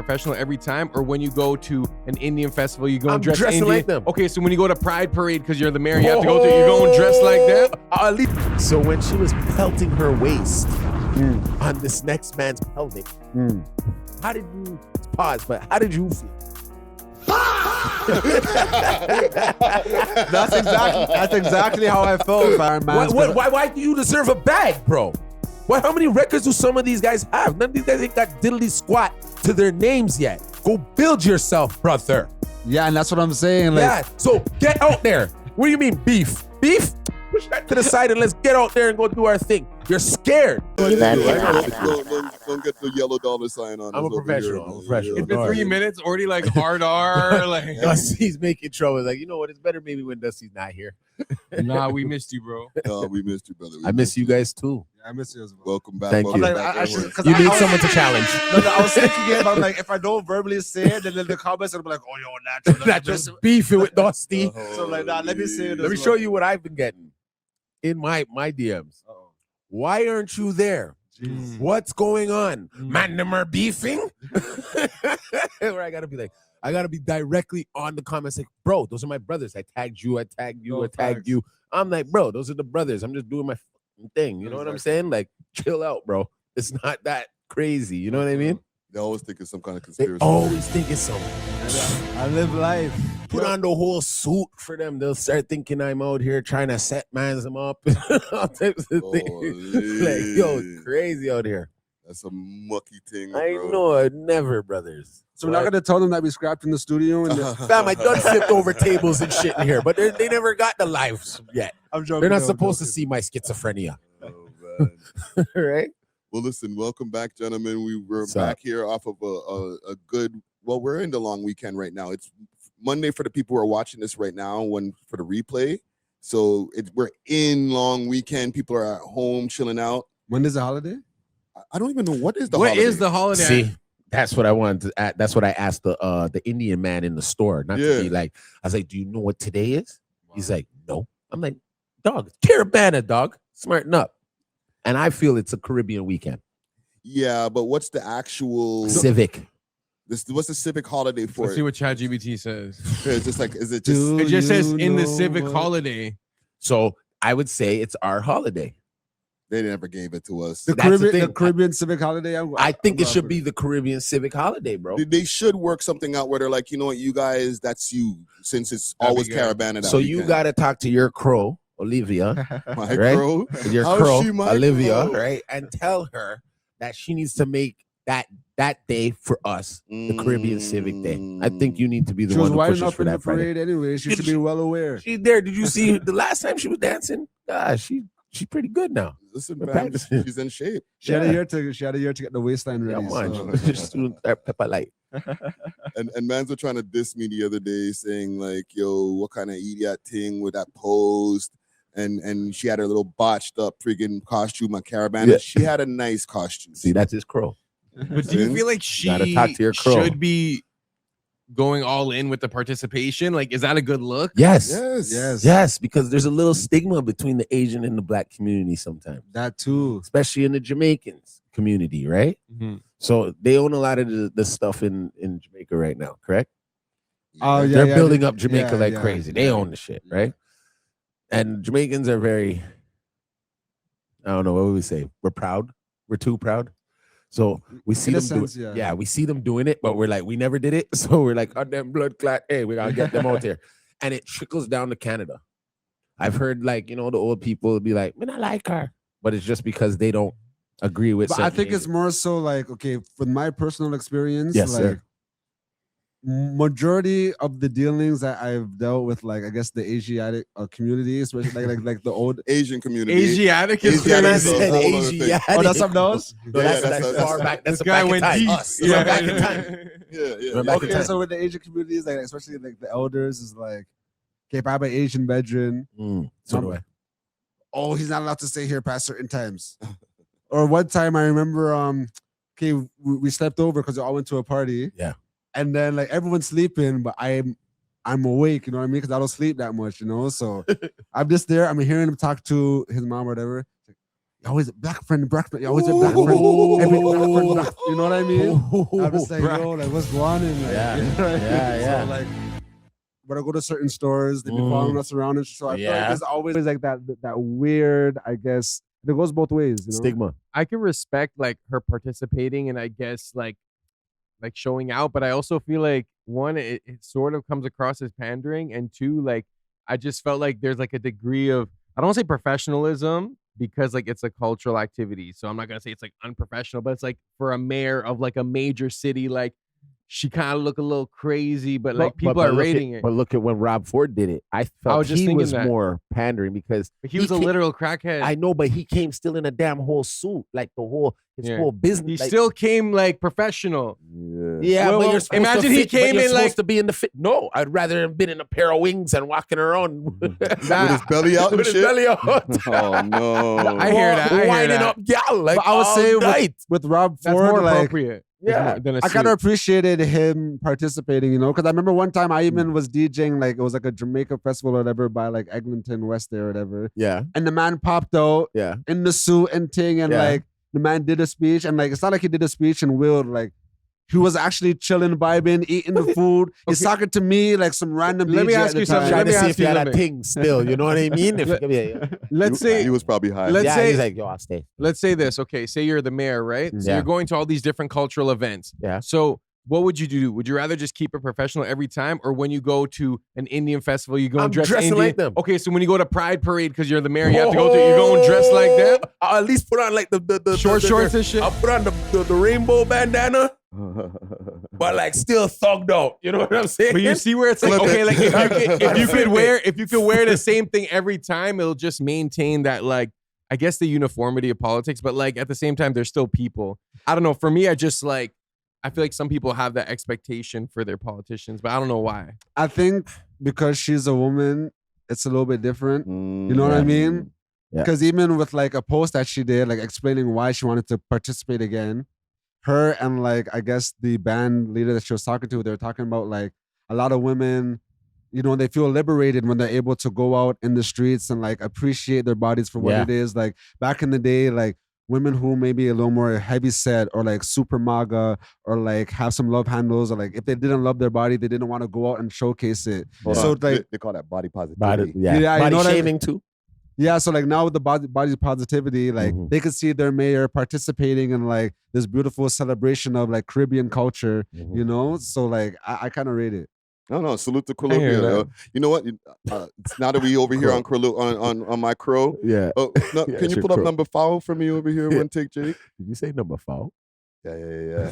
professional every time, or when you go to an Indian festival, you go and dress dressing Indian? like them. Okay, so when you go to Pride Parade because you're the mayor, you have to go to, you go and dress like that? So when she was pelting her waist on this next man's pelvic, how did you pause? But how did you feel? That's exactly how I felt, man. Why do you deserve a bag, bro? How many records do some of these guys have? None of these guys ain't got diddly squat to their names yet. Go build yourself, brother. Yeah, and that's what I'm saying. Like, Yeah, so get out there. What do you mean beef? Beef? Push that to the side and let's get out there and go do our thing. You're scared. Don't get the yellow dollar sign on. I'm a professional. It's been 3 minutes, already like hard R. Like, Dusty's making trouble. Like, you know what? It's better maybe when Dusty's not here. nah, we missed you, bro. We missed you, brother. I miss you guys too. I miss you as well. Welcome back. Thank you. Like, You need someone to challenge. No, I was thinking it, but I'm like, if I don't verbally say it, then in the comments I'll be like, oh, yo, natural. Not just beefing with Dusty. So like, nah, let me say it. Let me show you what I've been getting in my DMs. Uh-oh. Why aren't you there? Jeez. What's going on? Man, them are beefing? Where I gotta be directly on the comments like, bro, those are my brothers. I tagged you, I tagged you. I'm like, bro, those are the brothers. I'm just doing my thing. You know what I'm saying? Like, chill out, bro. It's not that crazy. You know what I mean? They always think it's some kind of They conspiracy. always think it's something. I live life. Put on the whole suit for them. They'll start thinking I'm out here trying to set mans them up. All types of things. Like, yo, it's crazy out here. That's a mucky thing, I bro. know, never, brothers. So we're not gonna tell them that we scrapped in the studio. And Fam, I done flipped over tables and shit in here, but they never got the lives yet. I'm joking. They're not supposed to see my schizophrenia. Oh, man. Right? Well, listen, welcome back, gentlemen. We were What's up? back here off of a good, well, we're in the long weekend right now. It's Monday for the people who are watching this right now, one for the replay. So we're in long weekend. People are at home chilling out. When is the holiday? I don't even know what is the What holiday. is the holiday? See, that's what I wanted to add. That's what I asked the Indian man in the store. Not to be like, I was like, do you know what today is? He's like, no. I'm like, dog, Caribana, dog. Smarten up. And I feel it's a Caribbean weekend. Yeah, but what's the actual Civic. What's the civic holiday for Let's see it? what ChatGPT says. It's just like, is it just? It just says in the civic holiday. So I would say it's our holiday. They never gave it to us. The That's the Caribbean, thing. Caribbean Civic Holiday. I think it should be the Caribbean Civic Holiday, bro. They should work something out where they're like, you know what, you guys, that's you. Since it's That'd always be good. Caribana. That So you weekend. got to talk to your crow, Olivia, my right? crow. your How's crow, she my Olivia, crow? right? And tell her that she needs to make that day for us, the Caribbean Civic Day. I think you need to be the She was one who winding pushes up for in the that Friday. parade anyway. She should be well aware. She's there. Did you see the last time she was dancing? She's pretty good now. Listen, We're man, practicing. she's in shape. She had a year to get the waistline ready. Yeah, man. so- Just doing that pepper light. And mans were trying to diss me the other day, saying like, "Yo, what kind of idiot thing with that pose?" And she had her little botched up friggin' costume on Caribana. Yeah. She had a nice costume. See, that's his crow. But do you feel like she Gotta talk to your crow. should be going all in with the participation? Like, is that a good look? Yes. Yes. Yes, because there's a little stigma between the Asian and the Black community sometimes, That too. especially in the Jamaicans community, right? Mhm. So they own a lot of the stuff in Jamaica right now, correct? Oh yeah, They're yeah, building they- up Jamaica yeah, like yeah. crazy. They own the shit, right? And Jamaicans are very, I don't know, what would we say? We're proud. We're too proud. So we see In a them do sense, it. yeah. Yeah, we see them doing it, but we're like, we never did it. So we're like, oh, damn blood clot. Hey, we gotta get them out there. And it trickles down to Canada. I've heard like, the old people be like, man, I like her. But it's just because they don't agree with But I certain think it's things. more so like, okay, from my personal experience, Yes, like sir. majority of the dealings that I've dealt with, like I guess the Asiatic community, especially like the old. Asian community. Asiatic is Asiatic Man is a said whole other thing. Asiatic. Oh, that's something else. No, that's Yeah, that's- far back. That's This a guy back in went time. deep. Us. That's a back in time. Yeah. We're back in Okay, time. so with the Asian communities, like especially like the elders, is like, okay, if I have an Asian bedroom, So do I. oh, he's not allowed to stay here past certain times. Or one time I remember, okay, we slept over because we all went to a party. Yeah. And then like everyone's sleeping, but I'm awake, you know what I mean? Because I don't sleep that much, So I'm just there. I'm hearing him talk to his mom or whatever. Like, always black friend, you always a black friend. Every black friend, you know what I mean? I'm just like, yo, like what's going on? Like, Yeah. So like, when I go to certain stores, they be following us around, and so I feel like there's always like that weird, I guess, it goes both ways. You know? Stigma. I can respect like her participating and I guess like showing out, but I also feel like one, it sort of comes across as pandering, and two, like I just felt like there's like a degree of, I don't want to say professionalism because like it's a cultural activity, so I'm not gonna say it's like unprofessional, but it's like for a mayor of like a major city, like she kind of look a little crazy, but like people are rating it. But look at when Rob Ford did it. I felt was just he thinking was that. more pandering because He was a literal crackhead. I know, but he came still in a damn whole suit, like his whole business. He like, still came like professional. Yeah, Well, but you're supposed imagine to he fit, came but you're in like supposed to be in the fit. No, I'd rather have been in a pair of wings and walking around With his belly out and with his shit. belly out. Oh no! I hear that. I hear Winding that. up gal like But I would all say night. with Rob That's Ford, more like, appropriate. Yeah. than a I kind of suit. appreciated him participating, you know, because I remember one time I even was DJing, like it was like a Jamaica festival or whatever by like Eglinton West there or whatever, Yeah, and the man popped out yeah. in the suit and thing, and Yeah. like the man did a speech, and like it's not like he did a speech and willed, like he was actually chilling, vibing, eating the food. He's talking to me like some random. Let me DJ ask at the you something. time. Trying Let me to see ask if you you had a something. thing still. You know what I mean? Let's say he was probably high. Let's say- he's like, yo, I'll stay. let's say this. Okay, say you're the mayor, right? So Yeah. you're going to all these different cultural events. Yeah. So what would you do? Would you rather just keep it professional every time, or when you go to an Indian festival, you go I'm and dress dressing Indian? like them. Okay, so when you go to Pride Parade because you're the mayor, you have to go to. You go and dress like them. I'll at least put on like the Short shorts and shit. I'll put on the rainbow bandana, but like still thugged out. You know what I'm saying? But you see where it's like, Flip okay, it. like if you could wear the same thing every time, it'll just maintain that, like, I guess the uniformity of politics, but like at the same time, there's still people. I don't know. For me, I feel like some people have that expectation for their politicians, but I don't know why. I think because she's a woman, it's a little bit different. You know what I mean? Yeah. Because even with like a post that she did, like explaining why she wanted to participate again, her and like I guess the band leader that she was talking to, they were talking about like a lot of women, you know, they feel liberated when they're able to go out in the streets and like appreciate their bodies for what Yeah. it is. Like back in the day, like women who may be a little more heavy set or like super MAGA or like have some love handles, or like if they didn't love their body, they didn't want to go out and showcase it. Hold So on. like they call that body positivity. Body, yeah. Yeah, you Body know what I mean? shaming too. yeah, so like now with the body positivity, like Mhm. they could see their mayor participating in like this beautiful celebration of like Caribbean culture, you know? So like I kind of rate it. No, salute to I hear Crolivia. that. You know what? Now that we over here on on my crow, Yeah. oh, no, Yeah, can it's you your pull up crow. number 5 for me over here? Yeah. One take, Jake. Did you say number 4? Yeah.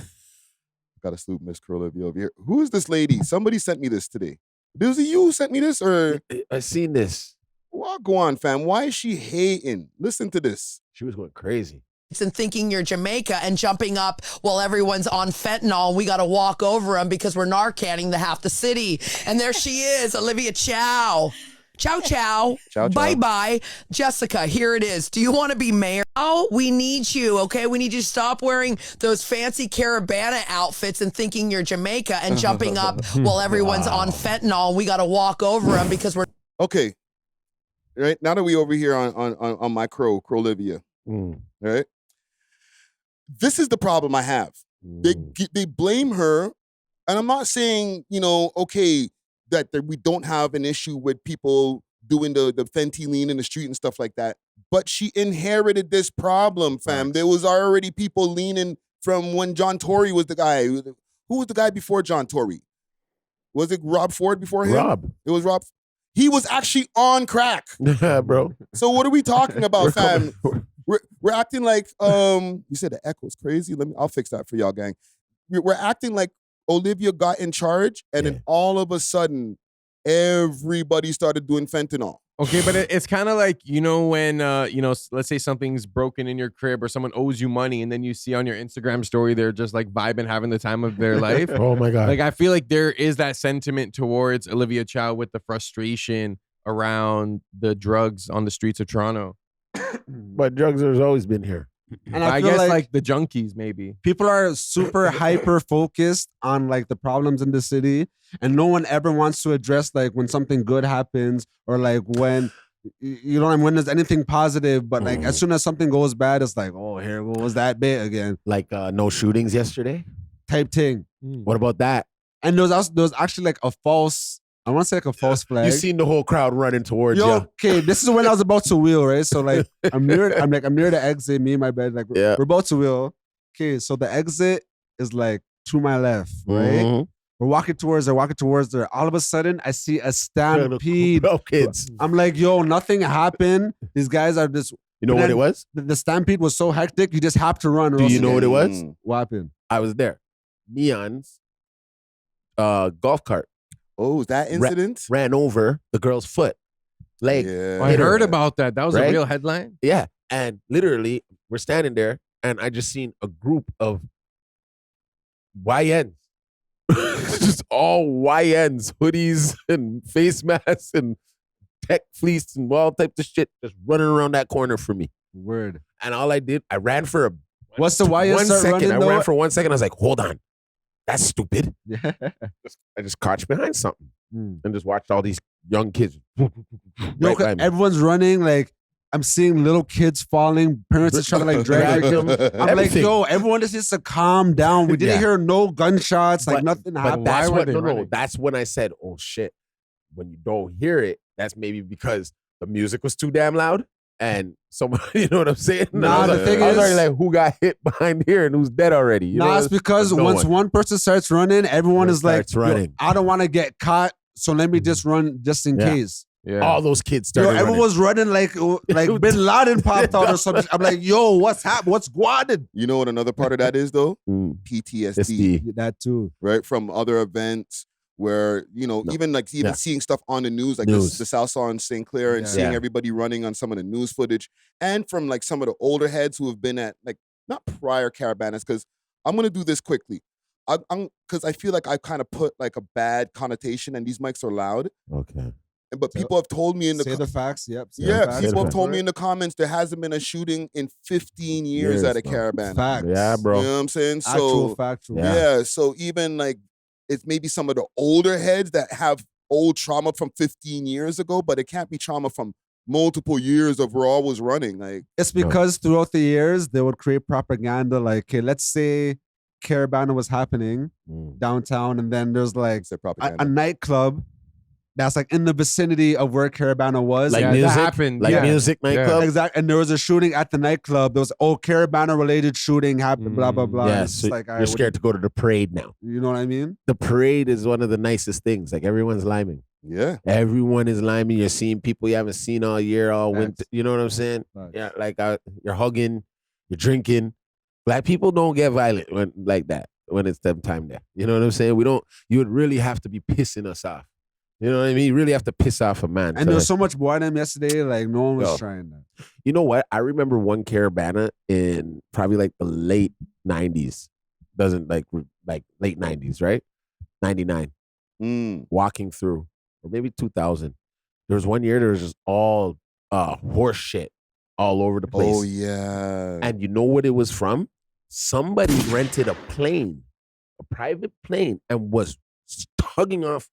Gotta salute Miss Crolivia over here. Who is this lady? Somebody sent me this today. Was it you who sent me this, or I seen this. well, go on, fam? Why is she hating? Listen to this. She was going crazy. and thinking you're Jamaica and jumping up while everyone's on fentanyl. We got to walk over them because we're Narcanning the half the city. And there she is, Olivia Chow. Ciao, ciao. Ciao, ciao. Bye-bye. Jessica, here it is. Do you want to be mayor? Oh, we need you, okay? We need you to stop wearing those fancy Caribana outfits and thinking you're Jamaica and jumping up while everyone's on fentanyl. We got to walk over them because we're... Okay. Right now that we over here on my Crolivia, right? This is the problem I have. They blame her, and I'm not saying, you know, okay, that we don't have an issue with people doing the Fenty lean in the street and stuff like that, but she inherited this problem, fam. There was already people leaning from when John Tory was the guy. Who was the guy before John Tory? Was it Rob Ford before him? Rob. It was Rob. He was actually on crack. Bro. So what are we talking about, fam? coming. We're acting like you said the echo's crazy. I'll fix that for y'all, gang. We're acting like Olivia got in charge, and then all of a sudden, everybody started doing fentanyl. Okay, but it's kind of like, you know, when, let's say something's broken in your crib or someone owes you money, and then you see on your Instagram story, they're just like vibing, having the time of their life. Oh my God. Like, I feel like there is that sentiment towards Olivia Chow with the frustration around the drugs on the streets of Toronto. But drugs has always been here. And I feel guess like the junkies, maybe. people are super hyper focused on like the problems in the city, and no one ever wants to address like when something good happens, or like when You know what I mean? When there's anything positive, but like as soon as something goes bad, it's like, oh, here goes that bit again. Like no shootings yesterday. Type thing. What about that? And there was actually like a false, I want to say like a false flag. You seen the whole crowd running towards you. Okay, this is when I was about to wheel, right? So like I'm near the exit, me and my bed, like we're about to wheel. Okay, so the exit is like to my left, right? We're walking towards there. All of a sudden, I see a stampede of kids. I'm like, yo, nothing happened. These guys are just. You know what it was? The stampede was so hectic, you just have to run. Do you know what it was? What happened? I was there. Neon's golf cart. Oh, that incident? Ran over the girl's foot. Leg. Yeah. I heard about that. That was a real headline. Yeah. And literally, we're standing there, and I just seen a group of YNs. Just all YNs, hoodies and face masks and tech fleece and all types of shit just running around that corner for me. Word. And all I did, I ran for What's the YN 1 start second. running, I ran for 1 second. I was like, hold on. That's stupid. Yeah. I just crouched behind something and just watched all these young kids. Yo, everyone's running. Like, I'm seeing little kids falling. Parents are trying to like drag them. I'm like, yo, everyone just needs to calm down. We didn't hear no gunshots. Like nothing happened. That's what, no. That's when I said, oh shit. When you don't hear it, that's maybe because the music was too damn loud. And somebody, you know what I'm saying? Nah, the thing is, I was already like, who got hit behind here and who's dead already? You know? It's because once one person starts running, everyone is like, running. I don't want to get caught, so let me just run just in case. Yeah. All those kids started everyone was running like Bin Laden popped out or something. I'm like, yo, what's happening? What's squatted? You know what another part of that is though? PTSD. That too. Right? From other events where, you know, even seeing stuff on the news, like the Southsaw in St. Clair and seeing everybody running on some of the news footage, and from like some of the older heads who have been at like, not prior Carabanas, because I'm going to do this quickly. Because I feel like I kind of put like a bad connotation, and these mics are loud. Okay. But people have told me in the the facts. Yep. People have told me in the comments there hasn't been a shooting in 15 years at a Caravana. Facts. Yeah, bro. You know what I'm saying? Factual. Yeah. So even like it's maybe some of the older heads that have old trauma from 15 years ago, but it can't be trauma from multiple years of where I was running. Like it's because throughout the years they would create propaganda. Like, okay, let's say Caribana was happening downtown, and then there's like a nightclub that's like in the vicinity of where Caribana was. Like music, that happened. Like music nightclub. Exactly. And there was a shooting at the nightclub. There was, Caribana related shooting happened, blah, blah, blah. Yeah, so like, you're scared to go to the parade now. You know what I mean? The parade is one of the nicest things. Like everyone's liming. Yeah. Everyone is liming. You're seeing people you haven't seen all year, all winter. You know what I'm saying? Yeah, like you're hugging, you're drinking. Black people don't get violent like that when it's them time there. You know what I'm saying? You would really have to be pissing us off. You know what I mean? You really have to piss off a man. And there was so much boredom yesterday, like no one was trying that. You know what? I remember one Caribana in probably like the late 90s. Like late 90s, right? 99. Walking through. Or maybe 2000. There was one year there was just all horse shit all over the place. Oh, yeah. And you know what it was from? Somebody rented a plane, a private plane, and was tugging off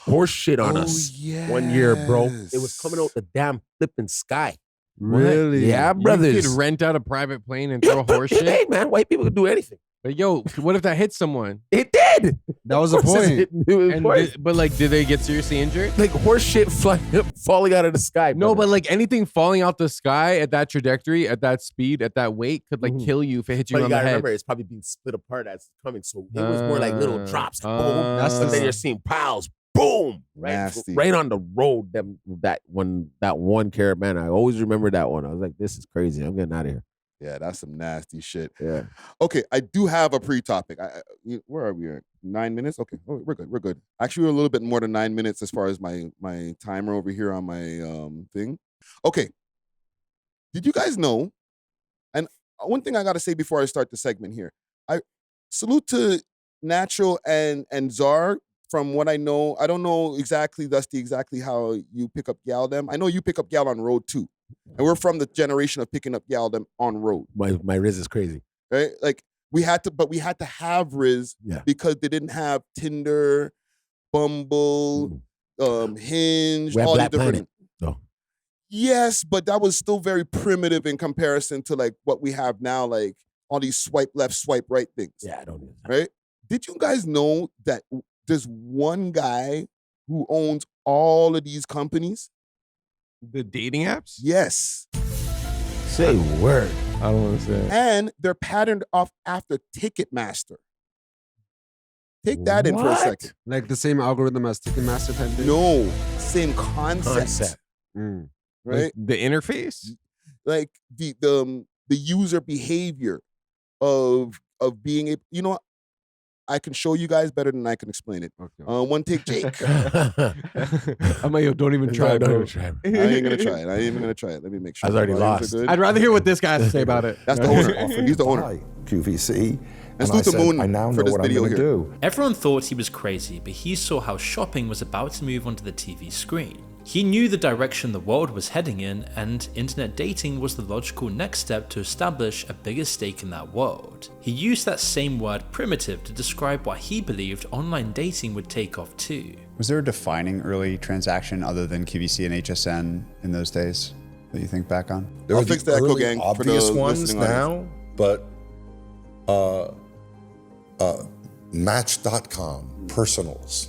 horse shit on us one year, bro. It was coming out the damn flipping sky. Really? What? Yeah, brothers. You could rent out a private plane and throw horse shit? Hey, man, white people could do anything. But yo, what if that hit someone? It did. That was the point. But like, did they get seriously injured? Like horse shit falling out of the sky. No, but like anything falling out the sky at that trajectory, at that speed, at that weight could like kill you if it hit you on the head. Remember, it's probably being split apart as it's coming. So it was more like little drops. Boom. And then you're seeing piles. Boom! Right on the road. That one Caribana. I always remember that one. I was like, this is crazy. I'm getting out of here. Yeah, that's some nasty shit. Yeah. Okay, I do have a pre-topic. Where are we at? 9 minutes? Okay, we're good. We're good. Actually, we're a little bit more than 9 minutes as far as my timer over here on my thing. Okay. Did you guys know? And one thing I got to say before I start the segment here. I salute to Natural and Czar. From what I know, I don't know exactly, Dusty, exactly how you pick up gal them. I know you pick up gal on road too. And we're from the generation of picking up gal them on road. My Riz is crazy. Right? Like we had to have Riz because they didn't have Tinder, Bumble, Hinge, we have all Black the different. Planet. Oh. Yes, but that was still very primitive in comparison to like what we have now, like all these swipe left, swipe right things. Yeah, I don't need that. Right? Did you guys know that there's one guy who owns all of these companies? The dating apps? Yes. Say word. I don't want to say it. And they're patterned off after Ticketmaster. Take that in for a What? second. Like the same algorithm as Ticketmaster type thing? No, same concept. Mm. Right? Like the interface? Like the user behavior of being able, you know what? I can show you guys better than I can explain it. Okay. One take, Jake. I'm like, yo, don't even try, Don't bro. even try. I ain't gonna try it. I ain't even gonna try it. Let me make sure. I was already the volumes lost. are good. I'd rather hear what this guy has to say about it. That's the owner. He's the owner. Buy QVC. And I salute the said, moon I now for know this what I'm video gonna here. do. Everyone thought he was crazy, but he saw how shopping was about to move onto the TV screen. He knew the direction the world was heading in, and internet dating was the logical next step to establish a bigger stake in that world. He used that same word primitive to describe what he believed online dating would take off too. Was there a defining early transaction other than QVC and HSN in those days that you think back on? There I'll were fix the the echo early gang for obvious the ones listening audience. now, but Match.com, personals,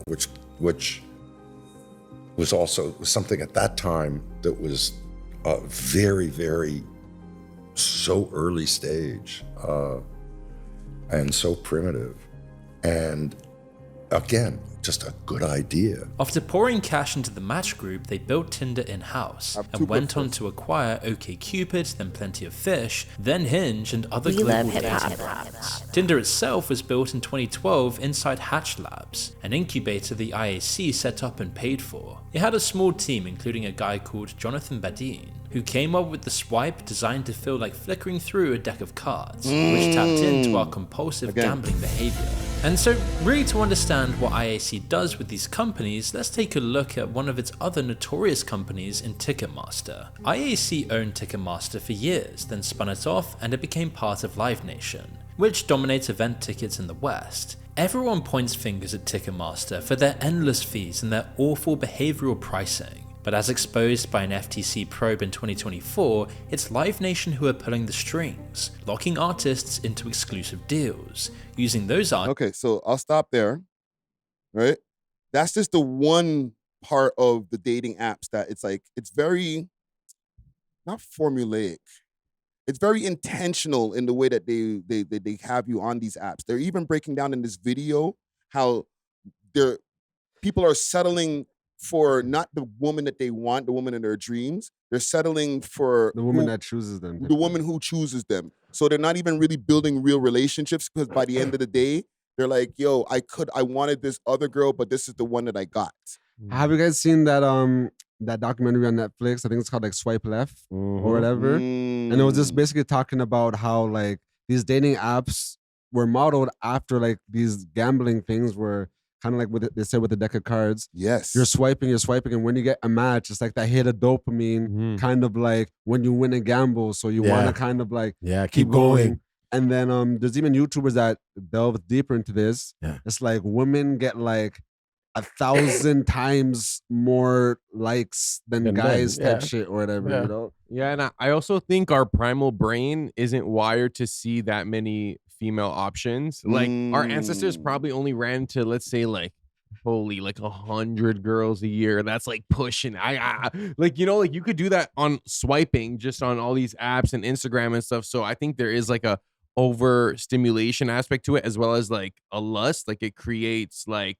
which was also something at that time that was very, very so early stage and so primitive, and again, just a good idea. After pouring cash into the Match group, they built Tinder in-house and went on to acquire OkCupid, then Plenty of Fish, then Hinge and other global dating apps. Tinder itself was built in 2012 inside Hatch Labs, an incubator the IAC set up and paid for. It had a small team including a guy called Jonathan Badin, who came up with the swipe designed to feel like flickering through a deck of cards, which tapped into our compulsive gambling behavior. And so, really to understand what IAC does with these companies, let's take a look at one of its other notorious companies in Ticketmaster. IAC owned Ticketmaster for years, then spun it off and it became part of Live Nation, which dominates event tickets in the West. Everyone points fingers at Ticketmaster for their endless fees and their awful behavioral pricing. But as exposed by an FTC probe in 2024, it's Live Nation who are pulling the strings, locking artists into exclusive deals, using those artists. Okay, so I'll stop there. Right? That's just the one part of the dating apps that it's like, it's very, not formulaic. It's very intentional in the way that they have you on these apps. They're even breaking down in this video how people are settling for not the woman that they want, the woman in their dreams. They're settling for The woman that chooses them. the woman who chooses them. So they're not even really building real relationships because by the end of the day, they're like, yo, I wanted this other girl, but this is the one that I got. Have you guys seen that documentary on Netflix? I think it's called like Swipe Left or whatever. And it was just basically talking about how like these dating apps were modeled after like these gambling things were kind of like what they said with the deck of cards. Yes. You're swiping, and when you get a match, it's like that hit of dopamine, kind of like when you win a gamble. So you want to kind of like keep going. And then there's even YouTubers that delve deeper into this. Yeah. It's like women get like 1,000 times more likes than guys type shit or whatever, you know? Yeah, and I also think our primal brain isn't wired to see that many female options. Like our ancestors probably only ran to, let's say, like, holy, like 100 girls a year. That's like pushing. I like, you know, like you could do that on swiping just on all these apps and Instagram and stuff. So I think there is like a overstimulation aspect to it, as well as like a lust. Like it creates like,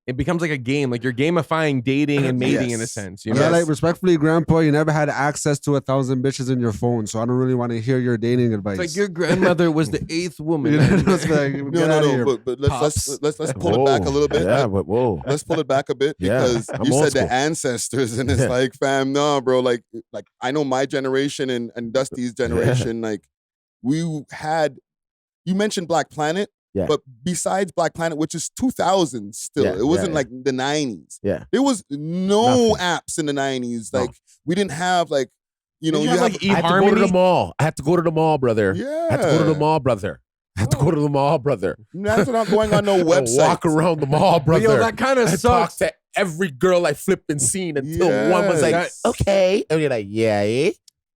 it becomes like a game, like you're gamifying dating and mating in a sense. You know, Like respectfully, Grandpa, you never had access to 1,000 bitches in your phone, so I don't really want to hear your dating advice. it's like your grandmother was the 8th woman. It's like, get out of here, but let's pull it back a little bit. Yeah, but whoa. Let's pull it back a bit Yeah, because I'm you old said school. the ancestors, and it's like, fam, no, bro. Like I know my generation and Dusty's generation. Like we had, you mentioned Black Planet. Yeah. But besides Black Planet, which is 2000 still, Yeah, it wasn't yeah. like the 90s. Yeah. There was no Nothing. apps in the 90s. No. Like we didn't have like, you know, Didn't you you have, have like, I had to go to the mall. I had to go to the mall, brother. Yeah. I had to go to the mall, brother. I have to go to the mall, brother. That's not going on no website. Walk around the mall, brother. Yo, that kind of and sucks. talk to every girl I flipped and seen until one was like, Yes. okay. And you're like, yeah, eh?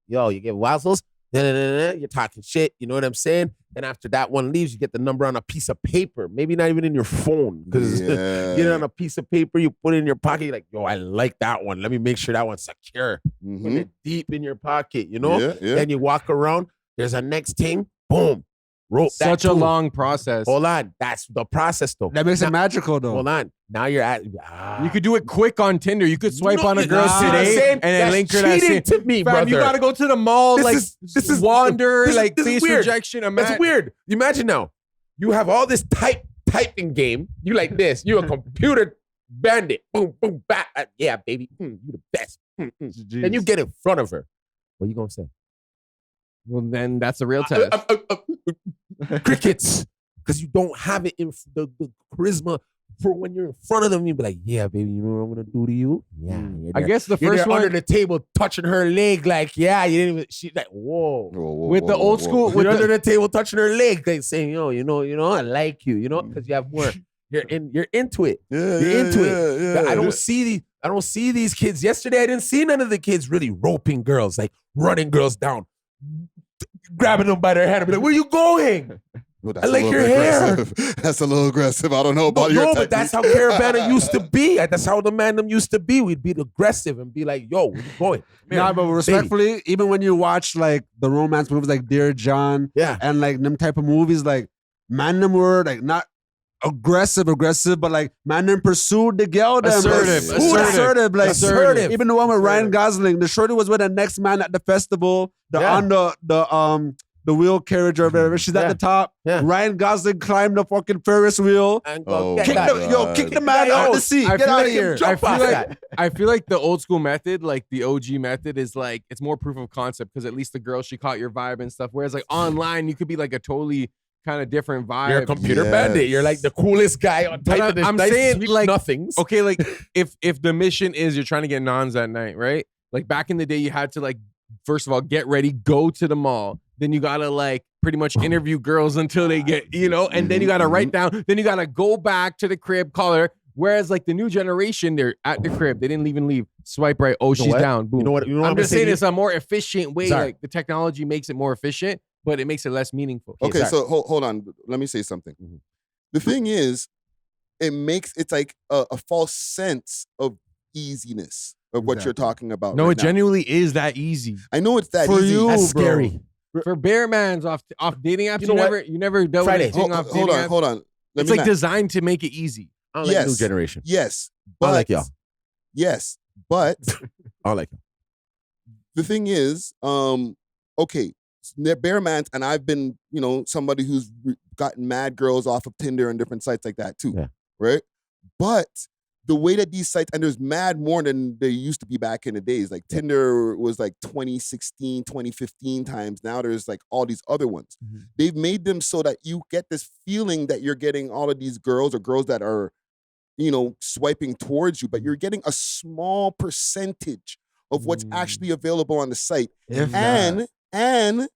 Yo, you get wazzles. You're talking shit. You know what I'm saying? Then after that one leaves, you get the number on a piece of paper. Maybe not even in your phone. Because Yeah. you get it on a piece of paper, you put it in your pocket. You're like, yo, I like that one. Let me make sure that one's secure. Put Mhm. it deep in your pocket, you know? Yeah, yeah. Then you walk around. There's a next thing. Boom. Rope that Such a too. long process. Hold on. That's the process, though. That makes Now- it magical, though. Hold on. Now you're at. You could do it quick on Tinder. You could swipe on a girl see what I'm today saying? and then That's link her that cheating same. to me, Fam, brother. you gotta go to the mall, This is wander, this is- like this is face weird. rejection. That's weird. You imagine now. You have all this typing game. You like this. You're a computer bandit. Boom, boom, back. Yeah, baby. You the best. Then you get in front of her. What are you gonna say? Well, then that's a real test. Crickets, because you don't have it in the charisma for when you're in front of them. You be like, yeah, baby, you know what I'm gonna do to you? Yeah. you're I there. guess the You're first there one under the table touching her leg, like, yeah, you didn't even. She's like, whoa. with the old school, You're with under the, the table touching her leg, like saying, yo, you know, I like you, you know, because you have more. You're into it. Yeah, You're into it. Yeah, I don't see these kids. Yesterday, I didn't see none of the kids really roping girls, like running girls down, grabbing them by their hand and be like, where you going? Well, I like a your little hair. aggressive. That's a little aggressive. I don't know about your No, technique. but that's how Caribana used to be. That's how the Mandem used to be. We'd be aggressive and be like, yo, where you going? Nah, but respectfully, even when you watch like the romance movies like Dear John, Yeah. and like them type of movies, like man them were like not aggressive, but like man them pursued the girl them. Assertive, Like, assertive, like assertive. Even the one with Ryan Gosling, the shorty was with the next man at the festival, on the wheel carriage or whatever. She's at the top. Yeah. Ryan Gosling climbed the fucking Ferris wheel. And Oh, go get Kick that. God. kick the man out the seat. I Get feel out like of here. jump off that. I feel like the old school method, like the OG method, is like it's more proof of concept because at least the girl she caught your vibe and stuff. Whereas like online, you could be like a totally kind of different vibe. You're a computer Yes. bandit. You're like the coolest guy on But type of this I'm nice, saying, sweet like, nothings. Okay, like if the mission is you're trying to get nons at night, right? Like back in the day, you had to like first of all get ready, go to the mall. Then you gotta like pretty much interview girls until they get, you know, and then you gotta write down. Then you gotta go back to the crib, call her. Whereas like the new generation, they're at the crib. They didn't even leave. Swipe right. Oh, she's what? down. Boom. You know what I'm just saying to you? it's a more efficient way. Sorry. Like the technology makes it more efficient, but it makes it less meaningful. Okay, sorry. so hold on. Let me say something. The thing is, it's like a false sense of easiness of what you're talking about. No, right it now. genuinely is that easy. I know it's that For easy. you, That's bro. scary. For bare mans off dating apps, You know what? you never dealt Friday. with anything off dating apps. Hold on. Let It's me like not- designed to make it easy. I don't like Yes. new generation. Yes, I but like y'all. Yes, but I like y'all. the thing is, okay, they're bare mans, and I've been, somebody who's gotten mad girls off of Tinder and different sites like that too, Yeah. right? But the way that these sites, and there's mad more than there used to be back in the days. Like Tinder was like 2016, 2015 times. Now there's like all these other ones. They've made them so that you get this feeling that you're getting all of these girls or girls that are, swiping towards you, but you're getting a small percentage of what's actually available on the site. And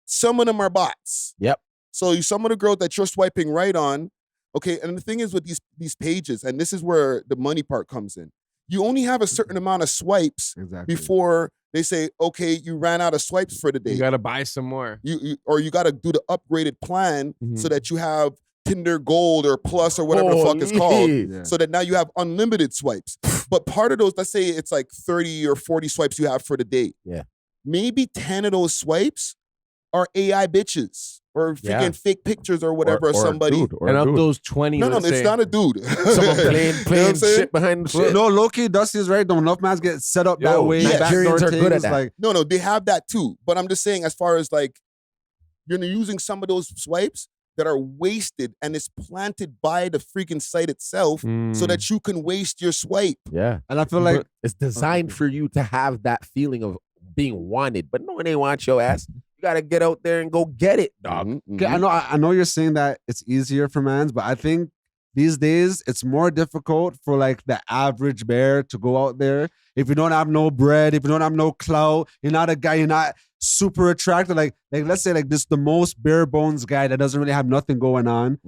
some of them are bots. Yep. So some of the girls that you're swiping right on, okay, and the thing is with these pages, and this is where the money part comes in. You only have a certain amount of swipes before they say, okay, you ran out of swipes for the day. You gotta buy some more. You got to do the upgraded plan so that you have Tinder Gold or Plus or whatever the fuck it's called, so that now you have unlimited swipes. But part of those, let's say it's like 30 or 40 swipes you have for the day. Yeah. Maybe 10 of those swipes are AI bitches or freaking fake pictures or whatever of somebody. And of those 20, No, let's it's say, not a dude. Someone playing You know what I'm saying? shit behind the shit. No, low-key, Dusty's right. Though enough mans get set up that way. yes. Backdoor Nigerians are good at things, that. like No, they have that too. But I'm just saying, as far as like, you're using some of those swipes that are wasted and it's planted by the freaking site itself so that you can waste your swipe. Yeah. and I feel like It's designed for you to have that feeling of being wanted, but no one ain't want your ass. You gotta get out there and go get it, dog. I know you're saying that it's easier for mans, but I think these days it's more difficult for like the average bear to go out there. If you don't have no bread, if you don't have no clout, you're not a guy, you're not super attractive. Like let's say like this the most bare bones guy that doesn't really have nothing going on.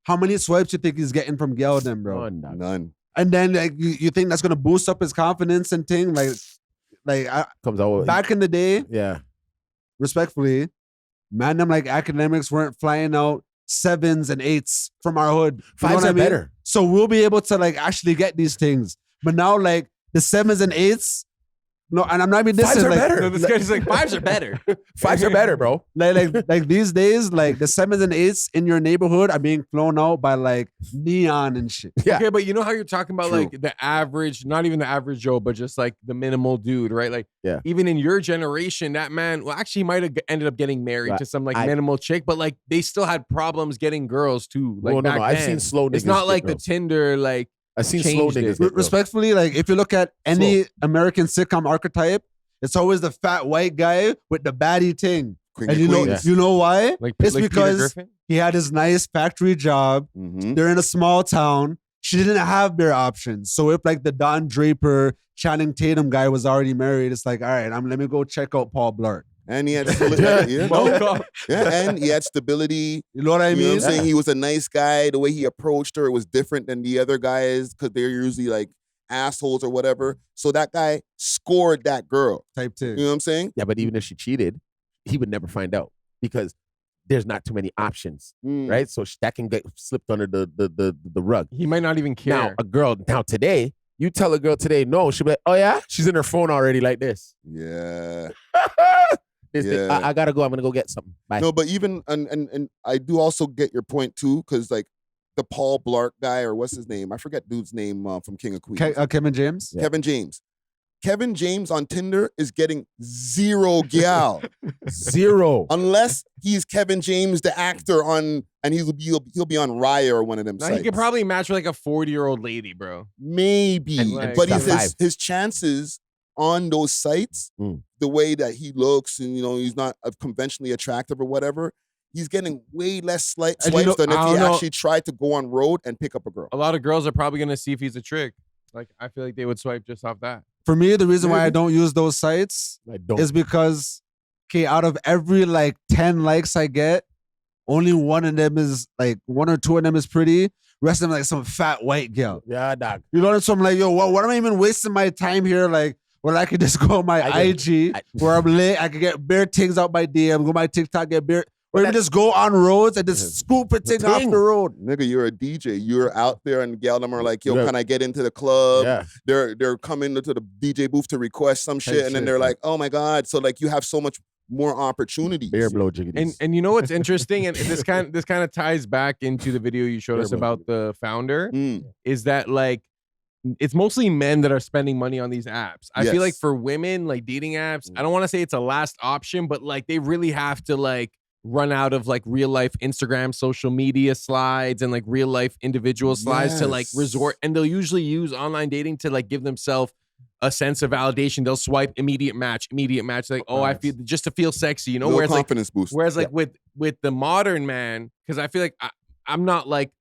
How many swipes you think he's getting from Gail then, bro? None. And then like you think that's gonna boost up his confidence and thing? Comes out back in the day, yeah. Respectfully, man, them like academics weren't flying out 7s and 8s from our hood. You know 5s what I are mean? better. So we'll be able to like actually get these things. But now like the 7s and 8s, no, and I'm not even dissing. 5s are like, better. No, this guy's like 5s are better. 5s are better, bro. Like these days, like the 7s and 8s in your neighborhood are being flown out by like neon and shit. Yeah. Okay, but you know how you're talking about True. like the average, not even the average Joe, but just like the minimal dude, right? Like, Yeah. even in your generation, that man, well, actually, he might have ended up getting married to some like minimal chick, but like they still had problems getting girls too. Like, Well, no, back I've then. seen slow niggas. It's not get like girls. the Tinder, like, I've seen slow changed niggas. it. get girls. Respectfully, like if you look at any American sitcom archetype, it's always the fat white guy with the baddie thing. Queen And of you know, Queens. you know why? like It's like Peter because Griffin? he had his nice factory job. Mhm. They're in a small town. She didn't have their options. So if like the Don Draper, Channing Tatum guy was already married, it's like, all right, let me go check out Paul Blart. And he had stability. Welcome. And he had stability. You know what I You know mean? what I'm saying? He was a nice guy. The way he approached her was different than the other guys because they're usually like assholes or whatever. So that guy scored that girl. Type You 2. know what I'm saying? Yeah, but even if she cheated, he would never find out because there's not too many options, right? So that can get slipped under the rug. He might not even care. Now, a girl today, you tell a girl today, no, she'll be like, oh yeah, she's in her phone already like this. Yeah. I gotta go. I'm gonna go get something. Bye. No, but even and I do also get your point too, because like the Paul Blart guy or what's his name? I forget dude's name from King of Queens. Kevin James? Yeah. Kevin James. Kevin James on Tinder is getting 0 gal. 0. Unless he's Kevin James, the actor on, and he'll be on Raya or one of them Now, sites. he could probably match with like a 40-year-old lady, bro. Maybe, And but top his chances on those sites, the way that he looks, and he's not conventionally attractive or whatever, he's getting way less swipes than if he actually tried to go on road and pick up a girl. A lot of girls are probably gonna see if he's a trick. Like, I feel like they would swipe just off that. For me, the reason why I don't use those sites is because, okay, out of every like 10 likes I get, only one of them is like 1 or 2 of them is pretty. Rest of them like some fat white girl. Yeah, dog. You know, so I'm like, yo, what am I even wasting my time here? Like, well, I could just go on my IG where I'm lit. I could get bare things out my DM, go my TikTok, get bare. Or even just go on roads and just scoop a thing off the road. Nigga, you're a DJ. You're out there and gal them are like, yo, can I get into the club? Yeah. They're coming to the DJ booth to request some shit, and then they're like, oh my God. So like you have so much more opportunities. Bear blow jiggities. And you know what's interesting, and this kind of ties back into the video you showed us about the founder, is that like it's mostly men that are spending money on these apps. I feel like for women, like dating apps, I don't want to say it's a last option, but like they really have to like run out of like real life Instagram social media slides and like real life individual slides to like resort, and they'll usually use online dating to like give themselves a sense of validation. They'll swipe immediate match, like, oh, I feel just to feel sexy, you know, whereas confidence boost. Whereas like with the modern man, because I feel like I'm not like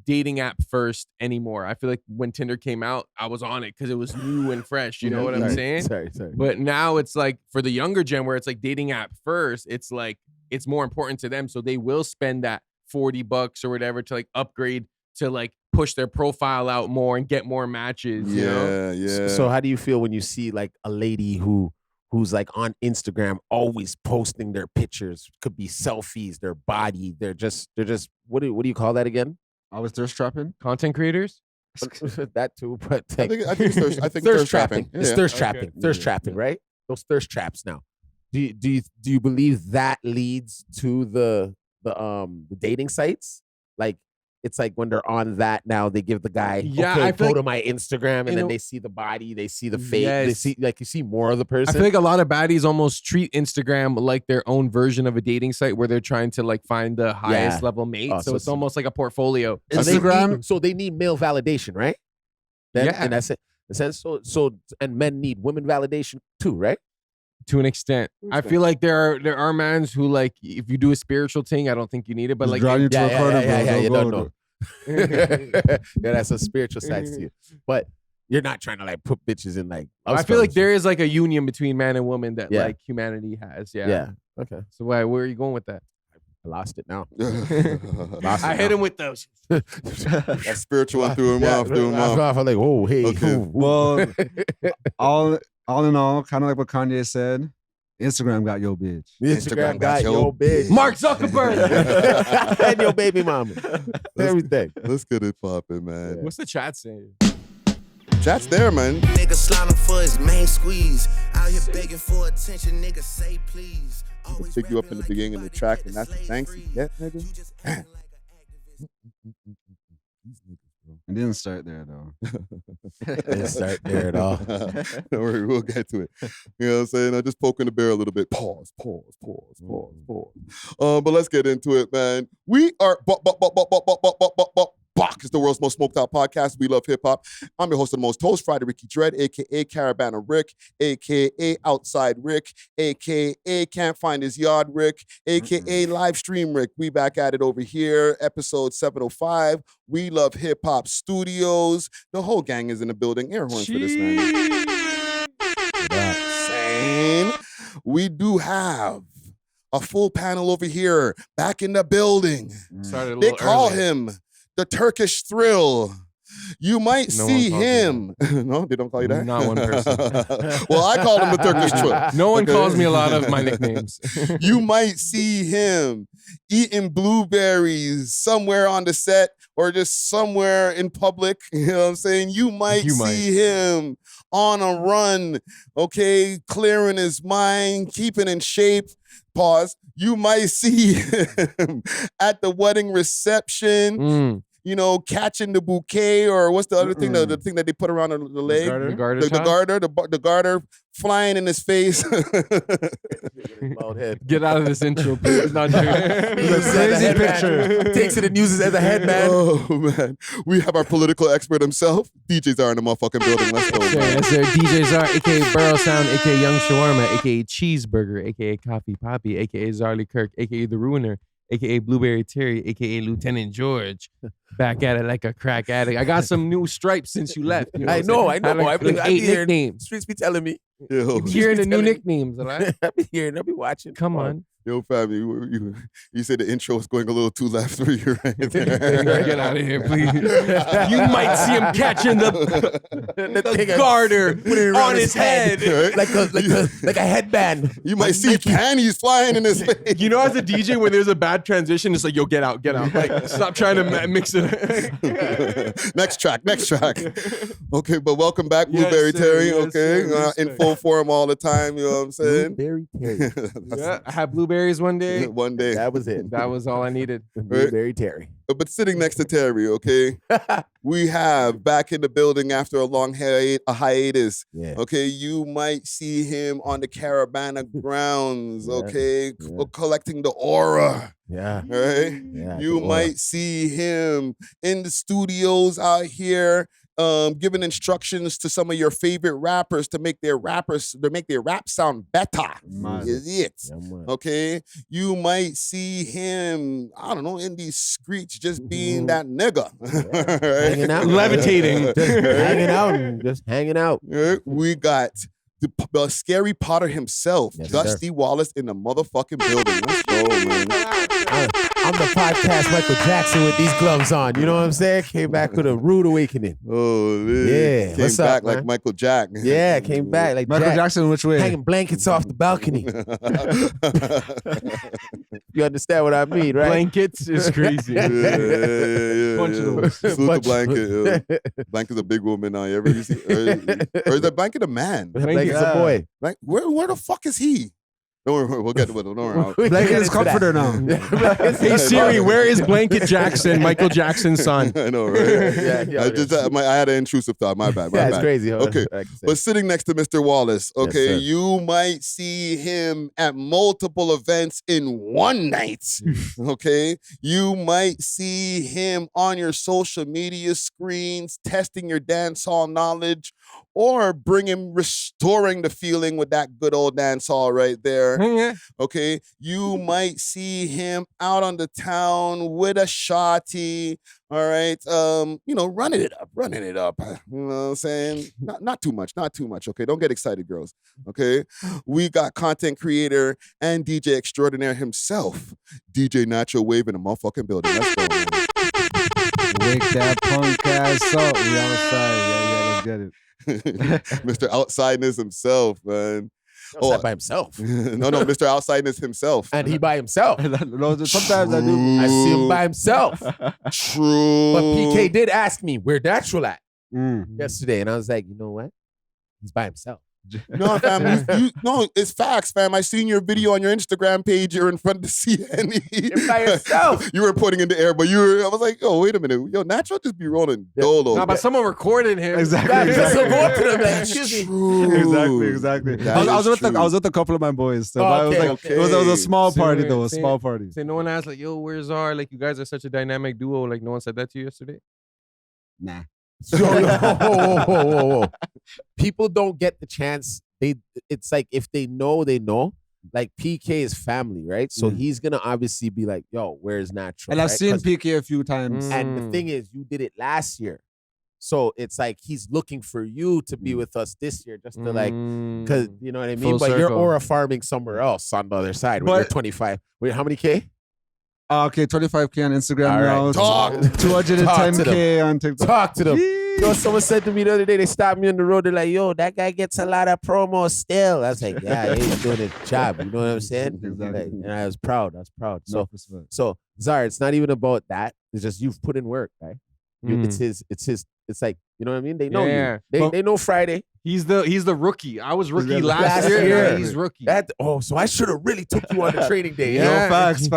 dating app first anymore. I feel like when Tinder came out, I was on it because it was new and fresh. You know what I'm saying? Sorry. But now it's like for the younger gen where it's like dating app first, it's like it's more important to them. So they will spend that $40 or whatever to like upgrade to like push their profile out more and get more matches. You know? Yeah. So how do you feel when you see like a lady who's like on Instagram always posting their pictures? Could be selfies, their body. They're just what do you call that again? Always thirst trapping? Content creators? That too, but I think it's thirst trapping. It's thirst trapping. Thirst trapping, right? Those thirst traps now. Do you believe that leads to the dating sites? Like it's like when they're on that now, they give the guy, okay, go to my Instagram, and then they see the body, they see the face, they see like you see more of the person. I feel like a lot of baddies almost treat Instagram like their own version of a dating site where they're trying to like find the highest level mate. So it's almost like a portfolio. Instagram. So they need male validation, right? And that's it. So and men need women validation too, right? To an extent. I feel like there are mans who like if you do a spiritual thing, I don't think you need it, but like no. Yeah, that's a spiritual side to you. But you're not trying to like put bitches in like. I feel like there is like a union between man and woman that like humanity has. Yeah. Yeah. Okay. So where are you going with that? I lost it now. I hit him with those. That spiritual one threw him off. I'm like, oh, hey. Okay. Well, all in all, kind of like what Kanye said, Instagram got yo bitch. Instagram got yo bitch. Mark Zuckerberg. And your baby mama. Everything. Let's get it popping, man. What's the chat saying? Chat's there, man. Nigga sliding for his main squeeze. Out here begging for attention, nigga say please. We'll pick you up in the beginning of the track, and that's the thanks you get, nigga. It didn't start there though. Didn't start there at all. Don't worry, we'll get to it. You know what I'm saying? I'm just poking the bear a little bit. Pause. But let's get into it, man. We are Bach is the world's most smoked out podcast. We love hip hop. I'm your host of the most toast, Friday Ricky Dread, aka Caribana Rick, aka Outside Rick, aka Can't Find His Yard Rick, aka Live Stream Rick. We back at it over here, episode 705. We love hip hop studios. The whole gang is in the building. Air horns for this man. Saying we do have a full panel over here, back in the building. They call him the Turkish Thrill. You might see him. No, they don't call you that? Not one person. Well, I call him the Turkish Thrill. No one calls me a lot of my nicknames. You might see him eating blueberries somewhere on the set or just somewhere in public. You know what I'm saying? You might see him on a run, okay, clearing his mind, keeping in shape. Pause. You might see him at the wedding reception. You know, catching the bouquet, or what's the other thing? The thing that they put around the leg, the garter flying in his face. Get out of this intro, please. Not crazy picture. Takes it and uses it as a headband. Oh man, we have our political expert himself, DJ Czar, in the motherfucking building. Let's go. Yes, sir. DJ Czar, aka Burrow Sound, aka Young Shawarma, aka Cheeseburger, aka Coffee Poppy, aka Zarly Kirk, aka The Ruiner, aka Blueberry Terry, aka Lieutenant George. Back at it like a crack addict. I got some new stripes since you left. You know I know. I've been 8 nicknames. Streets be telling me. Yo, Hearing the new nicknames, all right? I'll be hearing, I'll be watching. Come on. Yo, fam, you said the intro was going a little too left for you right there. Get out of here, please. You might see him catching the garter on his head. Like a headband. You might see panties flying in his face. You know, as a DJ, when there's a bad transition, it's like, yo, get out. Like, stop trying to mix it. Next track. Okay, but welcome back, Blueberry Terry, okay? In full form all the time, you know what I'm saying? Blueberry Terry. Yeah, I had blueberries one day. One day. That was it. That was all I needed. Blueberry Terry. But sitting next to Terry, okay, we have back in the building after a long hiatus. Yeah. Okay, you might see him on the Caribana grounds, okay, collecting the aura. Yeah. Right? Yeah, you might see him in the studios out here. Giving instructions to some of your favorite rappers to make their rap sound better. Is it? Okay? You might see him, I don't know, in these streets just being that nigga. Right? Hanging out. Levitating. Just hanging out. Right? We got the Scary Potter himself, Dusty Wallace, in the motherfucking building. Let's go, man. I'm the podcast Michael Jackson with these gloves on. You know what I'm saying? Came back with a rude awakening. Oh, man. Yeah. Came back like Michael Jack. Yeah, came back like Michael Jackson, which way? Hanging blankets off the balcony. You understand what I mean, right? Blankets is crazy. Bunch of those. Salute the blanket. Blanket's a big woman now. You ever see? Or is that blanket a man? Blanket's a boy. Like, where the fuck is he? Don't worry, we'll get to it. Don't worry. Blanket is comforter now. Hey Siri, where is Blanket Jackson, Michael Jackson's son? I know, right? I had an intrusive thought. My bad. It's crazy. Okay, but sitting next to Mr. Wallace, okay, you might see him at multiple events in one night. Okay, you might see him on your social media screens, testing your dancehall knowledge, or restoring the feeling with that good old dancehall right there. Sure. Yeah. Okay, you might see him out on the town with a shotty. All right, running it up. You know what I'm saying? Not too much. Okay, don't get excited, girls. Okay, we got content creator and DJ extraordinaire himself, DJ Natural Wave in a motherfucking building. Let's go, man. Wake that punk ass up. We outside. Yeah, let's get it. Mr. Outsideness himself, man. Outside by himself. No, Mr. Outsideness himself. And he by himself. No, sometimes I do. I see him by himself. True. But PK did ask me where Natural at Mm. yesterday. And I was like, you know what? He's by himself. No, fam. No, it's facts, fam. I seen your video on your Instagram page. You're in front of the CNE. You're by yourself. You were putting in the air, but I was like, oh, wait a minute. Yo, Natural just be rolling dolo. No, but someone recorded him. Exactly. So go up to them like, excuse me. True. Exactly. That I was is with true. I was with a couple of my boys. So Oh, I was okay, like, okay. it was a small party though. A Say- small party. Say no one asked like, yo, where's our, like, you guys are such a dynamic duo. Like, no one said that to you yesterday? Nah. Whoa. People don't get the chance. It's like if they know, they know. Like PK is family, right? So he's gonna obviously be like, "Yo, where's Natural?" And I've right? seen 'Cause- PK a few times. And the thing is, you did it last year, so it's like he's looking for you to be with us this year, just to like, because you know what I mean. Full But you're circle. aura farming somewhere else on the other side. When But- you're 25. Wait, how many K? Okay, 25K on Instagram All right. now. Talk. 210K on TikTok. Talk to them. Yee. You know, someone said to me the other day, they stopped me on the road. They're like, yo, that guy gets a lot of promo still. I was like, yeah, he's doing his job. You know what I'm saying? Exactly. Like, and I was proud. No, respect. So Zara, it's not even about that. It's just you've put in work, right? It's like, you know what I mean? They know Yeah. you. They know Friday. He's the rookie. I was rookie the last last year. year. Yeah, he's rookie. So I should have really took you on the training day. Yo, Yeah. facts.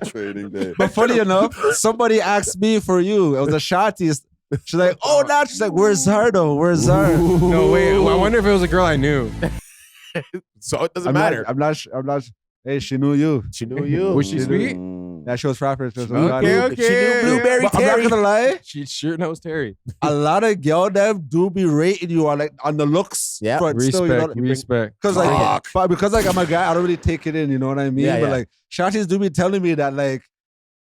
Trading day. But funny enough, somebody asked me for you. It was a shotty. She's like, oh, now she's like, where's Zardo? Where's Zar? No, wait. I wonder if it was a girl I knew. So it doesn't matter. I'm not. Hey, she knew you. She knew you. Was she sweet? Yeah, she was proper. She was Okay. She knew Blueberry But I'm Terry. not gonna lie. She sure knows Terry. A lot of girl them do be rating you on the looks. Yeah. front still, you know, Respect. Because like I'm a guy, I don't really take it in. You know what I mean? Yeah, but yeah. like shotties do be telling me that like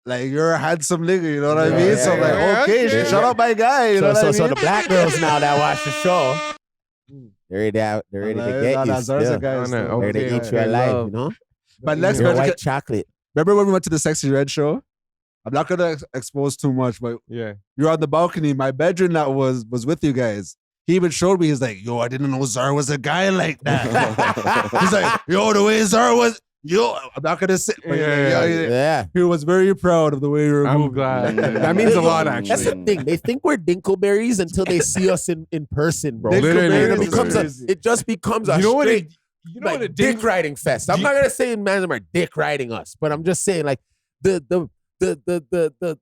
you're a handsome nigga. You know what I mean? Yeah, So I'm like, yeah, okay, okay. shut up, my guy. You know what I mean? So the black girls now that watch the show, they're ready to get you. Still. Guys, no, They're ready to okay, eat you okay, alive, love. you know? But next, Your man, white chocolate. remember when we went to the Sexy Red show? I'm not gonna expose too much, but Yeah. you're on the balcony. My bedroom that was with you guys. He even showed me. He's like, yo, I didn't know Zar was a guy like that. He's like, yo, the way Zar was, yo, I'm not gonna say. But Yeah. He was very proud of the way you were I'm moving. glad. That means a lot, That's actually. the thing. They think we're dinkleberries until they see us in person, bro. Literally. It just becomes a You know what? straight, You know what a dick riding fest. I'm not gonna say men are dick riding us, but I'm just saying like the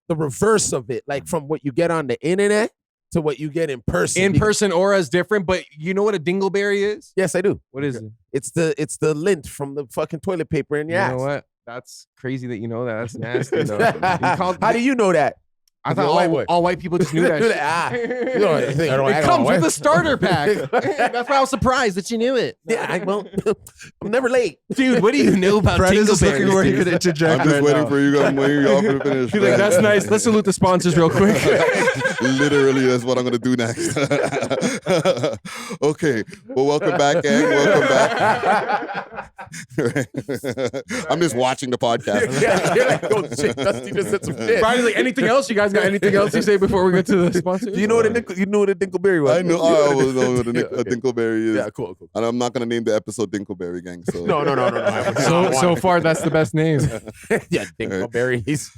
reverse of it, like from what you get on the internet to what you get in person. In person aura is different, but you know what a dingleberry is? Yes, I do. What is it? It's the lint from the fucking toilet paper in your You ass. know what? That's crazy that you know that. That's nasty. Though. How do you know that? I You're a thought white boy. all white people just knew that. Do shit. that. You know, you think I don't- I It don't comes know. with a starter pack. That's why I was surprised that you knew it. Yeah, I'm never late. Dude, what do you know about Fred is just looking where he dingleberries? could interject. I'm just right waiting now. for you. I'm waiting y'all for the finish. You're like, that's nice. Let's salute the sponsors real quick. Literally, that's what I'm gonna do next. Okay. Well, welcome back, gang. Welcome back. I'm just watching the podcast. Yeah, you're like, oh shit, Dusty just said some shit. Friday, like, anything else? You guys got anything else you say before we get to the sponsor? Do you know what a Dinkleberry was? I know. I always know what a Yeah, okay. Dinkleberry is. Yeah, cool. And I'm not gonna name the episode Dinkleberry Gang. So No. So far, that's the best name. Yeah, Dinkleberries.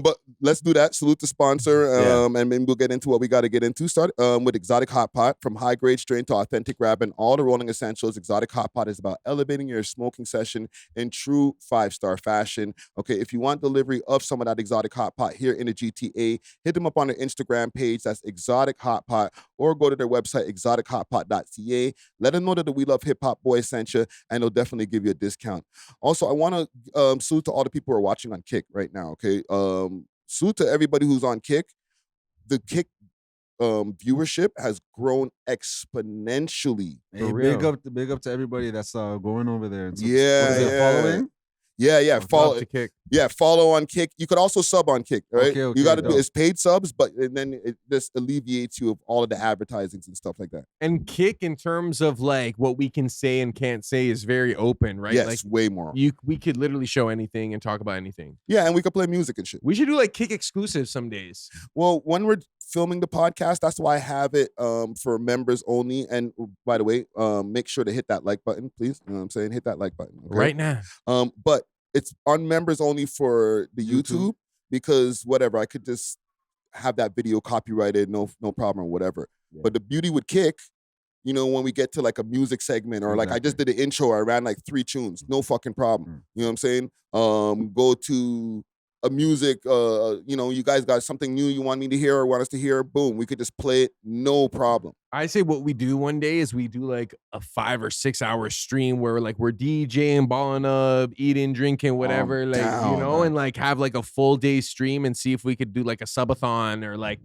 But let's do that. Salute the sponsor. Yeah. And then we'll get into what we got to get into. Start with Exotic Hot Pot. From high grade strain to authentic wrap and all the rolling essentials, Exotic Hot Pot is about elevating your smoking session in true 5-star fashion. Okay, if you want delivery of some of that Exotic Hot Pot here in the GTA, hit them up on their Instagram page. That's Exotic Hot Pot, or go to their website, exotichotpot.ca. Let them know that the We Love Hip Hop boys sent you, and they'll definitely give you a discount. Also, I want to salute to all the people who are watching on Kick right now. Okay, salute to everybody who's on Kick. The Kick viewership has grown exponentially. Hey, big up to everybody that's going over there. And Yeah. Following. Yeah. Follow to Kick. Yeah, follow on Kick. You could also sub on Kick, right? Okay, you got to do dope. it's paid subs, but then it just alleviates you of all of the advertisings and stuff like that. And Kick, in terms of like what we can say and can't say, is very open, right? Yes, like way more. we could literally show anything and talk about anything. Yeah, and we could play music and shit. We should do like Kick exclusives some days. Well, when we're filming the podcast, that's why I have it for members only. And by the way, make sure to hit that like button, please. You know what I'm saying? Hit that like button. Okay? Right now. But it's on members only for the YouTube because whatever, I could just have that video copyrighted, no problem or whatever. Yeah. But the beauty with Kick, you know, when we get to like a music segment or like I just did an intro, I ran like 3 tunes, no fucking problem. You know what I'm saying? Go to a music, you know, you guys got something new you want me to hear or want us to hear, boom, we could just play it, no problem. I say what we do one day is we do like a 5 or 6 hour stream where like we're DJing, balling up, eating, drinking, whatever, like, you know, and like have like a full day stream and see if we could do like a subathon or like.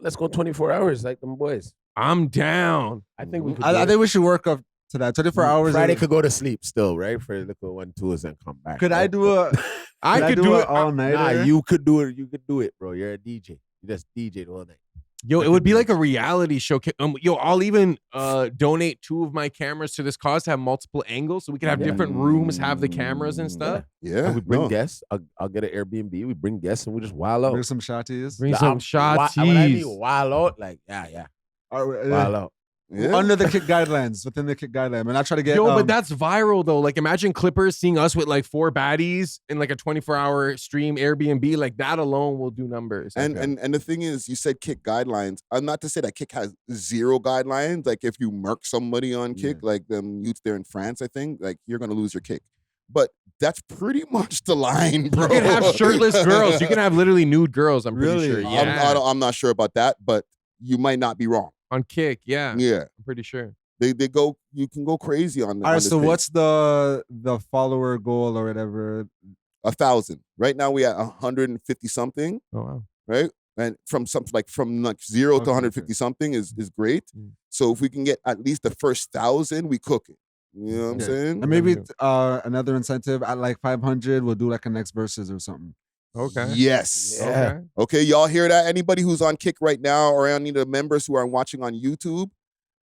Let's go 24 hours like them boys. I'm down. I think we could I think we should work up to that 24 hours. Friday could go to sleep still, right? For little 1, 2s and come back. Could I do a? I could do it all night. Nah, you could do it. You could do it, bro. You're a DJ. You just DJ all night. Yo, it would be like a reality show. Yo, I'll even donate 2 of my cameras to this cause to have multiple angles, so we can have different rooms, have the cameras and stuff. Yeah, and we bring guests. I'll get an Airbnb. We bring guests and we just wild out. Bring some shotties. Bring some shotties. When I mean wild out, like wild out. Yeah. Under the Kick guidelines, within the Kick guideline, and I try to get. Yo, but that's viral though. Like, imagine Clippers seeing us with like 4 baddies in like a 24-hour stream Airbnb. Like that alone will do numbers. And the thing is, you said Kick guidelines. I'm not to say that Kick has 0 guidelines. Like if you murk somebody on Kick, like them youths there in France, I think, like you're gonna lose your Kick. But that's pretty much the line, bro. You can have shirtless girls. You can have literally nude girls. I'm pretty sure. Yeah. I'm not sure about that, but you might not be wrong. On Kick, yeah. Yeah. I'm pretty sure. They go, you can go crazy on All right, so what's the follower goal or whatever? 1,000. Right now we at 150 something. Oh wow. Right? And from something like 0 to 150 something is great. So if we can get at least the first 1,000, we cook it. You know what I'm saying? And maybe another incentive at like 500, we'll do like a next verses or something. Okay. Yes. Yeah. Okay, y'all hear that? Anybody who's on Kick right now or any of the members who are watching on YouTube,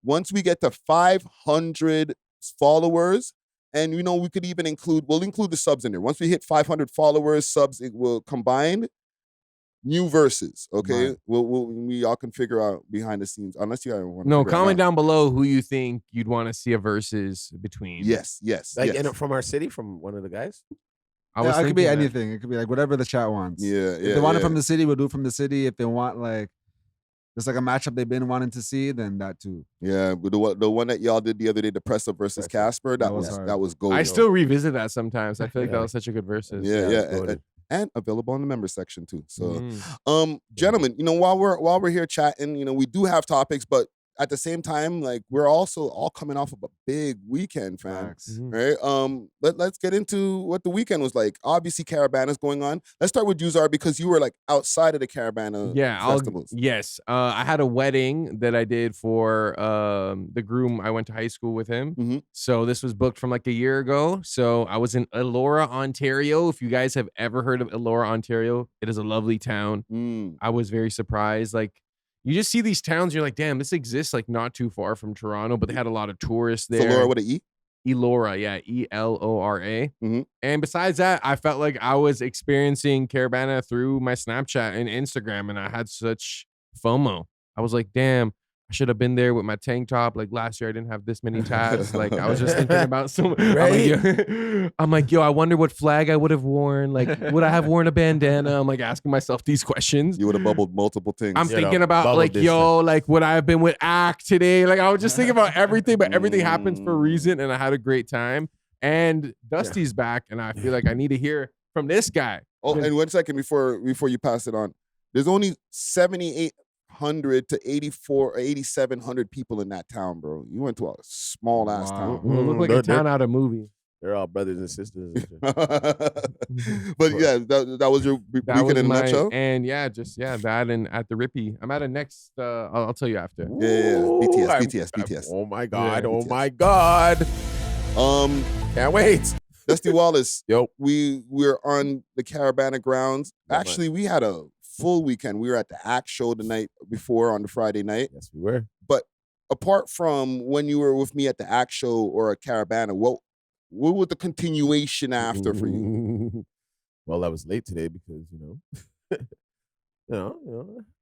once we get to 500 followers, and you know, we could even we'll include the subs in there. Once we hit 500 followers, subs, it will combine new verses. Okay, right. We all can figure out behind the scenes. Unless you want. No, comment down below who you think you'd want to see a verses between. Yes. Like from our city, from one of the guys. It could be anything. It could be like whatever the chat wants. Yeah. If they want it from the city, we'll do it from the city. If they want like there's like a matchup they've been wanting to see, then that too. Yeah, but the one that y'all did the other day, the Press Up versus Casper, that was gold. I still revisit that sometimes. I feel like that was such a good versus. Yeah. And available in the member section too. So, gentlemen, you know, while we're here chatting, you know, we do have topics, but at the same time, like we're also all coming off of a big weekend, fam. Right? Let's get into what the weekend was like. Obviously, Caribana's going on. Let's start with Juzar because you were like outside of the Caribana festivals. Yes. I had a wedding that I did for the groom. I went to high school with him. So this was booked from like a year ago. So I was in Elora, Ontario. If you guys have ever heard of Elora, Ontario, it is a lovely town. I was very surprised. Like, you just see these towns, you're like, damn, this exists like not too far from Toronto, but they had a lot of tourists there. Elora with an E? Elora, yeah, E-L-O-R-A. And besides that, I felt like I was experiencing Caribana through my Snapchat and Instagram, and I had such FOMO. I was like, damn, I should have been there with my tank top. Like last year, I didn't have this many tabs. Like I was just thinking about some. I'm like, yo, I wonder what flag I would have worn. Like, would I have worn a bandana? I'm like asking myself these questions. You would have bubbled multiple things. I'm thinking about like, yo, like would I have been with Act today? Like I was just thinking about everything, but everything happens for a reason, and I had a great time. And Dusty's back, and I feel like I need to hear from this guy. Oh, and 1 second before you pass it on, there's only 7,800 to 8,700 people in that town, bro. You went to a small ass town. It looked like a town out of a movie. They're all brothers and sisters. But yeah, that was your That weekend was in a my, nutshell. and yeah, that and at the Rippy. I'm at a next. I'll tell you after. Yeah. Ooh, BTS. Oh my God. Yeah, oh BTS. my God. Can't wait. Dusty Wallace. Yo. We're on the Caribana grounds. Yeah, Actually, we had a full weekend. We were at the ACT show the night before on the Friday night. Yes, we were. But apart from when you were with me at the ACT show or at Caribana, what was the continuation after for you? Well, I was late today because, I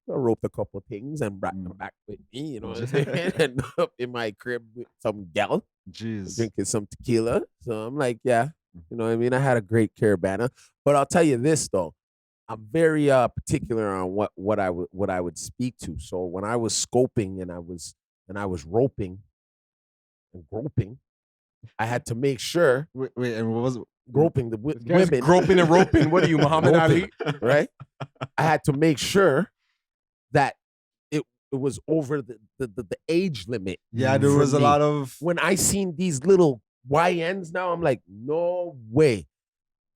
roped a couple of things and brought them back with me, you know what I'm saying? And up in my crib with some gal, Jeez. drinking some tequila. So I'm like, yeah, you know what I mean? I had a great Caribana. But I'll tell you this, though. I'm very particular on what I would speak to. So when I was scoping and I was roping and groping, I had to make sure Wait, and what was it? groping the Guys women, groping and roping. What are you, Muhammad Ali? right? I had to make sure that it was over the age limit. Yeah, there for was a me. lot of. When I seen these little YNs now, I'm like, no way.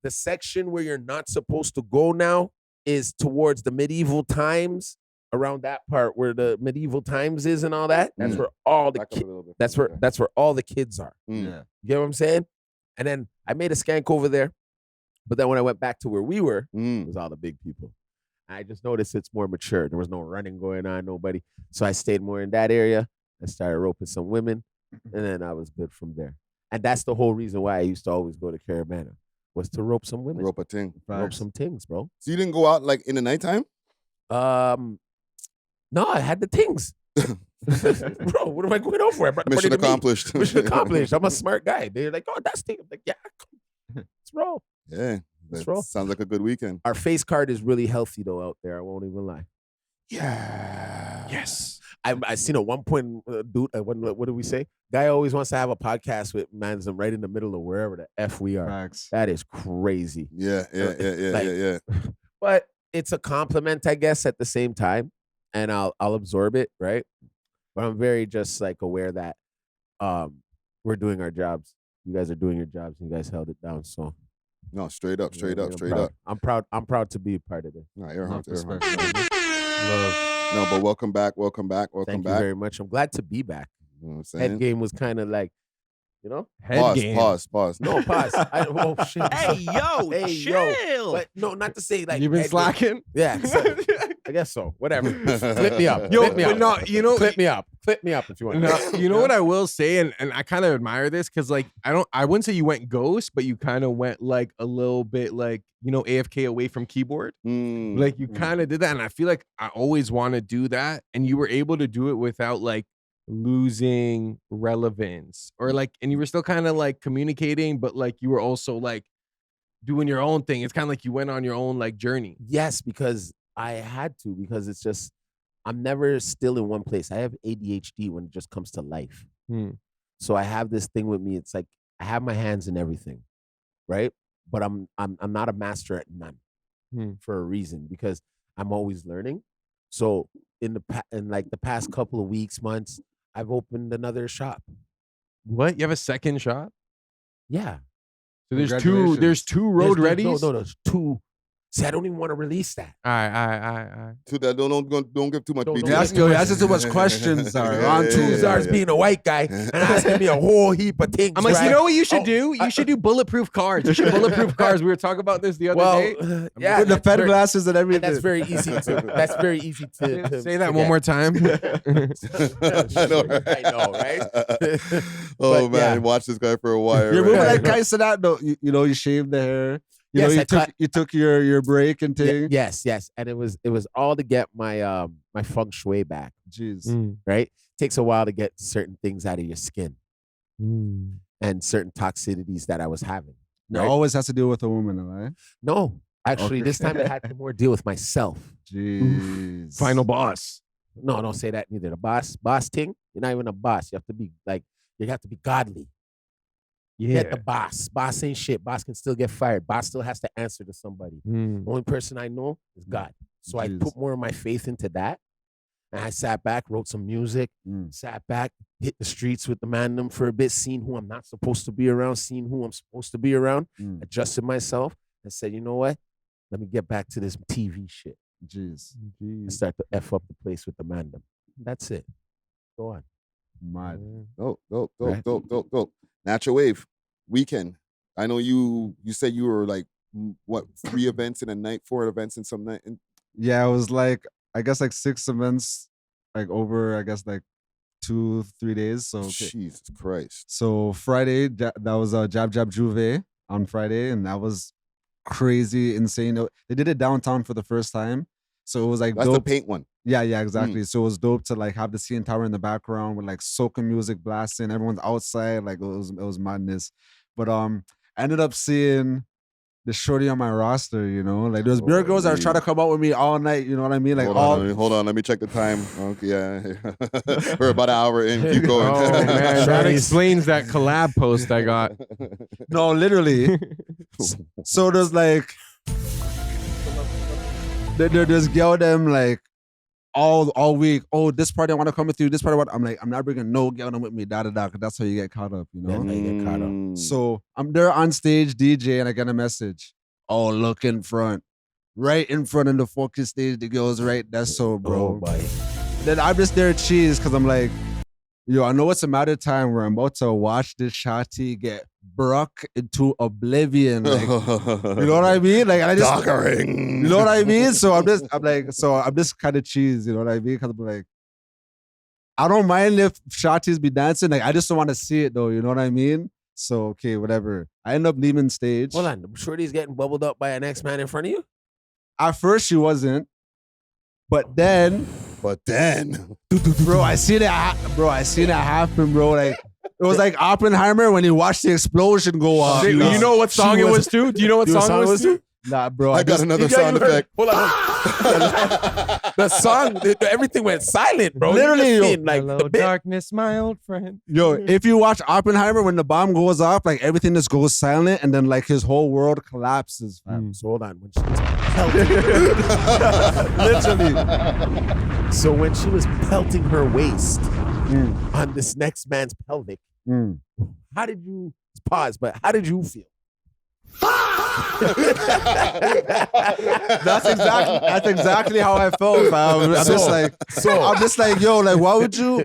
The section where you're not supposed to go now is towards the medieval times, around that part where the medieval times is and all that. That's where all the Back up a kids. little bit. That's where all the kids are. Mm. Yeah. You get what I'm saying? And then I made a skank over there, but then when I went back to where we were, it was all the big people. I just noticed it's more mature. There was no running going on, nobody. So I stayed more in that area. I started roping some women, and then I was good from there. And that's the whole reason why I used to always go to Caribana, was to rope some women, Rope a ting. rope some things, bro. So you didn't go out like in the nighttime? No, I had the things. Bro, what am I going on for? I brought the Mission money to me. accomplished. Mission accomplished. I'm a smart guy. They're like, oh, that's the. I'm like, yeah, let's roll. Yeah. Let's That roll. sounds like a good weekend. Our face card is really healthy though out there. I won't even lie. Yeah. Yes. I seen at one point, dude. What do we say? Guy always wants to have a podcast with man's right in the middle of wherever the f we are. Facts. That is crazy. Yeah. Like- But it's a compliment, I guess, at the same time, and I'll absorb it, right? But I'm very just like aware that we're doing our jobs. You guys are doing your jobs, and you guys held it down. So No, straight up, straight up, I'm straight proud. up. I'm proud. I'm proud to be a part of this. No, you're Enough hard. respect. No, but welcome back. Welcome back. Welcome Thank you back. very much. I'm glad to be back. You know what I'm Head saying? game was kind of like, Head Pause, game. pause. no pause. Oh shit. Hey, yo, Hey, chill. yo. But no, not to say like You've been head game. slacking. Yeah, so- I guess so. Whatever. Clip me up. Yo, Clip me but up. no, you know, Clip me up. Clip me up if you want. no, you know what I will say, and I kind of admire this because like I wouldn't say you went ghost, but you kind of went like a little bit like AFK away from keyboard. Mm. Like you kind of did that, and I feel like I always want to do that, and you were able to do it without like losing relevance or like, and you were still kind of like communicating, but like you were also like doing your own thing. It's kind of like you went on your own like journey. Yes, because I had to, because it's just, I'm never still in one place. I have ADHD when it just comes to life. So I have this thing with me. It's like I have my hands in everything, right? But I'm not a master at none for a reason, because I'm always learning. So in like the past couple of weeks, months, I've opened another shop. What? You have a second shop? Yeah. So there's Congratulations. two road There's- readies? No, there's two. See, I don't even want to release that. All right. To that, don't give too much Don't- detail. don't- You're asking too much questions. Sorry. Yeah, On yeah, two. yeah, Czar's yeah. being a white guy and asking me a whole heap of things. I'm like, right? you know what you should Oh, do? You should do bulletproof cars. You should bulletproof cars. We were talking about this the other day. yeah, With the that's fed very- glasses and everything. That's very easy to. That's very easy to Say that to one get. more time. I know, right? Oh But, man, yeah. watch this guy for a while. You remember right? that guy said that? No, you shaved the hair. Yes, I You cut- took your break and Yeah, thing. yes, and it was all to get my my feng shui back. Jeez. Right, takes a while to get certain things out of your skin and certain toxicities that I was having. It Right? always has to deal with a woman, right? No, actually, Okay. this time it had to more deal with myself. Jeez. Final boss. No, don't say that neither. The boss thing. You're not even a boss. You have to be like, you have to be godly. Get the boss. Boss ain't shit. Boss can still get fired. Boss still has to answer to somebody. The only person I know is God. So I Jeez. put more of my faith into that. And I sat back, wrote some music, sat back, hit the streets with the man for a bit, seen who I'm not supposed to be around, seen who I'm supposed to be around, adjusted myself, and said, you know what? Let me get back to this TV shit. Jeez. I start to F up the place with the man. That's it. Go on. Mad. Dope. Natural Wave weekend. I know you said you were like, what, 3 events in a night, 4 events in some night? Yeah, it was like, I guess like 6 events, like over, I guess like 2-3 days. So Jesus Christ. So Friday, that was Jab Jab Juve on Friday, and that was crazy, insane. They did it downtown for the first time. So it was like that's dope. The paint one. Yeah, exactly. So it was dope to like have the CN Tower in the background with like soca music blasting. Everyone's outside, like it was madness. But I ended up seeing the shorty on my roster, you know, like there's beer girls that are trying to come out with me all night. You know what I mean? Like hold on, let me check the time. Okay, yeah, we're about an hour in. Keep going. Oh man, that explains that collab post I got. No, literally. So there's like, there's girl them like all week. Oh, this party I want to come with you. This party, I'm like, I'm not bringing no girl with me. Cause that's how you get caught up, you know. That's how you get caught up. So I'm there on stage DJ, and I get a message. Oh, look in front, right in front of the fucking stage. The girl's right. That's so, bro. Oh, then I'm just there cheese because I'm like, yo, I know it's a matter of time where I'm about to watch this shawty get broke into oblivion. Like, you know what I mean? Like, I just, Dockering. you know what I mean? So I'm just kind of cheese. You know what I mean? Because I'm like, I don't mind if shawties be dancing. Like, I just don't want to see it though. You know what I mean? So okay, whatever. I end up leaving stage. Hold on, Shorty's getting bubbled up by an ex-man in front of you? At first, she wasn't, but then, bro, I seen it happen, bro. Like, it was like Oppenheimer when he watched the explosion go off. You know what song it was too? Do you know what song it was too? Nah, bro. I got another sound effect. Hold on. The song, everything went silent, bro. Literally, like Hello, darkness, my old friend. Yo, if you watch Oppenheimer, when the bomb goes off, like everything just goes silent, and then like his whole world collapses. So hold on. When she was literally. So when she was pelting her waist on this next man's pelvic, how did you pause? But how did you feel? That's exactly how I felt, fam. I'm just like, yo, like, why would you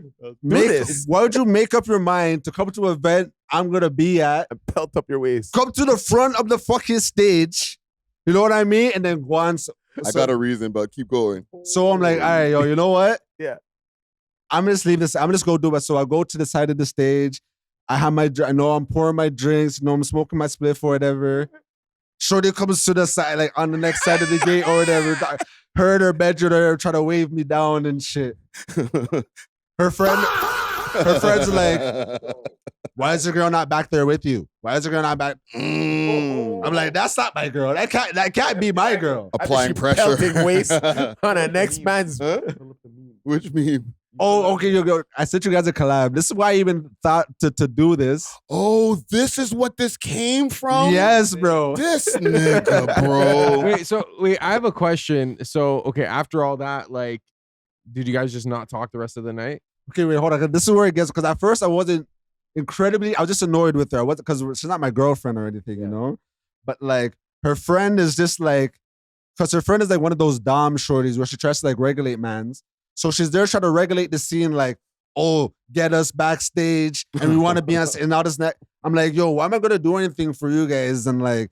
make up your mind to come to an event I'm gonna be at and pelt up your waist? Come to the front of the fucking stage, you know what I mean, and then go on. I got a reason, but keep going. So I'm like, all right, yo, you know what? Yeah, I'm just leave this. I'm just go do it. So I go to the side of the stage. I have I know I'm pouring my drinks. You know, I'm smoking my spliff or whatever. Shorty comes to the side, like on the next side of the gate or whatever. Her and her bedroom trying to wave me down and shit. Her friend's like, why is the girl not back there with you? Why is the girl not back? I'm like, that's not my girl. That can't be my girl. Applying pressure. Pelting waist on a next man's. Which meme? Oh, okay. I sent you guys a collab. This is why I even thought to do this. Oh, this is what this came from? Yes, bro. This nigga, bro. Wait, I have a question. So, okay, after all that, like, did you guys just not talk the rest of the night? Okay, wait, hold on. This is where it gets, because at first I wasn't I was just annoyed with her. I wasn't, because she's not my girlfriend or anything, you know? But like, her friend is just like, because her friend is like one of those dom shorties where she tries to like regulate mans. So she's there trying to regulate the scene, like, oh, get us backstage and we want to be on and all this. I'm like, yo, why am I going to do anything for you guys? And like,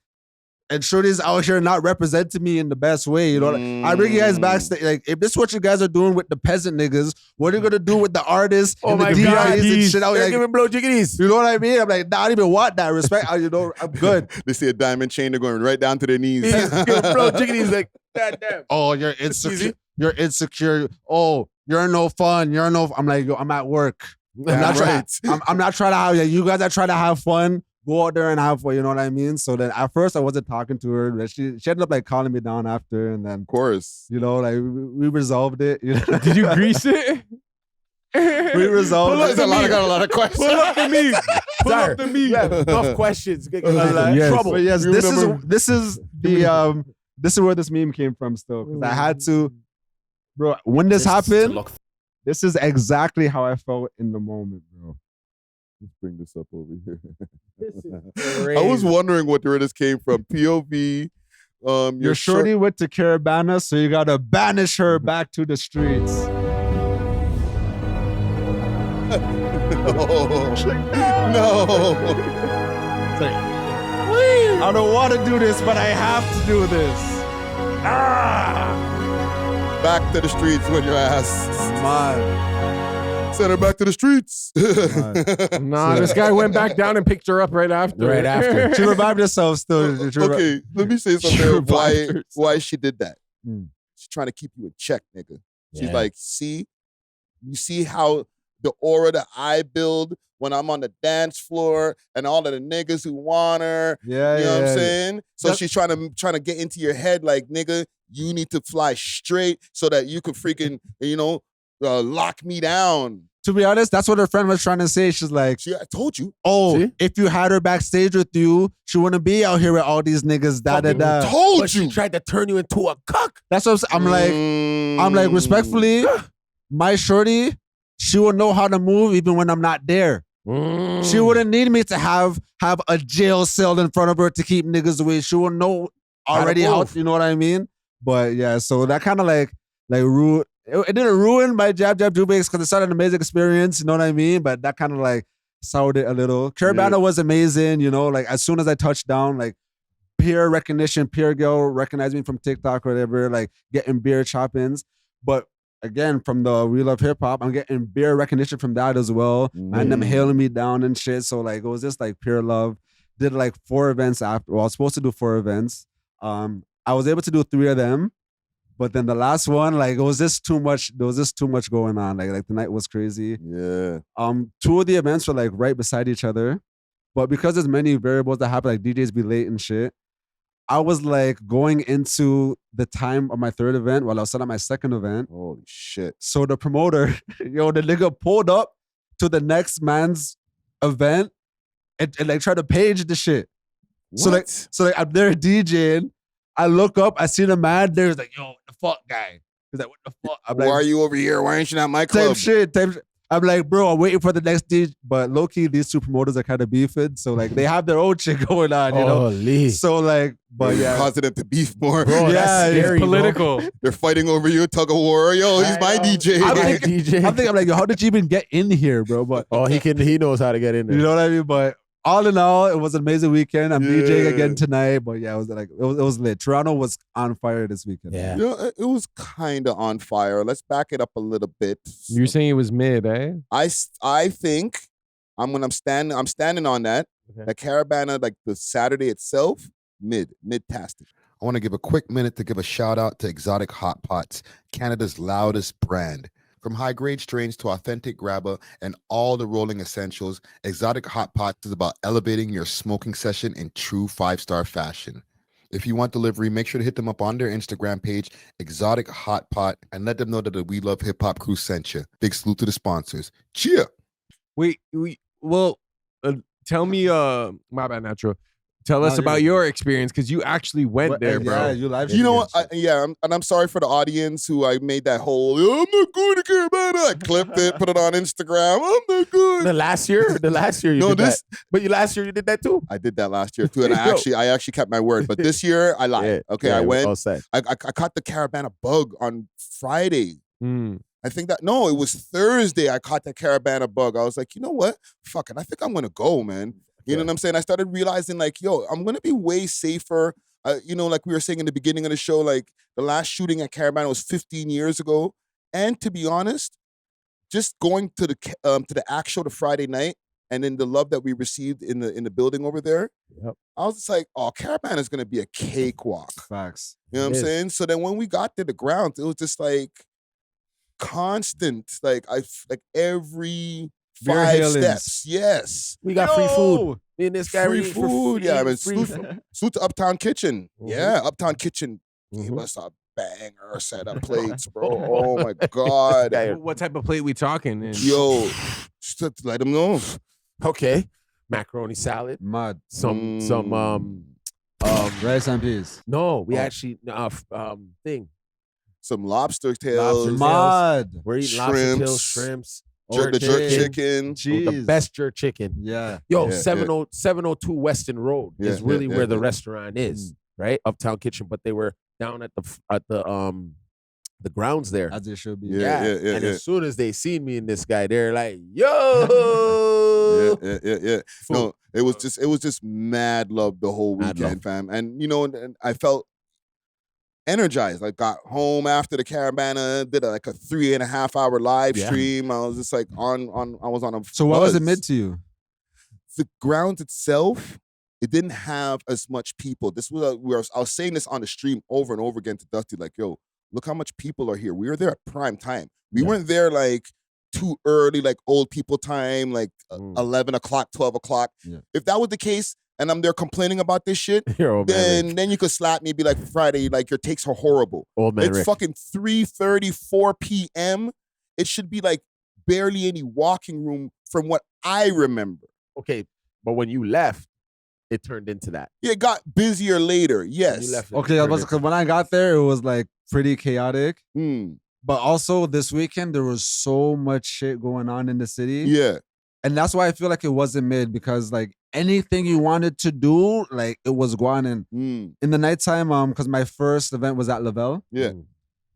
and shorty's out here not representing me in the best way, you know? I bring you guys backstage. Like, if this is what you guys are doing with the peasant niggas, what are you going to do with the artists and the DJs and shit? They're giving blow jiggities. You know what I mean? I'm like, nah, I don't even want that respect. You know, I'm good. They see a diamond chain, they're going right down to their knees. Blow jiggities like, goddamn. Oh, you're insecure. You're insecure. Oh, you're no fun. I'm like, yo, I'm at work. I'm not trying to have, you guys are trying to have fun. Go out there and have fun, you know what I mean? So then at first I wasn't talking to her, but she ended up like calling me down after, and then of course, you know, like we resolved it. You know? Did you grease it? We resolved it. Got a lot of questions. Pull up the meat. Pull up the meat. Yeah, enough questions. Yes. Trouble. But yes, this is where this meme came from still. Because I had to, bro, when this happened, This is exactly how I felt in the moment, bro. Let's bring this up over here. This is I was crazy. wondering what where this came from. POV. Your shorty went to Caribana, so you gotta banish her back to the streets. No. It's like, I don't want to do this, but I have to do this. Back to the streets with your ass. Man. Send her back to the streets. Nah, this guy went back down and picked her up right after. Right after. She revived herself still. Okay, let me say something. Why she did that? Hmm. She's trying to keep you in check, nigga. She's Yeah. like, see, you see how the aura that I build when I'm on the dance floor and all of the niggas who want her. Yeah, You know what I'm yeah. saying? So That- she's trying to get into your head, like, nigga, you need to fly straight so that you could freaking, lock me down. To be honest, that's what her friend was trying to say. She's like, See, I told you. oh, See? if you had her backstage with you, she wouldn't be out here with all these niggas. Da da da. Told But you. she tried to turn you into a cuck. That's what I'm like, respectfully, my shorty, she will know how to move even when I'm not there. She wouldn't need me to have a jail cell in front of her to keep niggas away. She will know already how, move. you know what I mean? But yeah, so that kind of like ruined. It didn't ruin my Jab Jukebox because it started an amazing experience, you know what I mean? But that kind of like soured it a little. Caribana was amazing, like as soon as I touched down, like peer recognition, peer girl recognized me from TikTok or whatever, like getting beer chop-ins. But again, from the We Love Hip Hop, I'm getting beer recognition from that as well. And them hailing me down and shit. So like it was just like pure love. Did like 4 events after. Well, I was supposed to do 4 events. I was able to do 3 of them. But then the last one, like it was just too much. There was just too much going on. Like the night was crazy. Yeah. 2 of the events were like right beside each other. But because there's many variables that happen, like DJs be late and shit, I was like going into the time of my 3rd event while I was setting up my 2nd event. Holy shit. So the promoter, the nigga pulled up to the next man's event and like tried to page the shit. So like I'm there DJing. I look up, I see the man there. He's like, yo, what the fuck, guy? He's like, what the fuck? I'm Why like, are you over here? Why aren't you at my club? Same shit. I'm like, bro, I'm waiting for the next DJ. But low-key, these 2 promoters are kind of beefing. So like they have their own shit going on, you know? Holy. So like, but You're yeah. causing them to beef more. Bro, Yeah, that's it's scary, bro. Political. They're fighting over you, tug of war. Yo, he's my DJ. I'm My thinking, DJ. I'm like, yo, how did you even get in here, bro? But Oh, he knows how to get in there. you know what I mean? But all in all, it was an amazing weekend. I'm Yeah. DJing again tonight. But yeah, it was lit. Toronto was on fire this weekend. Yeah. It was kind of on fire. Let's back it up a little bit. You're saying it was mid, eh? I think I'm standing on that. Okay. The Caribana, like the Saturday itself, mid-tastic. I want to give a quick minute to give a shout out to Exotic Hot Pots, Canada's loudest brand. From high-grade strains to authentic grabber and all the rolling essentials, Exotic Hot Pots is about elevating your smoking session in true 5-star fashion. If you want delivery, make sure to hit them up on their Instagram page, Exotic Hot Pot, and let them know that the We Love Hip Hop crew sent you. Big salute to the sponsors. Cheer! Tell me, my bad, Natural. Tell us No, about you're- your experience because you actually went there, bro. Yeah, you live. You know what? I'm sorry for the audience who I made that whole I'm not going to Caribana. I clipped it, put it on Instagram. I'm not going. The last year you No, did this- that. But last year you did that too? I did that last year too, and Yo. I actually kept my word. But this year I lied. Okay, I went. All set. I caught the Caribana bug on Friday. Mm. I think it was Thursday. I caught the Caribana bug. I was like, you know what? Fuck it. I think I'm gonna go, man. You know what I'm saying? I started realizing, like, yo, I'm gonna be way safer. Like we were saying in the beginning of the show, like the last shooting at Caribana was 15 years ago. And to be honest, just going to the act show the Friday night, and then the love that we received in the building over there, Yep. I was just like, oh, Caribana is gonna be a cakewalk. Facts. You know what I'm It is. saying? So then when we got to the ground, it was just like constant, like every Beer 5 hailings. steps. Yes. We got free food. Me and this guy Free we eat for food. Yeah, I mean, free salute to Uptown Kitchen. Mhm. Yeah, Uptown Kitchen gave Mhm. us a banger set of plates, bro. Oh my God. Yeah. What type of plate we talking? And Yo, just to let them know. Okay. Macaroni salad. Mud. Some Rice and peas. no, we Oh. actually thing. some lobster tails, Mud. We're eating lobster tails, shrimps, shrimps, the jerk Okay. chicken. the best jerk chicken. Yeah. Yo, Yeah, 702 Weston Road Yeah, is really yeah, where yeah, the yeah. restaurant is, right? Uptown Kitchen, but they were down at the grounds there. As it should be. Yeah. And yeah. as soon as they seen me and this guy, they're like, "Yo, Yeah. No, it was just mad love the whole Mad weekend, fam. And and I felt energized. I got home after the Caribana, did like a 3.5 hour live Yeah. stream. I was just like I was on a So what was it buzz. mid to you? The grounds itself, it didn't have as much people. This was I was saying this on the stream over and over again to Dusty, like, yo, look how much people are here. We were there at prime time. We weren't there like too early, like old people time, like 11 o'clock, 12 o'clock. Yeah. If that was the case, and I'm there complaining about this shit, You're old man Rick. then you could slap me, be like, Friday, like your takes are horrible. Old man It's Rick. fucking 3:30, 4 p.m. It should be like barely any walking room from what I remember. Okay, but when you left, it turned into that. Yeah, it got busier later. When Yes. you left, it Okay, turned because when I got there, it was like pretty chaotic. Hmm. But also this weekend, there was so much shit going on in the city. Yeah. And that's why I feel like it wasn't mid, because like anything you wanted to do, like it was going in. Hmm. In the nighttime, because my first event was at A.W.O.L. Yeah.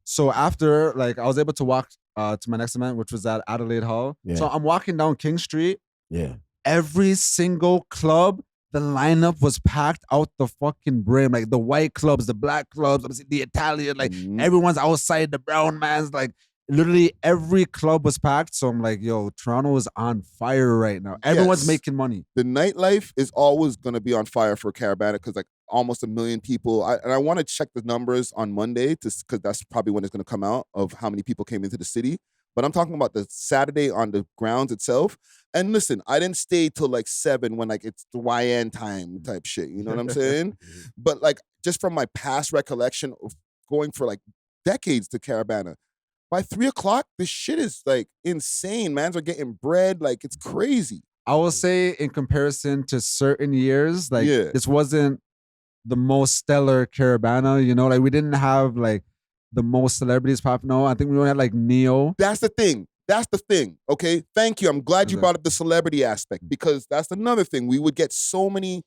So after, like, I was able to walk to my next event, which was at Adelaide Hall. Yeah. So I'm walking down King Street. Yeah. Every single club, the lineup was packed out the fucking brim. Like the white clubs, the black clubs, the Italian, like Mhm. everyone's outside, the brown man's, like literally every club was packed. So I'm like, yo, Toronto is on fire right now. Everyone's Yes. making money. The nightlife is always going to be on fire for Caribana because like almost 1 million people. I want to check the numbers on Monday because that's probably when it's going to come out of how many people came into the city. But I'm talking about the Saturday on the grounds itself. And listen, I didn't stay till like 7 when like it's the YN time type shit. You know what I'm saying? But like just from my past recollection of going for like decades to Caribana, by 3 o'clock, this shit is like insane. Mans are getting bread. Like it's crazy. I will say in comparison to certain years, like Yeah. this wasn't the most stellar Caribana, you know, like we didn't have like the most celebrities popping out. I think we only had like Neo. That's the thing. That's the thing. Okay. Thank you. I'm glad you Okay. brought up the celebrity aspect because that's another thing. We would get so many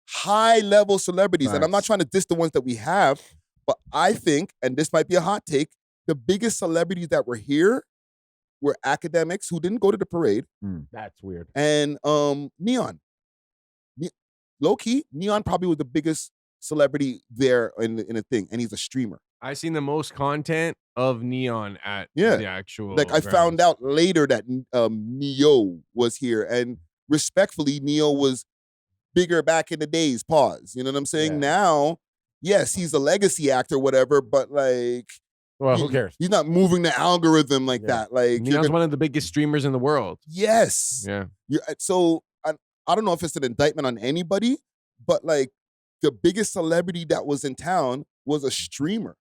high level celebrities. And I'm not Facts. trying to diss the ones that we have, but I think, and this might be a hot take, the biggest celebrities that were here were Akademiks who didn't go to the parade That's weird. and Neon. Low key, Neon probably was the biggest celebrity there in a thing, and he's a streamer. I seen the most content of Neon at Yeah. the actual. Like I found grounds. out later that Neo was here, and respectfully, Neo was bigger back in the days. Pause. You know what I'm saying? Yeah. Now, yes, he's a legacy actor, whatever, but like, Well, who cares? He's not moving the algorithm like Yeah. that. Like, you're Neon's gonna- one of the biggest streamers in the world. yes. Yeah. So I don't know if it's an indictment on anybody, but like the biggest celebrity that was in town was a streamer.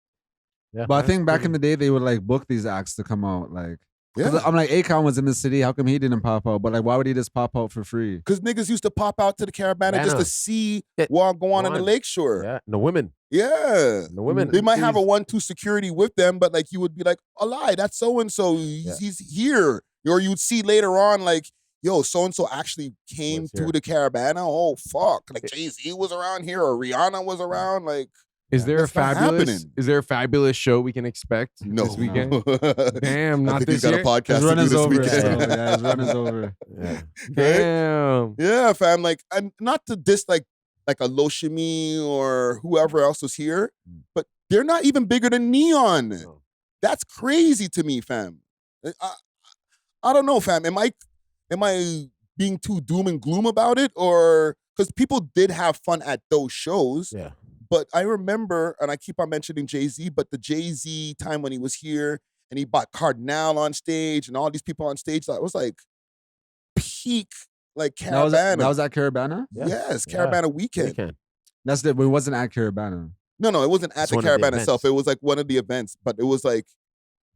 Yeah, But I think back in the day, they would like book these acts to come out. Like, 'cause Yeah. I'm like, Akon was in the city. How come he didn't pop out? But like, why would he just pop out for free? Because niggas used to pop out to the Caribana just to Banner. see It- what go on the Go on. lakeshore. Yeah, and the women. Yeah. The women. They might have a These- 1-2 security with them, but like you would be like, a lie, that's so and so. He's here. Or you'd see later on, like, yo, so and so actually came Was to here. the Caravana. Oh fuck! Like Jay-Z was around here, or Rihanna was around. Like, Is there a that's not fabulous? happening. Is there a fabulous show we can expect no, this weekend? Damn, I not think this he's got year. a podcast His to run do is this over. weekend. So, yeah, his run is over. Yeah. Damn. Yeah, fam. Like, and not to diss like a Loshimi or whoever else was here, but they're not even bigger than Neon. No. That's crazy to me, fam. I don't know, fam. Am I being too doom and gloom about it, or because people did have fun at those shows? Yeah. But I remember, and I keep on mentioning Jay-Z, but the Jay-Z time when he was here and he bought Cardinal on stage and all these people on stage, that was like peak, like Caravana. That was at Caribana? Yeah. Yes, Yeah. Caravana weekend. Weekend. That's it. It wasn't at Caribana. No, it wasn't at It's the one of the Caravana itself. events. It was like one of the events, but it was like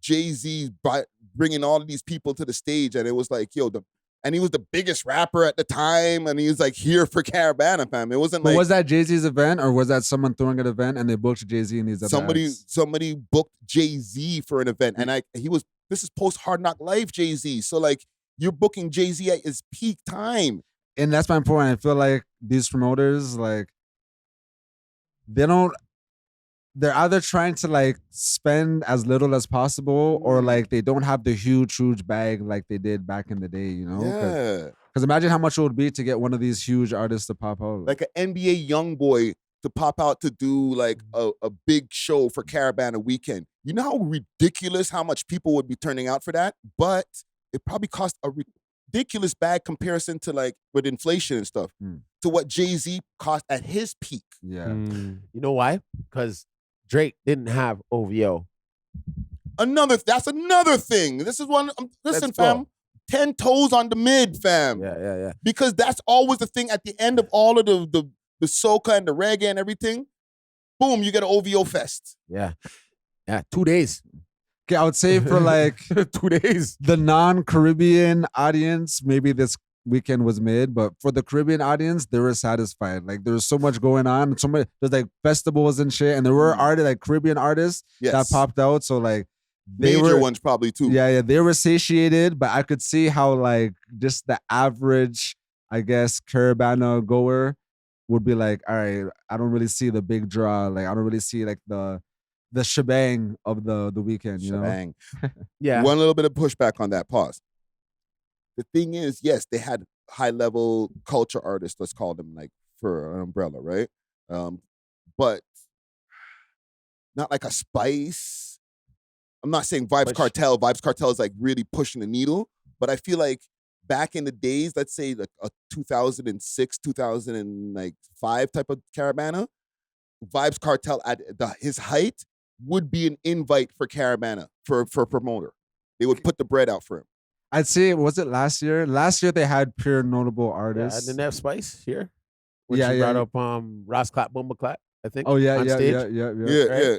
Jay-Z bringing all of these people to the stage, and it was like, yo, and he was the biggest rapper at the time, and he was like here for Caribana, fam. It wasn't But like was that Jay-Z's event, or was that someone throwing an event and they booked Jay-Z and these other acts? somebody booked Jay-Z for an event, and this is post Hard Knock Life Jay-Z, so like you're booking Jay-Z at his peak time. And that's my point. I feel like these promoters, like, they're either trying to like spend as little as possible, or like they don't have the huge bag like they did back in the day, you know? Yeah. Because imagine how much it would be to get one of these huge artists to pop out. Like an NBA young boy to pop out to do like a big show for Caribana weekend. You know how ridiculous how much people would be turning out for that? But it probably cost a ridiculous bag comparison to like with inflation and stuff to what Jay-Z cost at his peak. Yeah. You know why? Because Drake didn't have OVO. That's another thing. This is one. Listen, fam. 10 toes on the mid, fam. Yeah. Because that's always the thing at the end of all of the soca and the reggae and everything. Boom, you get an OVO fest. Yeah. 2 days. Okay, I would say for like 2 days. The non-Caribbean audience, maybe this weekend was mid, but for the Caribbean audience, they were satisfied. Like there was so much going on. There's like festivals and shit, and there were artists, like Caribbean artists that popped out. So like major ones probably too. Yeah, they were satiated, but I could see how like just the average, I guess, Caribana goer would be like, all right, I don't really see the big draw. Like I don't really see like the shebang of the weekend, you know? Yeah. One little bit of pushback on that. Pause. The thing is, yes, they had high-level culture artists, let's call them, like, for an umbrella, right? But not like a Spice. I'm not saying Vibes Cartel. Vibes Cartel is, like, really pushing the needle. But I feel like back in the days, let's say, like, a 2006, 2005 type of Caribana, Vibes Cartel at his height would be an invite for Caribana, for a promoter. They would put the bread out for him. I'd say, was it last year? Last year they had pure notable artists. And then they have Spice here. Which you brought up Ross Clap, Bumba Clap, I think. Oh, yeah, on yeah, stage. yeah.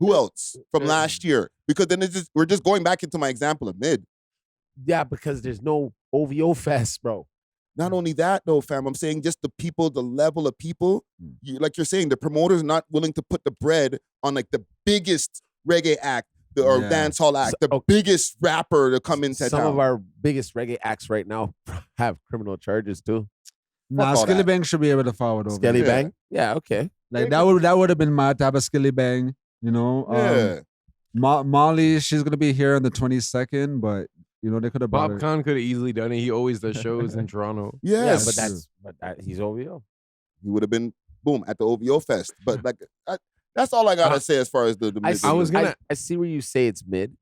Who else from last year? Because then we're just going back into my example of mid. Yeah, because there's no OVO fest, bro. Not only that, though, fam, I'm saying just the people, the level of people, like you're saying, the promoters not willing to put the bread on like the biggest reggae act or dance hall act, the biggest rapper to come into town. Some of our biggest reggae acts right now have criminal charges too. Nah, Skilly Bang should be able to forward over. Skilly Bang? Yeah, okay. Like that would have been mad to have a Skilly Bang, you know? Molly, she's gonna be here on the 22nd, but you know, they could have Bob Khan could have easily done it. He always does shows in Toronto. Yes. But he's OVO. He would have been boom at the OVO fest. But like that's all I gotta say as far as the mid. I see where you say it's mid,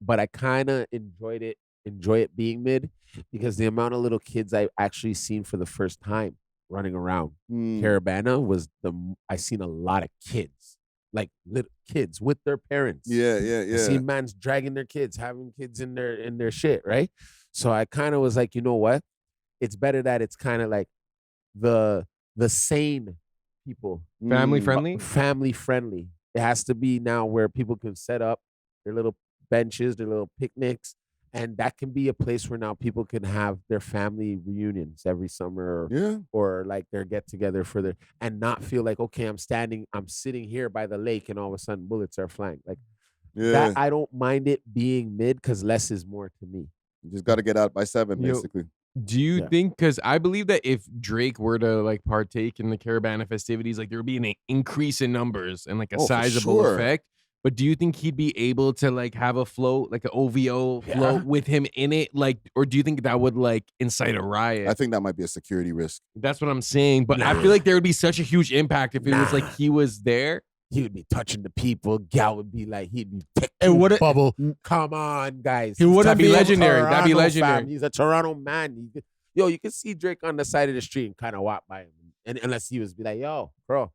but I kind of enjoy it being mid because the amount of little kids I actually seen for the first time running around Caribana was I seen a lot of kids, like little kids with their parents. Yeah. I see mans dragging their kids, having kids in their shit, right? So I kind of was like, you know what? It's better that it's kind of like the sane people. Family friendly? Family friendly. It has to be now where people can set up their little benches, their little picnics, and that can be a place where now people can have their family reunions every summer or like their get together and not feel like, okay, I'm sitting here by the lake and all of a sudden bullets are flying. Like that, I don't mind it being mid because less is more to me. You just got to get out by 7, basically. Do you think, because I believe that if Drake were to like partake in the Caribana festivities, like there would be an increase in numbers and like a sizable effect. But do you think he'd be able to like have a float, like an OVO float with him in it? Like, or do you think that would like incite a riot? I think that might be a security risk. That's what I'm saying. But I feel like there would be such a huge impact if it was like he was there. He would be touching the people. Gal would be like, he'd be picking bubble. Come on, guys. He wouldn't be legendary. That'd be legendary. He's a Toronto man. You can see Drake on the side of the street and kind of walk by him. And unless he was be like, yo, bro.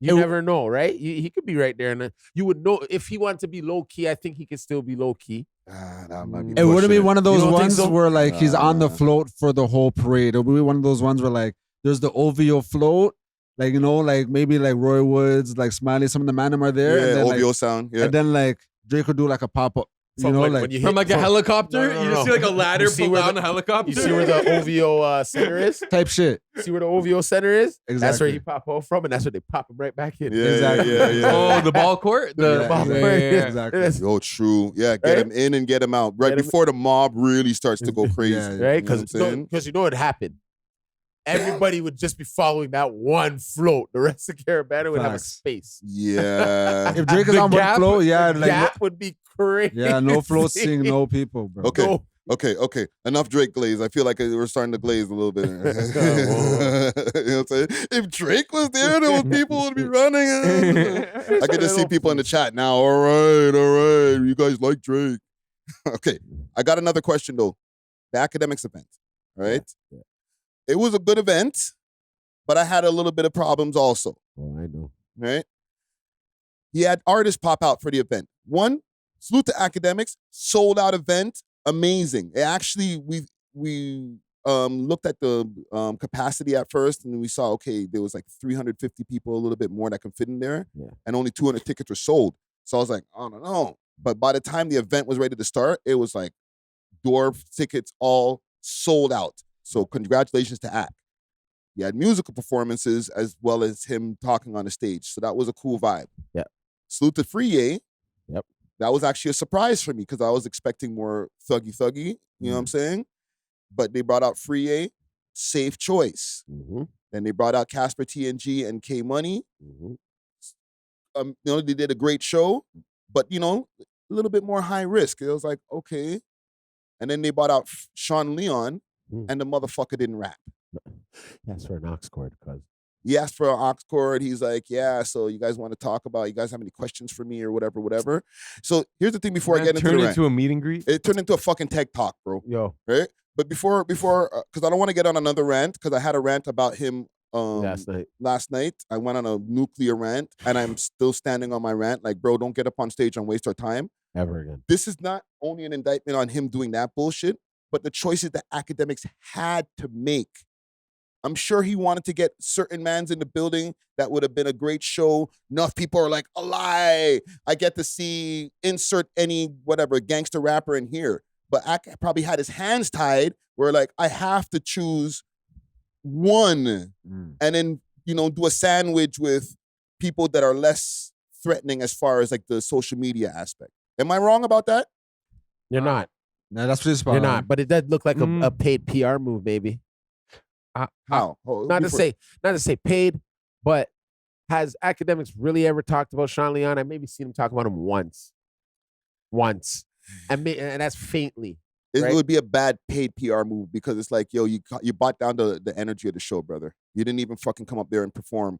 You never know, right? He could be right there. And you would know if he wanted to be low key, I think he could still be low key. That might be it wouldn't be one of those ones where like he's on the float for the whole parade. It would be one of those ones where like there's the OVO float. Like, you know, like maybe like Roy Woods, like Smiley, some of the Manum are there. Yeah, and then, OVO like, sound. Yeah. And then like Drake would do like a pop-up You know, like when you From hit, like a helicopter, No, you no. just see like a ladder You see pull where down the- a helicopter. You see where the OVO center is? type shit. See where the OVO center is? That's where Exactly. he pop out from, and that's where they pop him right back in. Yeah, Exactly. Oh, the ball court. The Yeah, ball exactly. court. Exactly. Yes. Oh, true. Yeah, get Right? him in and get him out right Get him- before the mob really starts to go crazy. Yeah, Right? You know what I'm saying? Because you know what happened. Everybody would just be following that one float. The rest of Caribana would have a Facts. space. Yeah. If Drake is The on one gap- float, yeah, The like gap would be crazy. yeah, no float seeing no people, bro. Okay. No. Okay. Enough Drake glaze. I feel like we're starting to glaze a little bit. You know what I'm saying? If Drake was there, there would people would be running. I could just see people in the chat now. All right. You guys like Drake. Okay. I got another question though. The Akademiks event. All right. Yeah. It was a good event, but I had a little bit of problems also. Oh, I know. Right? He had artists pop out for the event. One, salute to Akademiks, sold out event, amazing. It actually, we looked at the capacity at first, and we saw, okay, there was like 350 people, a little bit more that can fit in there, and only 200 tickets were sold. So I was like, I don't know. But by the time the event was ready to start, it was like door tickets all sold out. So congratulations to Ak. He had musical performances as well as him talking on the stage. So that was a cool vibe. Yeah. Salute to Free. Yep. That was actually a surprise for me because I was expecting more thuggy. You know what I'm saying? But they brought out Free, safe choice. Mm-hmm. Then they brought out Casper TNG and K Money. Mm-hmm. They did a great show, but a little bit more high risk. It was like, okay. And then they brought out Sean Leon, and the motherfucker didn't rap. That's for an aux cord, cuz. He asked for an aux cord. He's like, yeah, so you guys want to talk about, you guys have any questions for me or whatever. So here's the thing before I get into the rant. Turned into a meet and greet. It turned into a fucking tech talk, bro. Yo. Right? But before, because I don't want to get on another rant, because I had a rant about him last night. I went on a nuclear rant, and I'm still standing on my rant. Like, bro, don't get up on stage and waste our time. Ever again. This is not only an indictment on him doing that bullshit, but the choices that Akademiks had to make. I'm sure he wanted to get certain mans in the building. That would have been a great show. Enough people are like, a lie. I get to see insert any whatever gangster rapper in here. But Ak probably had his hands tied where like, I have to choose one and then, do a sandwich with people that are less threatening as far as like the social media aspect. Am I wrong about that? You're not. No, that's pretty spot You're on. not. But it does look like a paid PR move, maybe. How? Not to say paid, but has Akademiks really ever talked about Sean Leon? I maybe seen him talk about him once, and that's faintly. It would be a bad paid PR move because it's like, yo, you bought down the energy of the show, brother. You didn't even fucking come up there and perform.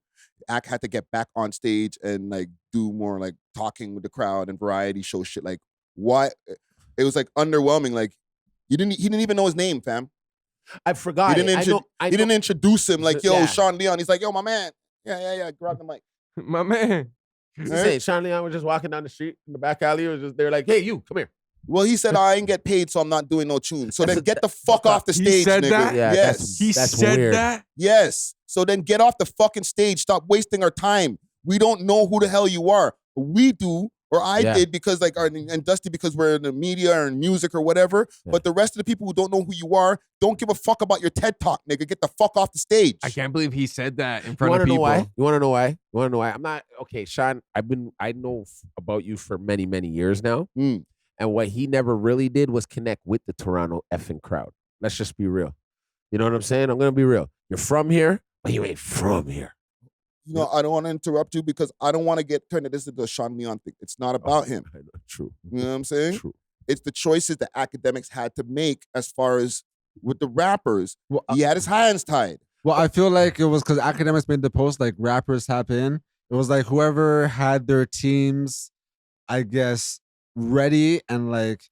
Ak had to get back on stage and like do more like talking with the crowd and variety show shit. Like, why? It was like underwhelming. Like, he didn't even know his name, fam. I forgot. He didn't introduce him like, yo, Yeah. Sean Leon. He's like, yo, my man. Yeah. Grab the mic. My man. Say Sean Leon was just walking down the street in the back alley. They're like, hey, you, come here. Well, he said, I ain't get paid, so I'm not doing no tune. So then get the fuck off the He stage, said nigga. that? Yeah, yes. He That's said weird. that? Yes. So then get off the fucking stage. Stop wasting our time. We don't know who the hell you are. We do, or I did because and Dusty because we're in the media or in music or whatever. Yeah. But the rest of the people who don't know who you are don't give a fuck about your TED Talk, nigga. Get the fuck off the stage. I can't believe he said that in You front want of to know people. why? You want to know why? You want to know why? I'm not okay, Sean. I know about you for many, many years now. And what he never really did was connect with the Toronto effing crowd. Let's just be real. You know what I'm saying? I'm gonna be real. You're from here, but you ain't from here. I don't want to interrupt you because I don't want to turn this into a Sean Leon thing. It's not about him. I know. True. You know what I'm saying? True. It's the choices that Akademiks had to make as far as with the rappers. Well, he had his hands tied. Well, I feel like it was because Akademiks made the post like rappers tap in. It was like whoever had their teams, I guess, ready and like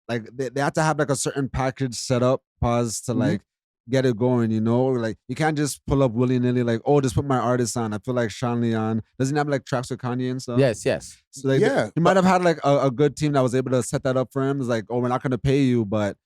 they have to have like a certain package set up, to like get it going, Like you can't just pull up willy-nilly like, oh, just put my artist on. I feel like Sean Leon doesn't he have like tracks with Kanye and stuff. Yes. So like, he might have had like a good team that was able to set that up for him. It's like, oh, we're not gonna pay you, but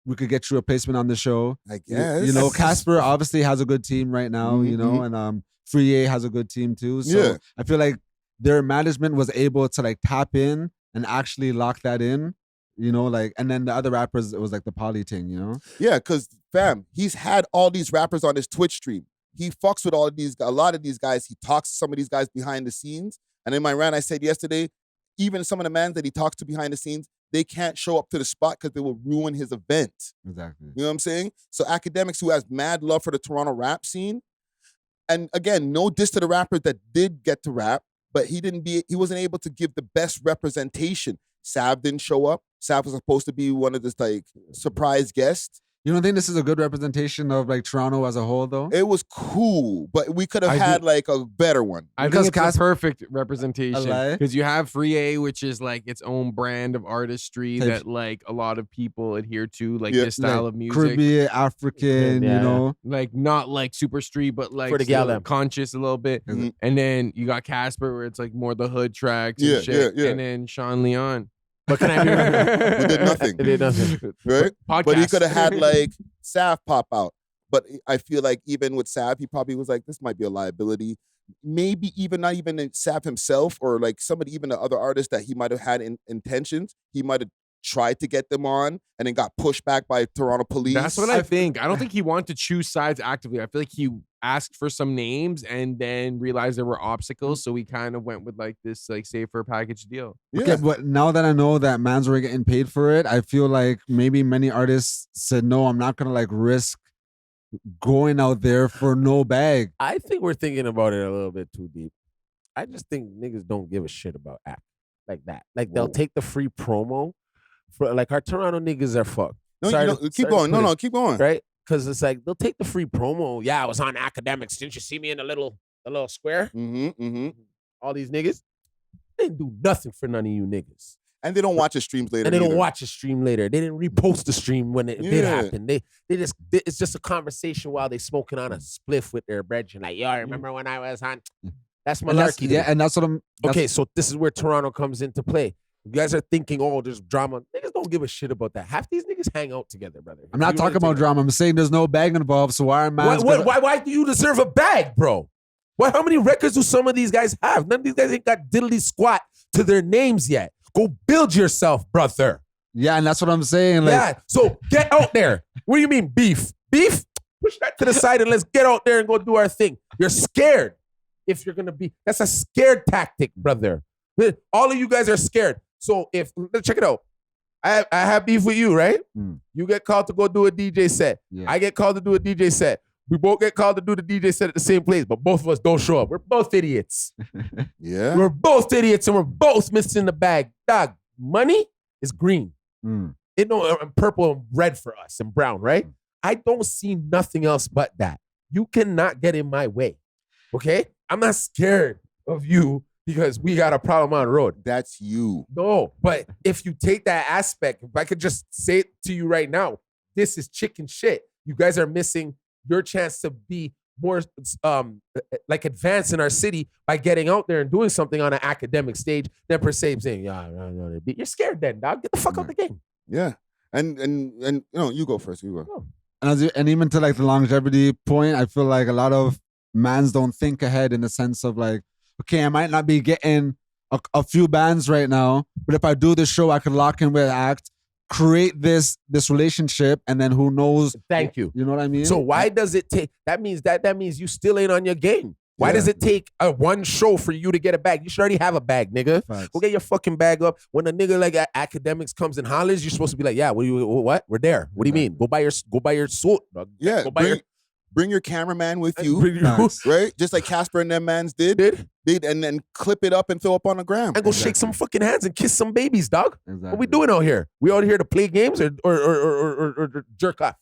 we could get you a placement on the show. I guess. Casper obviously has a good team right now, and Free has a good team too. So I feel like their management was able to like tap in and actually lock that in You know, like, and then the other rappers, it was like the Polly thing, you know? Yeah, because fam, he's had all these rappers on his Twitch stream. He fucks with a lot of these guys. He talks to some of these guys behind the scenes. And in my rant, I said yesterday, even some of the mans that he talks to behind the scenes, they can't show up to the spot because they will ruin his event. Exactly. You know what I'm saying? So Akademiks, who has mad love for the Toronto rap scene, and again, no diss to the rappers that did get to rap, but he wasn't able to give the best representation. Sav didn't show up. Sav was supposed to be one of the like surprise guests. You don't think this is a good representation of like Toronto as a whole, though? It was cool, but we could have had like a better one. I think it's a perfect representation because you have Free A, which is like its own brand of artistry that like a lot of people adhere to, like this style of music, Caribbean, African, you know, like not like super street, but like For the gal them. conscious a little bit. And then you got Casper, where it's like more the hood tracks and shit, and then Sean Leon. But can I be He did nothing. He did nothing. Right? Podcast. But he could have had like Sav pop out. But I feel like even with Sav, he probably was like, this might be a liability. Maybe even not even Sav himself or like somebody, even the other artists that he might have had intentions. He might have tried to get them on and then got pushed back by Toronto police. That's what I think. I don't think he wanted to choose sides actively. I feel like he asked for some names and then realized there were obstacles. So we kind of went with like this like safer package deal. Okay, but now that I know that mans were getting paid for it, I feel like maybe many artists said, no, I'm not going to like risk going out there for no bag. I think we're thinking about it a little bit too deep. I just think niggas don't give a shit about act like that. Like they'll take the free promo for like our Toronto niggas are fucked. Keep going. No, keep going. Right? Because it's like they'll take the free promo. Yeah, I was on Akademiks. Didn't you see me in the little square? All these niggas, they didn't do nothing for none of you niggas. And they don't watch the streams later. And they don't watch a stream later. They didn't repost the stream when it did happen. It's just a conversation while they smoking on a spliff with their brethren. Like, yo, I remember when I was on. That's malarkey. And that's what I'm. Okay, so this is where Toronto comes into play. You guys are thinking, oh, there's drama. Niggas don't give a shit about that. Half these niggas hang out together, brother. I'm not talking about drama. I'm saying there's no bag involved. So why are mans? Why do you deserve a bag, bro? How many records do some of these guys have? None of these guys ain't got diddly squat to their names yet. Go build yourself, brother. Yeah, and that's what I'm saying. Like, yeah, so get out there. What do you mean, beef? Beef? Push that to the side and let's get out there and go do our thing. You're scared. If you're gonna be, that's a scared tactic, brother. All of you guys are scared. So check it out. I have beef with you, right? You get called to go do a DJ set. Yeah. I get called to do a DJ set. We both get called to do the DJ set at the same place, but both of us don't show up. We're both idiots. Yeah. We're both idiots and we're both missing the bag. Dog, money is green. It and purple and red for us and brown, right? I don't see nothing else but that. You cannot get in my way. Okay? I'm not scared of you because we got a problem on the road. That's you. No, but if you take that aspect, if I could just say it to you right now, this is chicken shit. You guys are missing your chance to be more like advanced in our city by getting out there and doing something on an academic stage than per se saying, you're scared then, dog. Get the fuck out the game. Yeah. And you know, you go first. You go. And even to like the longevity point, I feel like a lot of mans don't think ahead in the sense of like, okay, I might not be getting a few bands right now, but if I do this show, I could lock in with act, create this relationship, and then who knows? Thank you. You know what I mean? So why does it take? That means you still ain't on your game. Why does it take one show for you to get a bag? You should already have a bag, nigga. Facts. Go get your fucking bag up. When a nigga like Akademiks comes and hollers, you're supposed to be like, yeah, what? We're there. What do you mean? Go buy your suit. Dog. Yeah. Go buy bring your cameraman with you, Nice. right? Just like Casper and them mans did, and then clip it up and throw up on the gram. And go shake some fucking hands and kiss some babies, dog. Exactly. What we doing out here? We out here to play games or jerk off?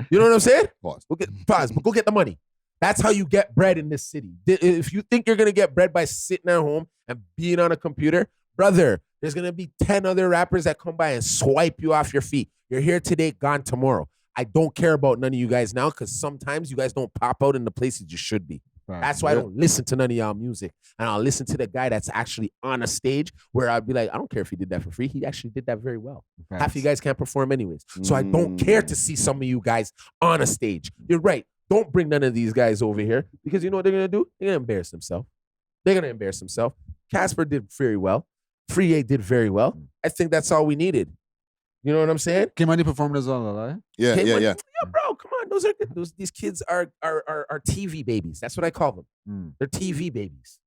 You know what I'm saying? Pause. But go get the money. That's how you get bread in this city. If you think you're gonna get bread by sitting at home and being on a computer, brother, there's gonna be 10 other rappers that come by and swipe you off your feet. You're here today, gone tomorrow. I don't care about none of you guys now because sometimes you guys don't pop out in the places you should be. Right. That's why I don't listen to none of y'all music. And I'll listen to the guy that's actually on a stage where I'd be like, I don't care if he did that for free. He actually did that very well. Right. Half of you guys can't perform anyways. So I don't care to see some of you guys on a stage. You're right. Don't bring none of these guys over here because you know what they're going to do? They're going to embarrass themselves. Casper did very well. Free A did very well. I think that's all we needed. You know what I'm saying? K-Money performed as well, right? Yeah, K-Money, yeah. Yeah, bro, come on. These kids are TV babies. That's what I call them. They're TV babies.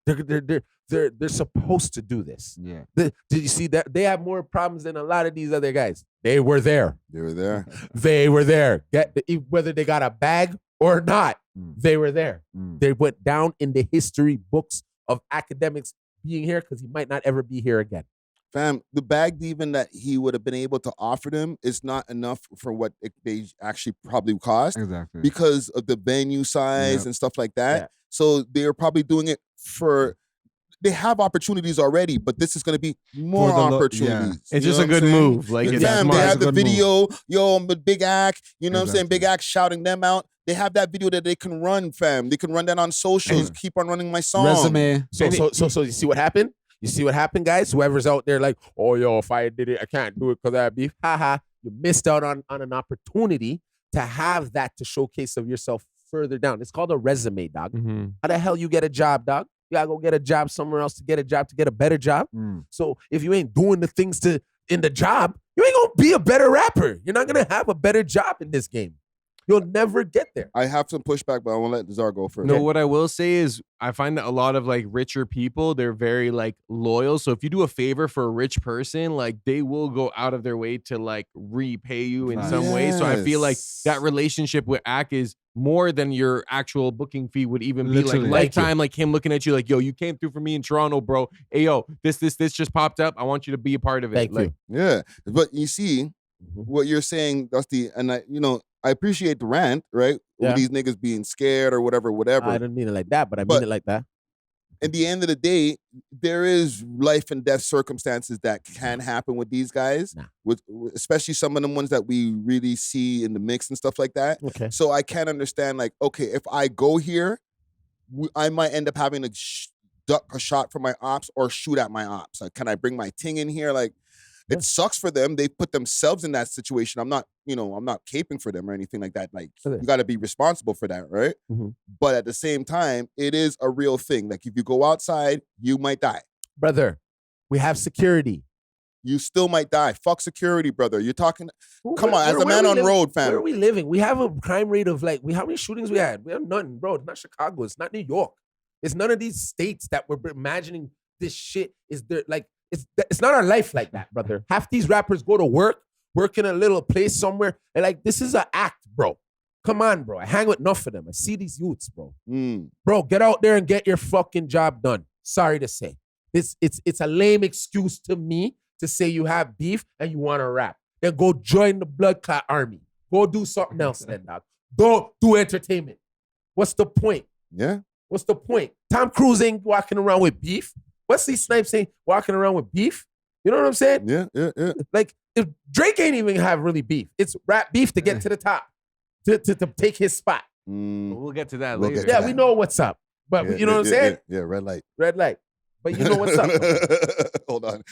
They're supposed to do this. Yeah. Did you see that? They have more problems than a lot of these other guys. They were there. They were there. They were there. Whether they got a bag or not, they were there. They went down in the history books of Akademiks being here because he might not ever be here again. Fam, the bag even that he would have been able to offer them is not enough for what they actually probably cost. Exactly. Because of the venue size and stuff like that. Yeah. So they're probably doing it they have opportunities already, but this is going to be more opportunities. It's You just know a what I'm good saying? move. Like, it's Fam, smart. they It's a have the good move. video, yo, I'm a big act, you know what I'm saying? Exactly. Big act shouting them out. They have that video that they can run, fam. They can run that on socials. Keep on running my song. Resume. So you see what happened? You see what happened, guys? Whoever's out there like, oh, yo, if I did it, I can't do it because I have beef. Haha. You missed out on an opportunity to have that to showcase of yourself further down. It's called a resume, dog. How the hell you get a job, dog? You gotta go get a job somewhere else to get a better job. So if you ain't doing the things in the job, you ain't gonna be a better rapper. You're not gonna have a better job in this game. You'll never get there. I have some pushback, but I want to let Czar go first. No, what I will say is I find that a lot of like richer people, they're very like loyal. So if you do a favor for a rich person, like they will go out of their way to like repay you in some way. So I feel like that relationship with Ak is more than your actual booking fee would even be. Literally. Like lifetime, like him looking at you like, yo, you came through for me in Toronto, bro. Hey, yo, this just popped up. I want you to be a part of it. Thank like, you. Yeah, but you see what you're saying, Dusty, and I appreciate the rant, right? Yeah. With these niggas being scared or whatever. I didn't mean it like that, but I mean it like that. At the end of the day, there is life and death circumstances that can happen with these guys, with especially some of them ones that we really see in the mix and stuff like that. Okay. So I can understand, like, okay, if I go here, I might end up having to duck a shot from my ops or shoot at my ops. Like, can I bring my ting in here? Like, it sucks for them. They put themselves in that situation. I'm not caping for them or anything like that. Like, you got to be responsible for that, right? But at the same time, it is a real thing. Like, if you go outside, you might die. Brother, we have security. You still might die. Fuck security, brother. You're talking. Come on, as a man on road, fam. Where are we living? We have a crime rate of like, how many shootings we had? We have nothing, bro. It's not Chicago. It's not New York. It's none of these states that we're imagining this shit is there. Like, it's not our life like that, brother. Half these rappers go to work in a little place somewhere, and like, this is an act, bro. Come on, bro. I hang with enough of them. I see these youths, bro. Bro, get out there and get your fucking job done. Sorry to say. It's a lame excuse to me to say you have beef and you want to rap. Then go join the blood clot army. Go do something else then, dog. Don't do entertainment. What's the point? Yeah. What's the point? Tom Cruise ain't walking around with beef. Wesley Snipes ain't walking around with beef. You know what I'm saying? Yeah. Like, if Drake ain't even have really beef. It's rap beef to get to the top, to take his spot. we'll get to that We'll later. get to Yeah, that. we know what's up. But you know what I'm saying? Yeah, red light. Red light. But you know what's up. Hold on.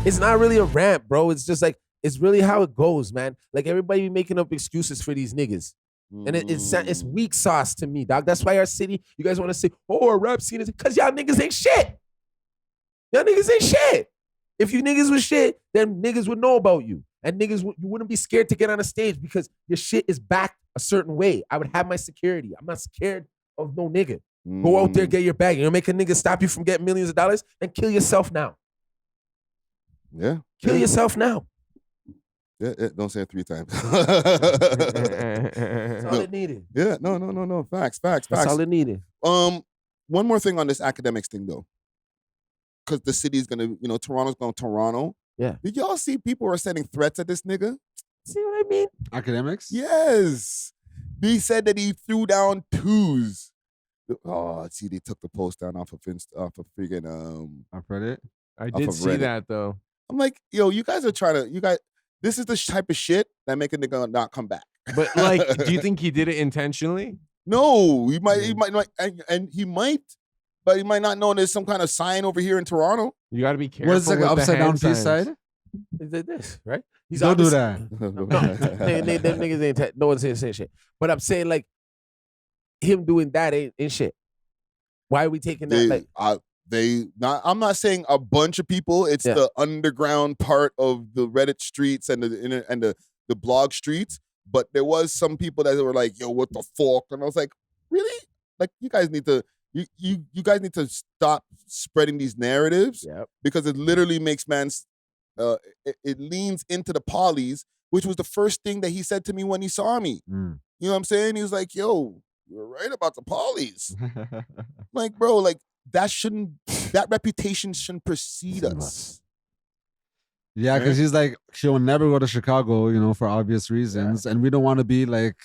It's not really a rant, bro. It's just like, it's really how it goes, man. Like, everybody be making up excuses for these niggas. And it's weak sauce to me, dog. That's why our city, you guys want to say, oh, our rap scene is, because y'all niggas ain't shit. Y'all niggas ain't shit. If you niggas was shit, then niggas would know about you. And niggas, you wouldn't be scared to get on a stage because your shit is backed a certain way. I would have my security. I'm not scared of no nigga. Go out there, get your bag. You know, make a nigga stop you from getting millions of dollars, and kill yourself now. Yeah. Kill yourself now. Yeah, don't say it 3 times. That's all it needed. Yeah, no. Facts. That's all it needed. One more thing on this Akademiks thing, though. Because the city's gonna, Toronto's going to Toronto. Yeah. Did y'all see people are sending threats at this nigga? See what I mean? Akademiks? Yes. He said that he threw down 2s. Oh, see, they took the post down off of friggin' I've read it. I did see that though. I'm like, yo, you guys are this is the type of shit that make a nigga not come back. But like, do you think he did it intentionally? No, he might, and he might, but he might not know there's some kind of sign over here in Toronto. You got to be careful. What is like an with the upside down hand peace signs. side? Is it this, right? He's Don't do obviously- that. Them niggas ain't, no one's saying shit. But I'm saying, like, him doing that ain't shit. Why are we taking that? Like, I'm not saying a bunch of people. It's the underground part of the Reddit streets and the blog streets. But there was some people that were like, "Yo, what the fuck?" And I was like, "Really? Like, you guys need to you guys need to stop spreading these narratives because it literally makes it leans into the Pollies, which was the first thing that he said to me when he saw me. You know what I'm saying? He was like, "Yo, you're right about the Pollies." Like, bro, like that reputation shouldn't precede us. Yeah, because he's like, she'll never go to Chicago, you know, for obvious reasons. And we don't want to be like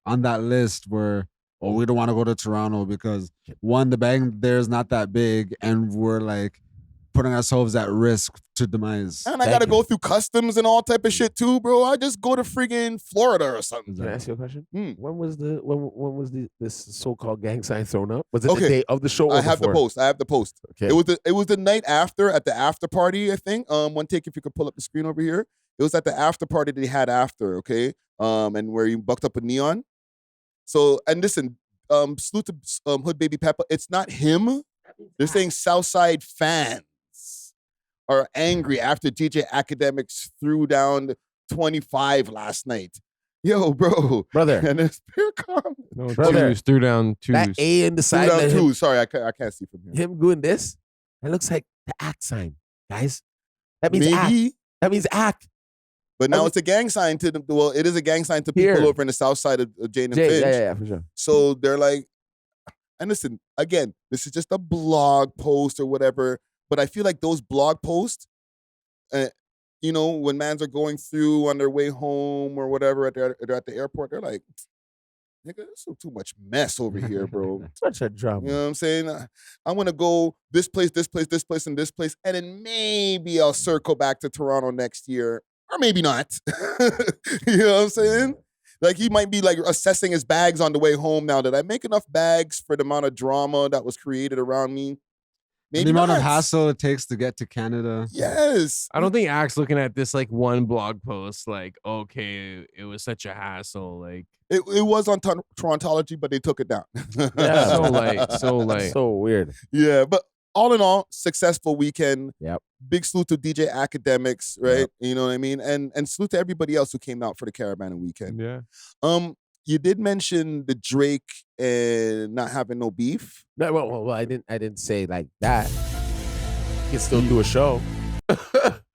on that list where, we don't want to go to Toronto because one, the bang there is not that big, and we're like putting ourselves at risk to demise. And I got to go through customs and all type of shit too, bro. I just go to friggin' Florida or something. Can I ask you a question? When was this so-called gang sign thrown up? Was it the day of the show? I have the post. Okay. It was the night after at the after party, I think. One take if you could pull up the screen over here. It was at the after party they had after, okay? And where you bucked up a neon. So, and listen, salute to Hood Baby Peppa. It's not him. They're saying Southside fans are angry after DJ Akademiks threw down 25 last night. Yo, bro. Brother. And it's pure calm. No, twos, threw down twos. That A in the side. Threw down twos. Sorry, I can't see from here. Him doing this, that looks like the act sign, guys. That means Maybe. act. That means act. But now it's a gang sign to them. Well, it is a gang sign to people over in the south side of Jane and Finch. Yeah, for sure. So they're like, and listen, again, this is just a blog post or whatever. But I feel like those blog posts, you know, when mans are going through on their way home or whatever, they're at the airport, they're like, nigga, there's too much mess over here, bro. Such a drama. You know what I'm saying? I'm going to go this place, and this place, and then maybe I'll circle back to Toronto next year. Or maybe not. You know what I'm saying? Like, he might be like assessing his bags on the way home now. Did I make enough bags for the amount of drama that was created around me? Maybe the amount not. of hassle it takes to get to Canada. Yes. I don't think Axe looking at this like one blog post, like, okay, it was such a hassle. Like, it was on Torontology, but they took it down. Yeah. So light. So weird. Yeah, but all in all, successful weekend. Yep. Big salute to DJ Akademiks, right? Yep. You know what I mean? And salute to everybody else who came out for the Caribana weekend. Yeah. You did mention the Drake and not having no beef. No, well, I didn't say like that. He can still do a show.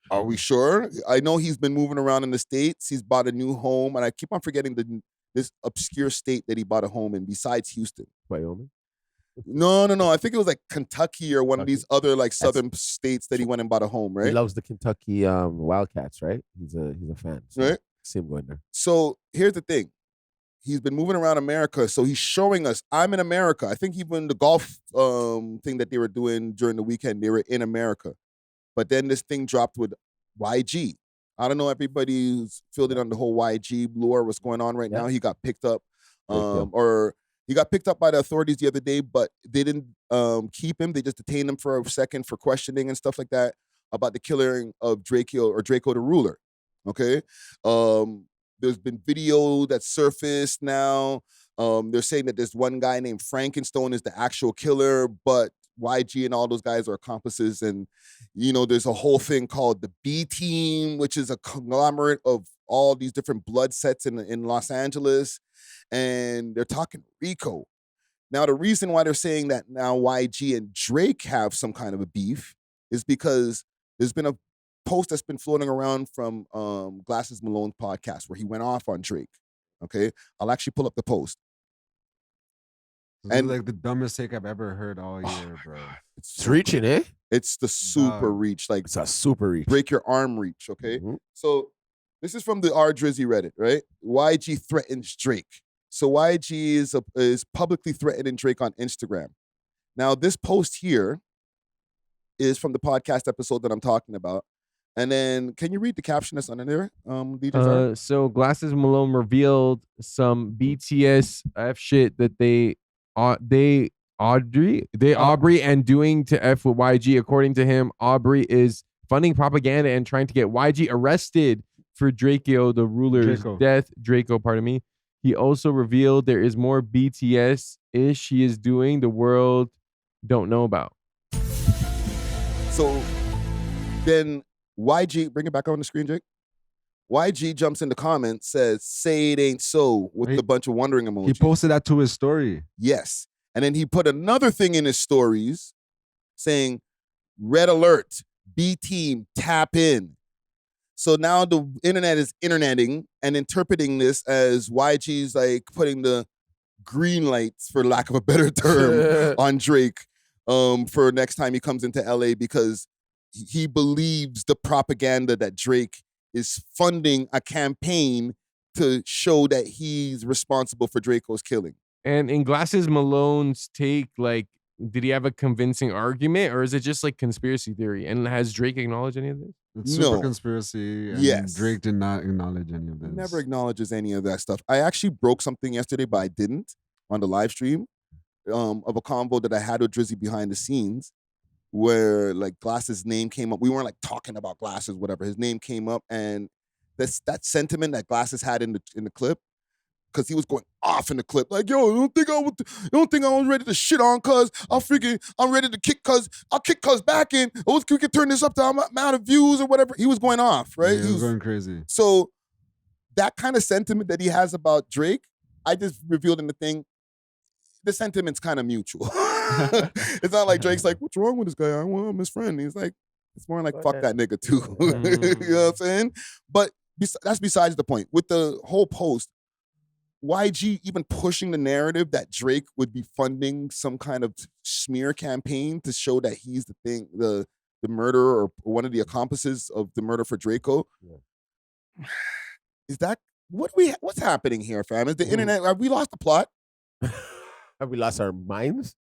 Are we sure? I know he's been moving around in the States. He's bought a new home, and I keep on forgetting this obscure state that he bought a home in besides Houston. Wyoming? No. I think it was like Kentucky or one of these other like southern states that he went and bought a home, right? He loves the Kentucky Wildcats, right? He's a fan. So right? See him going there. So here's the thing. He's been moving around America, so he's showing us, I'm in America. I think even the golf thing that they were doing during the weekend, they were in America. But then this thing dropped with YG. I don't know, everybody's filled in on the whole YG lore, what's going on right now. He got picked up, or he got picked up by the authorities the other day, but they didn't keep him. They just detained him for a second for questioning and stuff like that about the killing of Draco the Ruler. Okay? There's been video that surfaced now. They're saying that there's one guy named Frankenstone is the actual killer, but YG and all those guys are accomplices. And, you know, there's a whole thing called the B Team, which is a conglomerate of all these different blood sets in Los Angeles. And they're talking Rico. Now, the reason why they're saying that now YG and Drake have some kind of a beef is because there's been a post that's been floating around from Glasses Malone's podcast where he went off on Drake. Okay, I'll actually pull up the post. And like the dumbest take I've ever heard all year, bro. It's reaching, eh? It's the super reach, like it's a super reach, break your arm reach. Okay, so this is from the R Drizzy Reddit, right? YG threatens Drake. So YG is publicly threatening Drake on Instagram. Now this post here is from the podcast episode that I'm talking about. And then, can you read the caption that's under there, DJ? So Glasses Malone revealed some BTS shit that Aubrey and doing to F with YG. According to him, Aubrey is funding propaganda and trying to get YG arrested for Draco the Ruler's death. Draco, pardon me. He also revealed there is more BTS-ish he is doing the world don't know about. So then YG, bring it back on the screen, Jake. YG jumps in the comments, says, "Say it ain't so," with a bunch of wondering emojis. He posted that to his story. Yes. And then he put another thing in his stories saying, "Red alert, B team, tap in." So now the internet is interneting and interpreting this as YG's like putting the green lights, for lack of a better term, on Drake for next time he comes into LA, because he believes the propaganda that Drake is funding a campaign to show that he's responsible for Draco's killing. And in Glasses Malone's take, like, did he have a convincing argument, or is it just like conspiracy theory? And has Drake acknowledged any of this? It's super conspiracy. And Yes. Drake did not acknowledge any of this. He never acknowledges any of that stuff. I actually broke something yesterday, but I didn't on the live stream of a convo that I had with Drizzy behind the scenes, where like Glasses' name came up. We weren't like talking about Glasses, whatever. His name came up, and that sentiment that Glasses had in the clip, because he was going off in the clip, like, "Yo, you don't think I was ready to shit on cuz? I'm ready to kick cuz. I'll kick cuz back in. We can turn this up to amount of views or whatever." He was going off, right? Yeah, he was going crazy. So that kind of sentiment that he has about Drake, I just revealed in the thing, the sentiment's kind of mutual. It's not like Drake's like, "What's wrong with this guy? I'm his friend." He's like, it's more like, "Fuck that nigga too." You know what I'm saying? But that's besides the point. With the whole post, YG even pushing the narrative that Drake would be funding some kind of smear campaign to show that he's the murderer or one of the accomplices of the murder for Draco. Yeah. Is that what's happening here, fam? Is the internet, have we lost the plot? Have we lost our minds?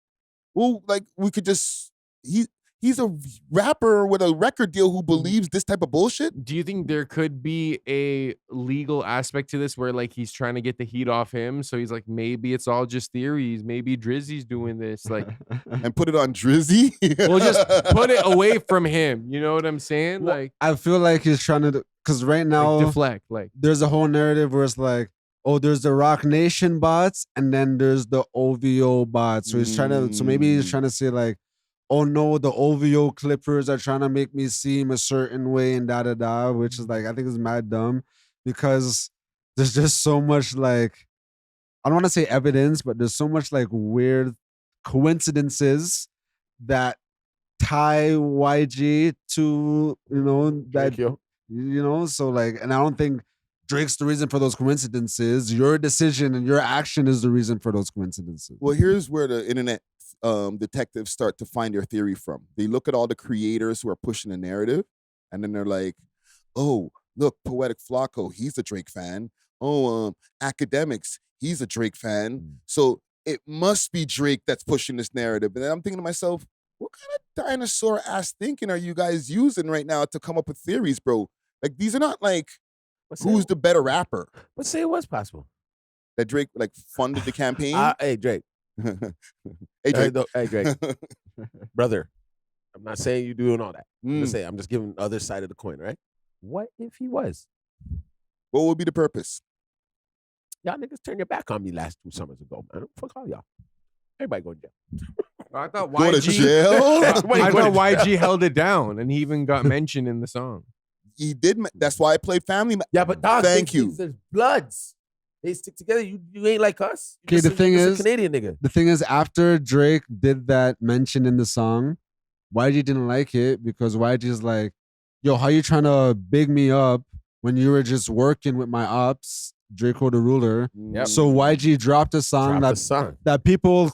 Well, like, we could just, he's a rapper with a record deal who believes this type of bullshit. Do you think there could be a legal aspect to this where like he's trying to get the heat off him? So he's like, maybe it's all just theories. Maybe Drizzy's doing this, like, and put it on Drizzy. Well, just put it away from him. You know what I'm saying? Well, like, I feel like he's trying to, because right now, like deflect. Like, there's a whole narrative where it's like, oh, there's the Rock Nation bots, and then there's the OVO bots. So he's trying to, so maybe he's trying to say like, oh no, the OVO clippers are trying to make me seem a certain way and da-da-da, which is like, I think is mad dumb, because there's just so much like, I don't want to say evidence, but there's so much like weird coincidences that tie YG to, you know, that, you know, so like, and I don't think Drake's the reason for those coincidences. Your decision and your action is the reason for those coincidences. Well, here's where the internet detectives start to find their theory from. They look at all the creators who are pushing the narrative, and then they're like, "Oh, look, Poetic Flacco, he's a Drake fan. Oh, Akademiks, he's a Drake fan. So it must be Drake that's pushing this narrative." And then I'm thinking to myself, what kind of dinosaur ass thinking are you guys using right now to come up with theories, bro? Like, these are not like, who's the better rapper? But say it was possible that Drake like funded the campaign. Hey, Drake. Hey, Drake. Hey, Drake. Brother, I'm not saying you doing all that. I'm just giving the other side of the coin, right? What if he was? What would be the purpose? Y'all niggas turned your back on me last 2 summers ago, man. Fuck all y'all. Everybody go to jail. I thought Go to YG. jail? I thought YG held it down, and he even got mentioned in the song. He did. That's why I played Family. Yeah, but dog, thank you. There's bloods. They stick together. You ain't like us. Okay, the thing is, Canadian nigga. The thing is, after Drake did that mention in the song, YG didn't like it because YG's like, "Yo, how you trying to big me up when you were just working with my ops, Draco the Ruler?" Yep. So YG dropped a song that people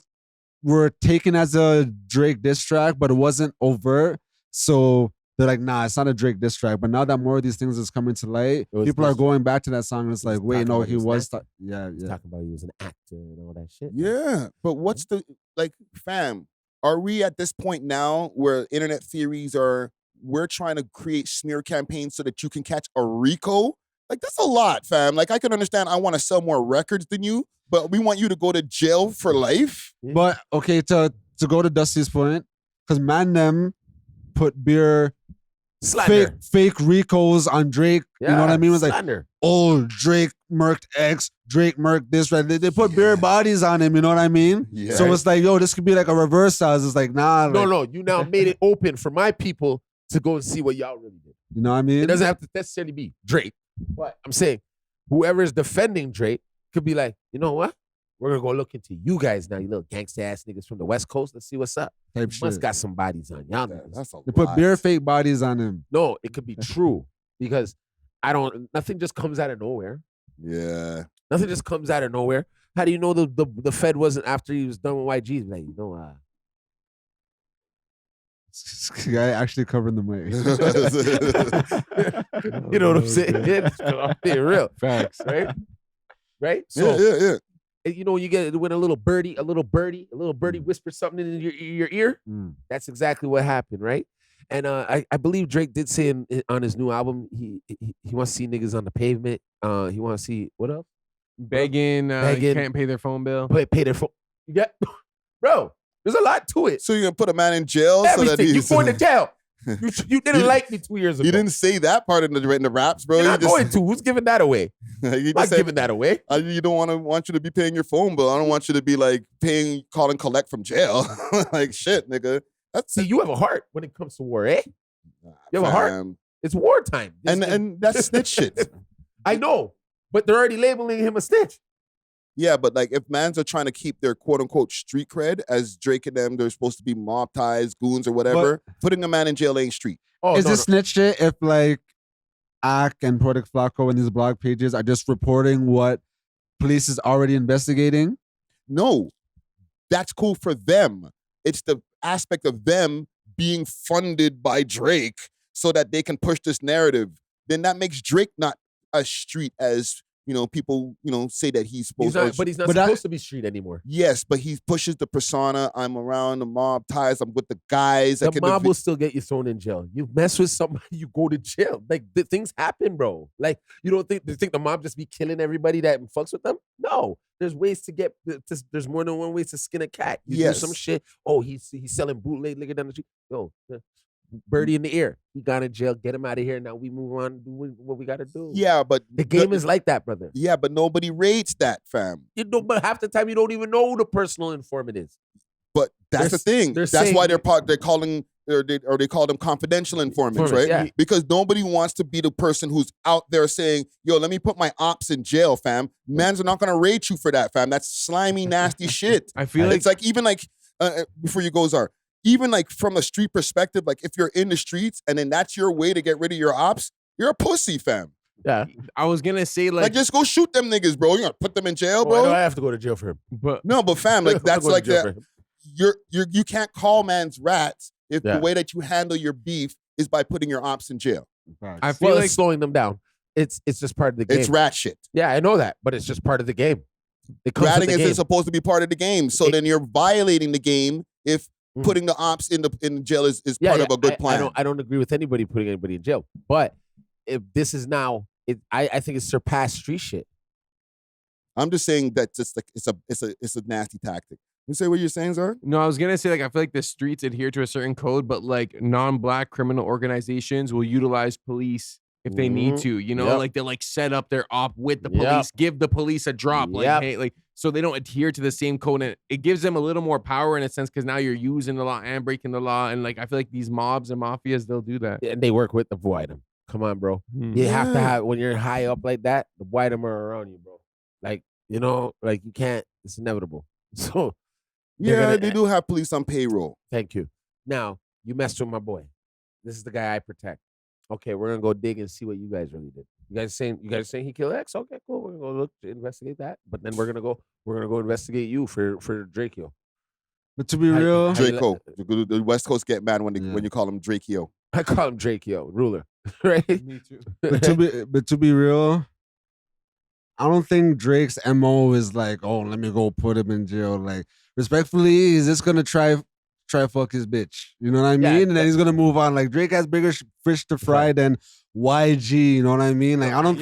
were taking as a Drake diss track, but it wasn't overt. So they're like, nah, it's not a Drake diss track. But now that more of these things is coming to light, people are going back to that song and it's like, wait, no, he was. Yeah. Talking about he was an actor and all that shit. Yeah, but what's the, like, fam, are we at this point now where internet theories are, we're trying to create smear campaigns so that you can catch a Rico? Like, that's a lot, fam. Like, I can understand I want to sell more records than you, but we want you to go to jail for life? But, okay, to go to Dusty's point, because man them put beer fake Ricos on Drake. You know what I mean? It was slander. Like, Drake murked X, Drake murked this, right? They put bare bodies on him, you know what I mean? Yeah. So it's like, yo, this could be like a reverse size. It's like, nah. No, you now made it open for my people to go and see what y'all really did. You know what I mean? It doesn't have to necessarily be Drake. But I'm saying whoever is defending Drake could be like, you know what? We're going to go look into you guys now, you little gangsta ass niggas from the West Coast. Let's see what's up. Type Must shit. got some bodies on y'all. That's a They put lot. bare fake bodies on him. No, it could be true because nothing just comes out of nowhere. Yeah. Nothing just comes out of nowhere. How do you know the Fed wasn't after he was done with YG? Like, This guy actually covering the mic. You know what I'm saying? I'm being real. Facts. Right? So, yeah. you know, you get when a little birdie whispers something in your ear. That's exactly what happened, right? And I believe Drake did say on his new album, he wants to see niggas on the pavement. He wants to see what else? Begging, can't pay their phone bill. Pay their phone. You get, bro. There's a lot to it. So you're gonna put a man in jail Everything. so that he's You going to jail. You didn't like me 2 years ago. You didn't say that part in the raps, bro. You're You not just, going to. Who's giving that away? you I'm just not said, giving that away. you don't want you to be paying your phone bill. I don't want you to be like calling collect from jail. Like shit, nigga. See, you have a heart when it comes to war, eh? You have a heart. It's wartime. And that's snitch shit. I know, but they're already labeling him a snitch. Yeah, but like if mans are trying to keep their quote unquote street cred as Drake and them, they're supposed to be mob ties, goons, or whatever. Putting a man in jail ain't street. Is this snitch shit if like Ak and Project Flacco and these blog pages are just reporting what police is already investigating? No, that's cool for them. It's the aspect of them being funded by Drake so that they can push this narrative. Then that makes Drake not as street as, people, say that he's supposed to. But he's not supposed to be street anymore. Yes, but he pushes the persona. I'm around the mob ties. I'm with the guys. The mob will still get you thrown in jail. You mess with somebody, you go to jail. Like, things happen, bro. Like, you don't think the mob just be killing everybody that fucks with them? No. There's ways to get, there's more than one way to skin a cat. You do some shit. Oh, he's selling bootleg liquor down the street. Yo, birdie in the ear. He got in jail. Get him out of here. Now we move on. Do what we got to do. Yeah, but the game is like that, brother. Yeah, but nobody rates that, fam. But half the time you don't even know who the personal informant is. But that's the thing. That's why they're calling they call them confidential informants, right? Yeah. Because nobody wants to be the person who's out there saying, "Yo, let me put my ops in jail, fam." Mans are not gonna rate you for that, fam. That's slimy, nasty shit. I feel it's like even like before you go, Czar. Even like from a street perspective, like if you're in the streets and then that's your way to get rid of your ops, you're a pussy, fam. Yeah. I was gonna say like just go shoot them niggas, bro. You're gonna put them in jail, bro. Why do I have to go to jail for him? But fam, like that's like that. You can't call man's rats if the way that you handle your beef is by putting your ops in jail. I feel like it's slowing them down. It's just part of the game. It's rat shit. Yeah, I know that, but it's just part of the game. Ratting isn't supposed to be part of the game. So then you're violating the game if putting the ops in jail is part of a good plan. I don't agree with anybody putting anybody in jail. But if this is now, I think it's surpassed street shit. I'm just saying that just like it's a nasty tactic. You say what you're saying, Zar? No, I was gonna say like I feel like the streets adhere to a certain code, but like non-black criminal organizations will utilize police if they need to. Like they'll like set up their op with the police, give the police a drop, like hey, like so they don't adhere to the same code, and it gives them a little more power in a sense because now you're using the law and breaking the law, and like I feel like these mobs and mafias they'll do that. And they work with the Whitem. Come on, bro. You have to have when you're high up like that, the Whitem are around you, bro. Like like you can't. It's inevitable. So. Yeah, they do have police on payroll. Thank you. Now, you messed with my boy. This is the guy I protect. Okay, we're gonna go dig and see what you guys really did. You guys saying he killed X? Okay, cool. We're gonna go look to investigate that. But then we're gonna go investigate you for Drakeo. But to be real, Draco. The West Coast get mad when you call him Drakeo. I call him Drakeo, ruler. Right? Me too. but to be real, I don't think Drake's MO is like, oh, let me go put him in jail. Like, respectfully, he's just gonna try fuck his bitch. You know what I mean? And then he's gonna move on. Like Drake has bigger fish to fry than YG. You know what I mean? Like I don't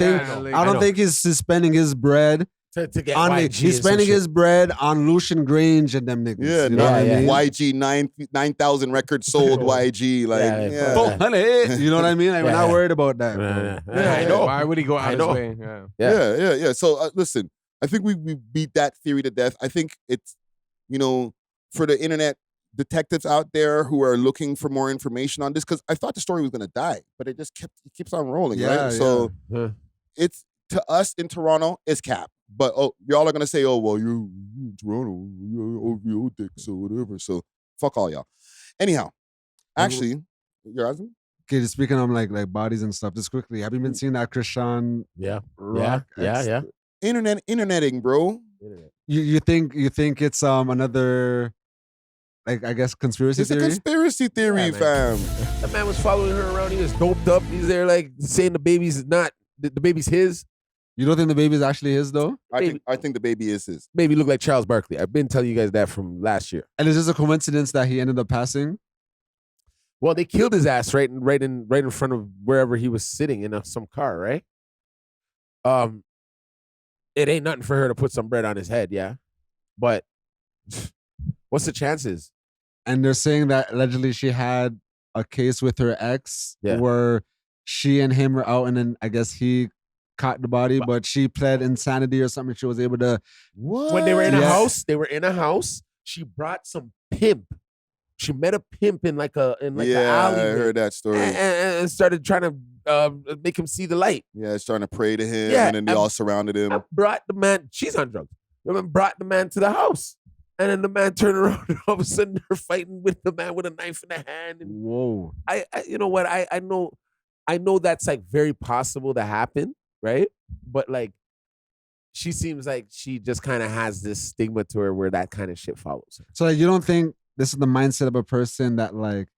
think he's spending his bread to get On YG. he's spending his bread on Lucian Grange and them niggas. Yeah, you know what I mean? YG 9,000 records sold. YG, like, Yeah, 400. You know what I mean? Like, we're not worried about that. Bro. I know. Why would he go out his way? Yeah. So listen, I think we beat that theory to death. I think it's, for the internet detectives out there who are looking for more information on this, because I thought the story was gonna die, but it just keeps on rolling, right? So it's, to us in Toronto, it's cap. But y'all are gonna say, oh well, you're in Toronto, you're OVO dicks or whatever. So fuck all y'all. Anyhow, actually, you're asking? Okay, speaking of like bodies and stuff, just quickly, have you been seeing that Chrisean Rock? Yeah. Interneting, bro. You think it's another, like, I guess, conspiracy theory? It's a conspiracy theory, fam. That man was following her around. He was doped up. He's there like saying the baby's not, the baby's his. You don't think the baby's actually his though? I think the baby is his. Baby look like Charles Barkley. I've been telling you guys that from last year. And is this a coincidence that he ended up passing? Well, they killed his ass right in front of wherever he was sitting in some car, right? It ain't nothing for her to put some bread on his head, yeah. But what's the chances? And they're saying that allegedly she had a case with her ex where she and him were out, and then I guess he caught the body, but she pled insanity or something. She was able to. What? When they were in a house, she brought some pimp. She met a pimp in like the alley. I heard that story. And started trying to make him see the light. Yeah, starting to pray to him, and then they all surrounded him. I brought the man. She's on drugs. And brought the man to the house. And then the man turned around, and all of a sudden they're fighting with the man with a knife in the hand. And whoa! I you know what? I know that's like very possible to happen, right? But like, she seems like she just kind of has this stigma to her where that kind of shit follows her. So like, you don't think this is the mindset of a person that like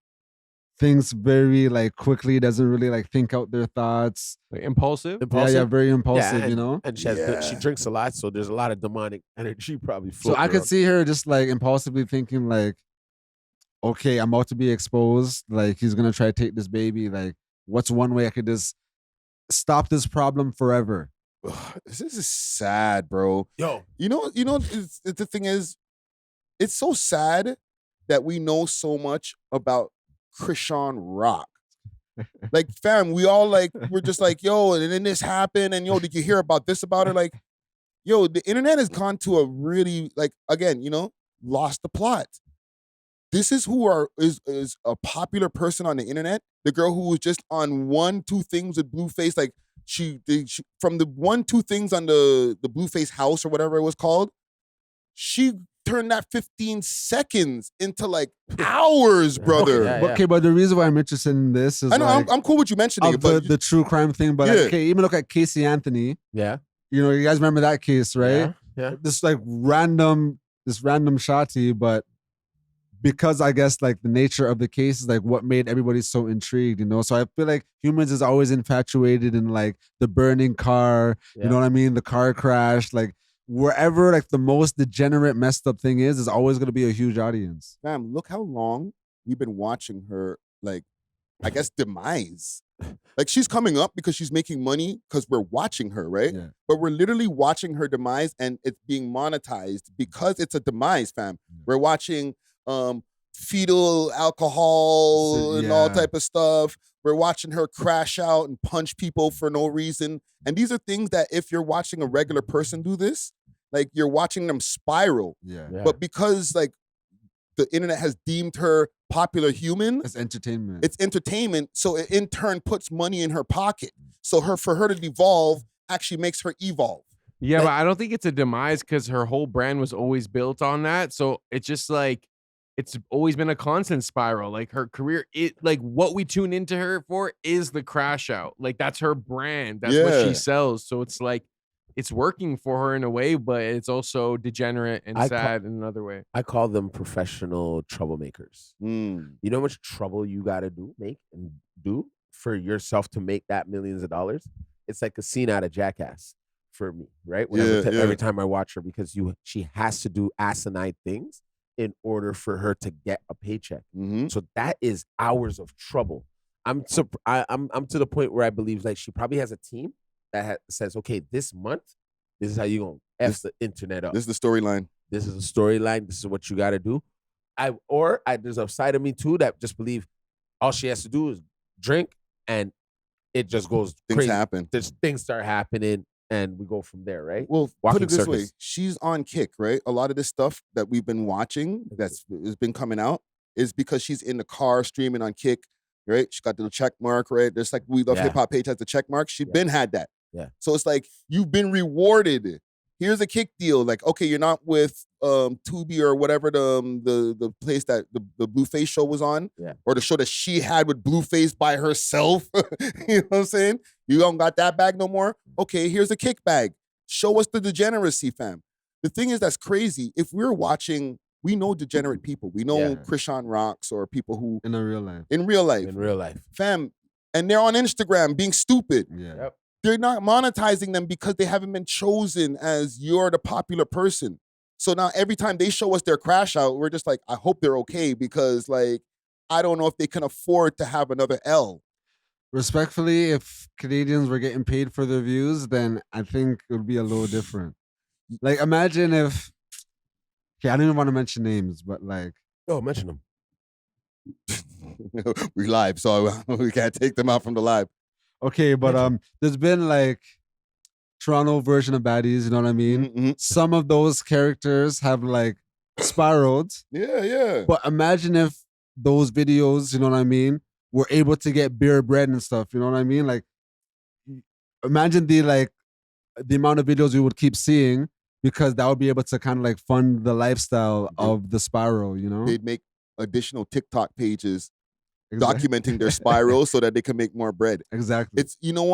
thinks very like quickly, doesn't really like think out their thoughts, like impulsive? Yeah, very impulsive. And, you know, and she drinks a lot, so there's a lot of demonic energy probably. So I could see her just like impulsively thinking like, okay, I'm about to be exposed. Like he's gonna try to take this baby. Like, what's one way I could just stop this problem forever? This is sad, bro. Yo, the thing is, it's so sad that we know so much about Chrisean Rock. Like, fam, we're just like, yo, and then this happened, and yo, did you hear about this about her? Like, yo, the internet has gone to a really, like, again, lost the plot. This is is a popular person on the internet. The girl who was just on 1-2 things with Blueface, like she from the 1-2 things on the Blueface house or whatever it was called, she turned that 15 seconds into like hours, brother. Okay, but the reason why I'm interested in this is I know like, I'm cool with you mentioning it, but the true crime thing. But like, okay, even look at Casey Anthony. Yeah, you guys remember that case, right? Yeah. This like random shotty, but because I guess like the nature of the case is like what made everybody so intrigued, So I feel like humans is always infatuated in like the burning car, you know what I mean? The car crash, like wherever like the most degenerate, messed up thing is always going to be a huge audience. Fam, look how long we've been watching her, like, I guess, demise. Like, she's coming up because she's making money because we're watching her, right? Yeah. But we're literally watching her demise, and it's being monetized because it's a demise, fam. Yeah. We're watching fetal alcohol and all type of stuff. We're watching her crash out and punch people for no reason. And these are things that if you're watching a regular person do this, like you're watching them spiral. Yeah. But because like the internet has deemed her popular human, It's entertainment. it's entertainment. So it in turn puts money in her pocket. So for her to devolve actually makes her evolve. Yeah, but I don't think it's a demise because her whole brand was always built on that. So it's just like, it's always been a constant spiral. Like her career, like what we tune into her for is the crash out. Like that's her brand. That's what she sells. So it's like, it's working for her in a way, but it's also degenerate and sad in another way. I call them professional troublemakers. You know how much trouble you got to do for yourself to make that millions of dollars? It's like a scene out of Jackass for me, right? Every time I watch her, because she has to do asinine things in order for her to get a paycheck. So that is hours of trouble. I'm to the point where I believe like she probably has a team that says, okay, this month This is how you gonna F the internet up. This is the storyline. This is a storyline. This is what you got to do. There's a side of me too that just believe all she has to do is drink and it just goes Things crazy. happen. Things start happening and we go from there, right? Well, Walking put it this circus. way. She's on Kick, right? A lot of this stuff that we've been watching has been coming out is because she's in the car streaming on Kick, right? She got the check mark, right? There's like We Love Hip Hop page has the check mark. She been had that. Yeah. So it's like you've been rewarded. Here's a Kick deal. Like, okay, you're not with Tubi or whatever the place that the Blueface show was on, or the show that she had with Blueface by herself. You know what I'm saying? You don't got that bag no more. Okay, here's a Kick bag. Show us the degeneracy, fam. The thing is that's crazy. If we're watching, we know degenerate people. We know Chrisean Rocks or people who in real life. In real life, fam, and they're on Instagram being stupid. Yeah. They're not monetizing them because they haven't been chosen as you're the popular person. So now every time they show us their crash out, we're just like, I hope they're okay because like, I don't know if they can afford to have another L. Respectfully, if Canadians were getting paid for their views, then I think it would be a little different. Like, imagine if, okay, I don't even want to mention names, but like. Oh, mention them. We live, so we can't take them out from the live. Okay, but there's been like Toronto version of baddies, you know what I mean? Mm-hmm. Some of those characters have like spiraled. Yeah. But imagine if those videos, you know what I mean, were able to get beer bread and stuff, you know what I mean? Like, imagine the amount of videos we would keep seeing because that would be able to kind of like fund the lifestyle of the spiral, you know? They'd make additional TikTok pages documenting their spiral so that they can make more bread. Exactly. It's you know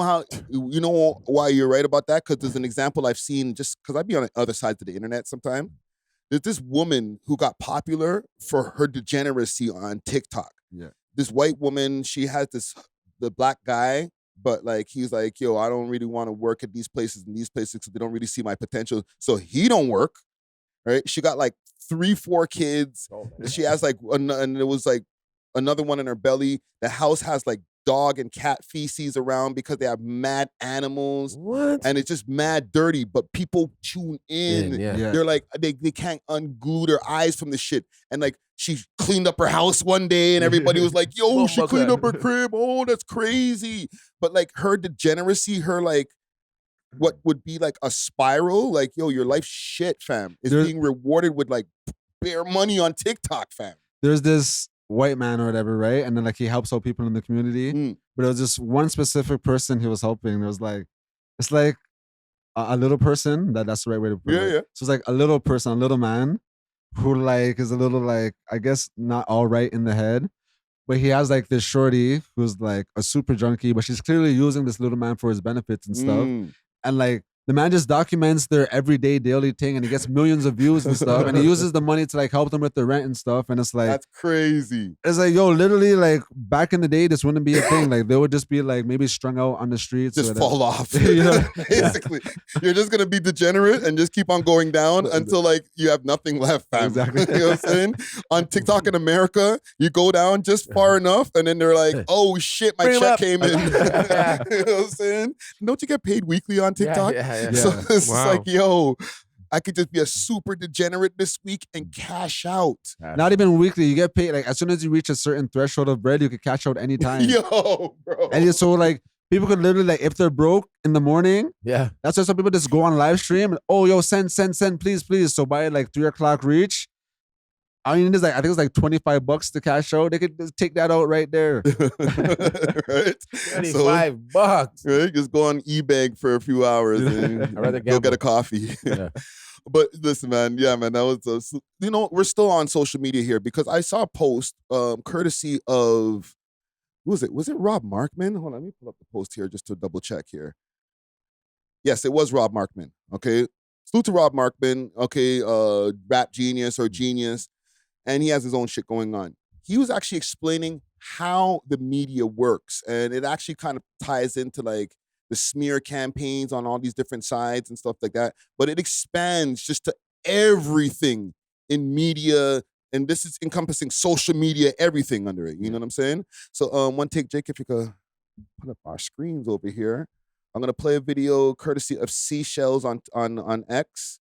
why you're right about that? Because there's an example I've seen just because I'd be on the other sides of the internet sometime. There's this woman who got popular for her degeneracy on TikTok. Yeah. This white woman, she has the black guy, but like he's like, yo, I don't really want to work at these places and these places because they don't really see my potential. So he don't work. Right? She got like 3-4 kids. She has like and it was like another one in her belly. The house has like dog and cat feces around because they have mad animals. What? And it's just mad dirty, but people tune in. They're like, they can't unglue their eyes from the shit. And like, she cleaned up her house one day and everybody was like, yo, she cleaned up her crib. Oh, that's crazy. But like her degeneracy, her like, what would be like a spiral, like, yo, your life's shit, fam, is being rewarded with like bare money on TikTok, fam. There's this white man or whatever, right? And then like he helps out people in the community. But it was just one specific person he was helping. There was like, it's like a little person, that's the right way to put it. Yeah. So it's like a little person, a little man who like is a little like, I guess not all right in the head. But he has like this shorty who's like a super junkie, but she's clearly using this little man for his benefits and stuff. And like the man just documents their everyday daily thing and he gets millions of views and stuff. And he uses the money to like help them with the rent and stuff. And it's like, that's crazy. It's like, yo, literally like back in the day, this wouldn't be a thing. Like they would just be like maybe strung out on the streets. Just fall off. You know? Basically, you're just going to be degenerate and just keep on going down until like you have nothing left, fam. Exactly. You know what I'm saying? On TikTok in America, you go down just far enough and then they're like, oh shit, my check came in. You know what I'm saying? Don't you get paid weekly on TikTok? Yeah. So it's like, yo, I could just be a super degenerate this week and cash out. Not even weekly. You get paid like as soon as you reach a certain threshold of bread, you can cash out anytime. Yo, bro. And so like people could literally like if they're broke in the morning, that's why some people just go on live stream and oh yo, send, please. So by like 3:00 reach, I mean it's like I think it's like $25 to cash out. They could just take that out right there. Right? $25. Right? Just go on eBay for a few hours and I'd rather go get a coffee. But listen, man, that was we're still on social media here because I saw a post courtesy of who was it? Was it Rob Markman? Hold on, let me pull up the post here just to double check here. Yes, it was Rob Markman. Okay. Salute to Rob Markman, okay, rap genius or genius. And he has his own shit going on. He was actually explaining how the media works. And it actually kind of ties into like the smear campaigns on all these different sides and stuff like that. But it expands just to everything in media. And this is encompassing social media, everything under it. You know what I'm saying? So one take, Jake, if you could put up our screens over here. I'm gonna play a video courtesy of Seashells on X.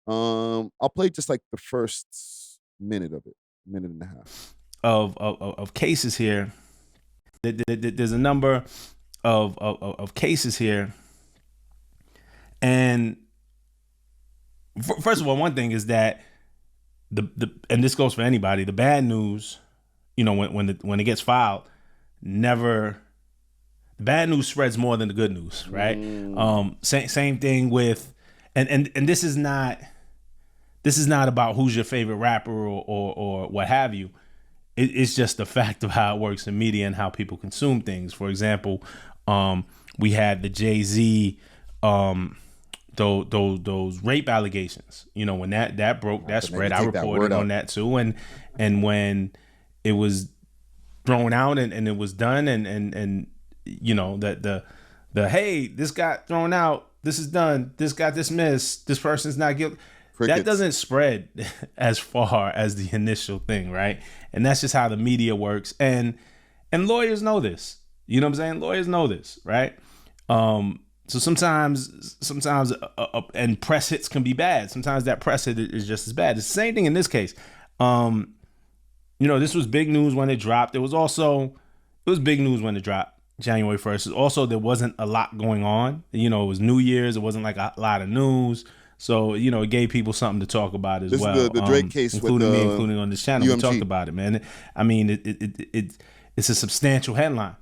I'll play just like the first minute of it, minute and a half of cases here. There's a number of cases here, and first of all, one thing is that and this goes for anybody. The bad news, when it gets filed, the bad news spreads more than the good news, right? Same thing with, and this is not about who's your favorite rapper or what have you. It's just the fact of how it works in media and how people consume things. For example, we had the Jay-Z, those rape allegations. When that broke, that spread. I reported on that too, and when it was thrown out and it was done, and that the hey, this got thrown out, this is done, this got dismissed, this person's not guilty. Crickets. That doesn't spread as far as the initial thing, right? And that's just how the media works. And lawyers know this. You know what I'm saying? Lawyers know this, right? So sometimes, and press hits can be bad. Sometimes that press hit is just as bad. It's the same thing in this case. This was big news when it dropped. It was big news when it dropped, January 1st. Also, there wasn't a lot going on. It was New Year's. It wasn't like a lot of news. So, it gave people something to talk about as well. This is the Drake case including with me, including on this channel. UMG. We talked about it, man. I mean, it's a substantial headline.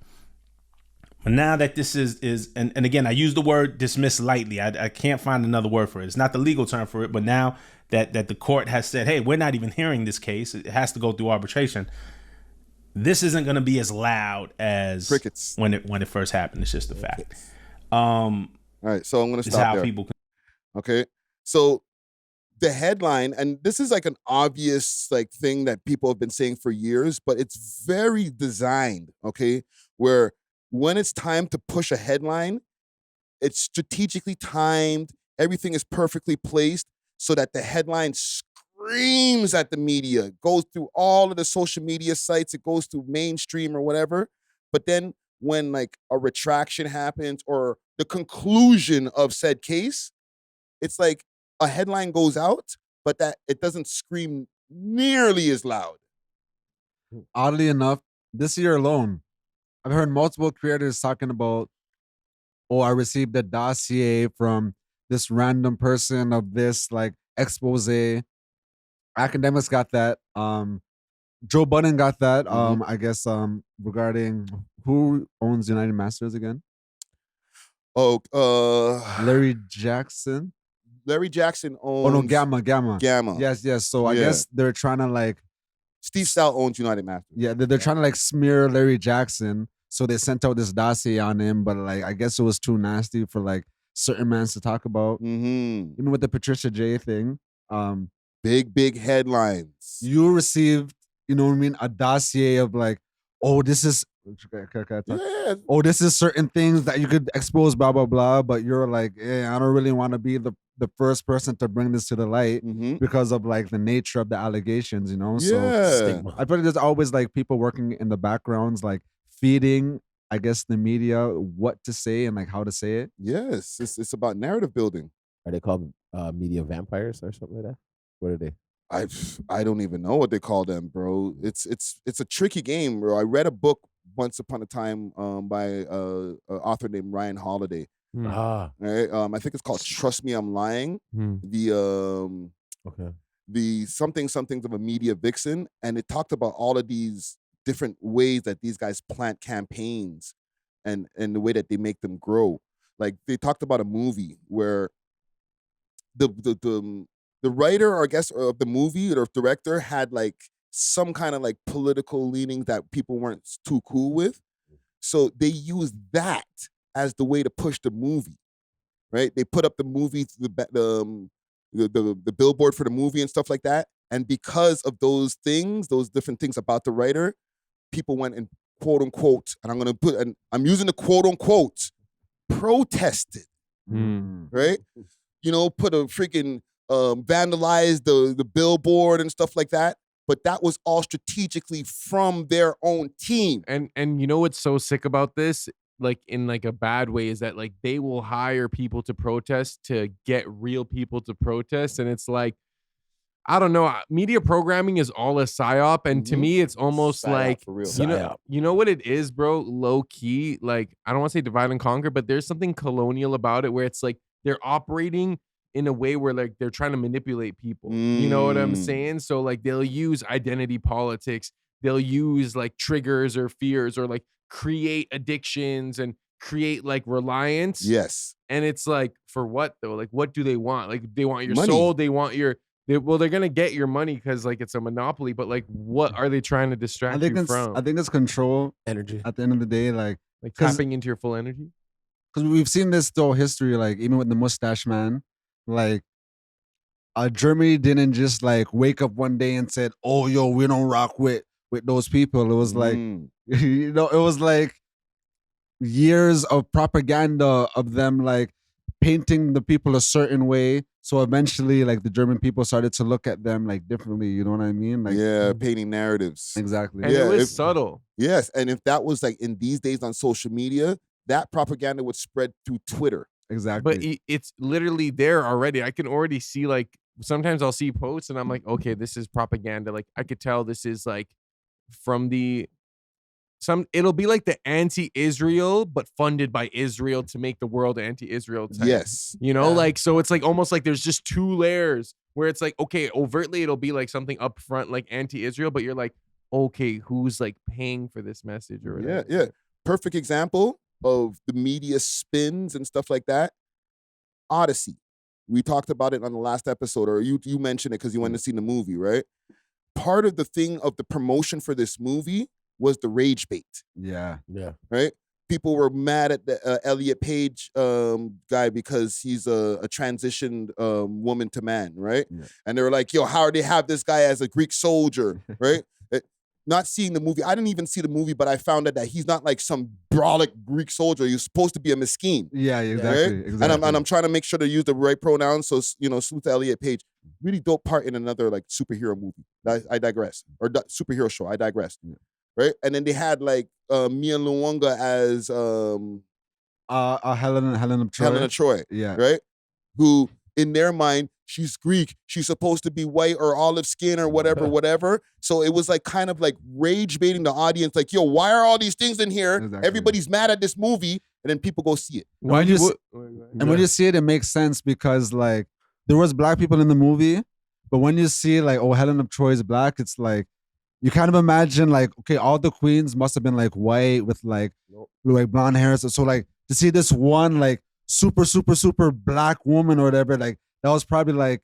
But now that this is and again, I use the word dismiss lightly. I can't find another word for it. It's not the legal term for it, but now that the court has said, hey, we're not even hearing this case. It has to go through arbitration. This isn't going to be as loud as crickets when it first happened. It's just a fact. All right, so I'm going to stop how there. People okay. So the headline, and this is like an obvious thing that people have been saying for years, but it's very designed, okay? Where when it's time to push a headline, it's strategically timed. Everything is perfectly placed so that the headline screams at the media, goes through all of the social media sites, it goes through mainstream or whatever. But then when a retraction happens or the conclusion of said case, it's like a headline goes out, but that it doesn't scream nearly as loud. Oddly enough, this year alone, I've heard multiple creators talking about, I received a dossier from this random person of this expose. Akademiks got that. Joe Budden got that. I guess regarding who owns United Masters again? Larry Jackson. Larry Jackson owns. Oh no, Gamma. Gamma. Yes. So I guess they're trying to Steve Stout owns United Masters. Yeah, they're trying to smear Larry Jackson. So they sent out this dossier on him, but I guess it was too nasty for certain mans to talk about. Mm-hmm. Even with the Patricia J thing. Big headlines. You received, a dossier of this is. Yeah. This is certain things that you could expose, blah blah blah. But you're I don't really want to be the first person to bring this to the light because of the nature of the allegations, So I feel there's always people working in the backgrounds, feeding, I guess, the media what to say and how to say it. Yes, it's about narrative building. Are they called media vampires or something like that? What are they? I don't even know what they call them, bro. It's a tricky game, bro. I read a book once upon a time by an author named Ryan Holiday. Right? I think it's called Trust Me, I'm Lying. The somethings of a media vixen, and it talked about all of these different ways that these guys plant campaigns and the way that they make them grow. They talked about a movie where the writer, or I guess, of the movie or director had some kind of political leaning that people weren't too cool with. So they used that as the way to push the movie, right? They put up the movie, the billboard for the movie and stuff like that. And because of those things, those different things about the writer, people went and quote unquote, and I'm using the quote unquote, protested, right? Put a freaking vandalize the billboard and stuff like that. But that was all strategically from their own team. And you know what's so sick about this? like in like a bad way is that like they will hire people to protest to get real people to protest, and it's like, I don't know. Media programming is all a psyop, and to me, it's almost Psyop like for real. you know what it is, bro. Low key, like I don't want to say divide and conquer, but there's something colonial about it, where it's like they're operating in a way where like they're trying to manipulate people. You know what I'm saying? So like they'll use identity politics, they'll use like triggers or fears, or like create addictions and create like reliance. Yes. And it's like, for what though? Like, what do they want? Like, they want your Money. soul. They want your. Well, they're gonna get your money because like it's a monopoly. But like, what are they trying to distract you from? I think it's control. Energy. At the end of the day, like tapping into your full energy. Because we've seen this through history, like even with the mustache man, like Germany didn't just like wake up one day and said, "Oh, yo, we don't rock with those people." It was like, you know, it was like years of propaganda of them like painting the people a certain way. So eventually, like the German people started to look at them like differently. You know what I mean? Like, painting narratives. Exactly. And it was subtle. Yes, and if that was like in these days on social media, that propaganda would spread through Twitter. Exactly. But it's literally there already. I can already see, like, sometimes I'll see posts and I'm like, okay, this is propaganda. Like, I could tell this is like from it'll be like the anti-Israel, but funded by Israel to make the world anti-Israel type. Yes. You know, like, so it's like almost like there's just two layers where it's like, okay, overtly it'll be like something up front, like anti-Israel, but you're like, okay, who's like paying for this message or whatever? Yeah. Perfect example of the media spins and stuff like that. Odyssey. We talked about it on the last episode, or you mentioned it because you went to see the movie, right? Part of the thing of the promotion for this movie was the rage bait. Yeah. Right? People were mad at the Elliot Page guy because he's a transitioned woman to man, right? Yeah. And they were like, yo, how do they have this guy as a Greek soldier, right? Not seeing the movie. I didn't even see the movie, but I found out that he's not like some brolic Greek soldier. He's supposed to be a mesquite. Yeah, exactly. Right? Exactly. And I'm trying to make sure to use the right pronouns. So, you know, salute to Elliot Page. Really dope part in another like superhero movie. I digress. Or superhero show. I digress. Yeah. Right? And then they had like Mia Luonga as Helen of Troy. Helen of Troy. Yeah. Right? Who in their mind, she's Greek. She's supposed to be white or olive skin or whatever. So it was like kind of like rage baiting the audience. Like, yo, why are all these things in here? Exactly. Everybody's mad at this movie. And then people go see it. When you see it, it makes sense because like there was black people in the movie, but when you see like, oh, Helen of Troy is black, it's like you kind of imagine like, okay, all the queens must have been like white with like blonde hair. So like to see this one like super black woman or whatever, like that was probably like,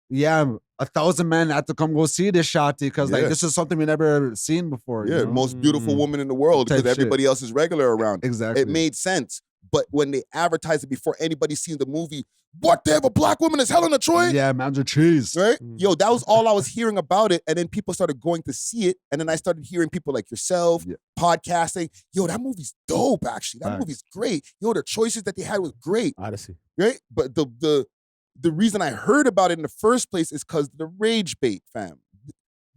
yeah, 1,000 men had to come go see this shotty because like this is something we never seen before. Yeah, you know? most beautiful woman in the world because everybody else is regular around. Exactly. It made sense. But when they advertised it before anybody seen the movie, what, they have a black woman as Helen of Troy? Yeah, man's a cheese. Right? Yo, that was all I was hearing about it. And then people started going to see it. And then I started hearing people like yourself, podcasting. Yo, that movie's dope, actually. That movie's great. Yo, the choices that they had was great. Odyssey. Right? But the reason I heard about it in the first place is because the rage bait, fam.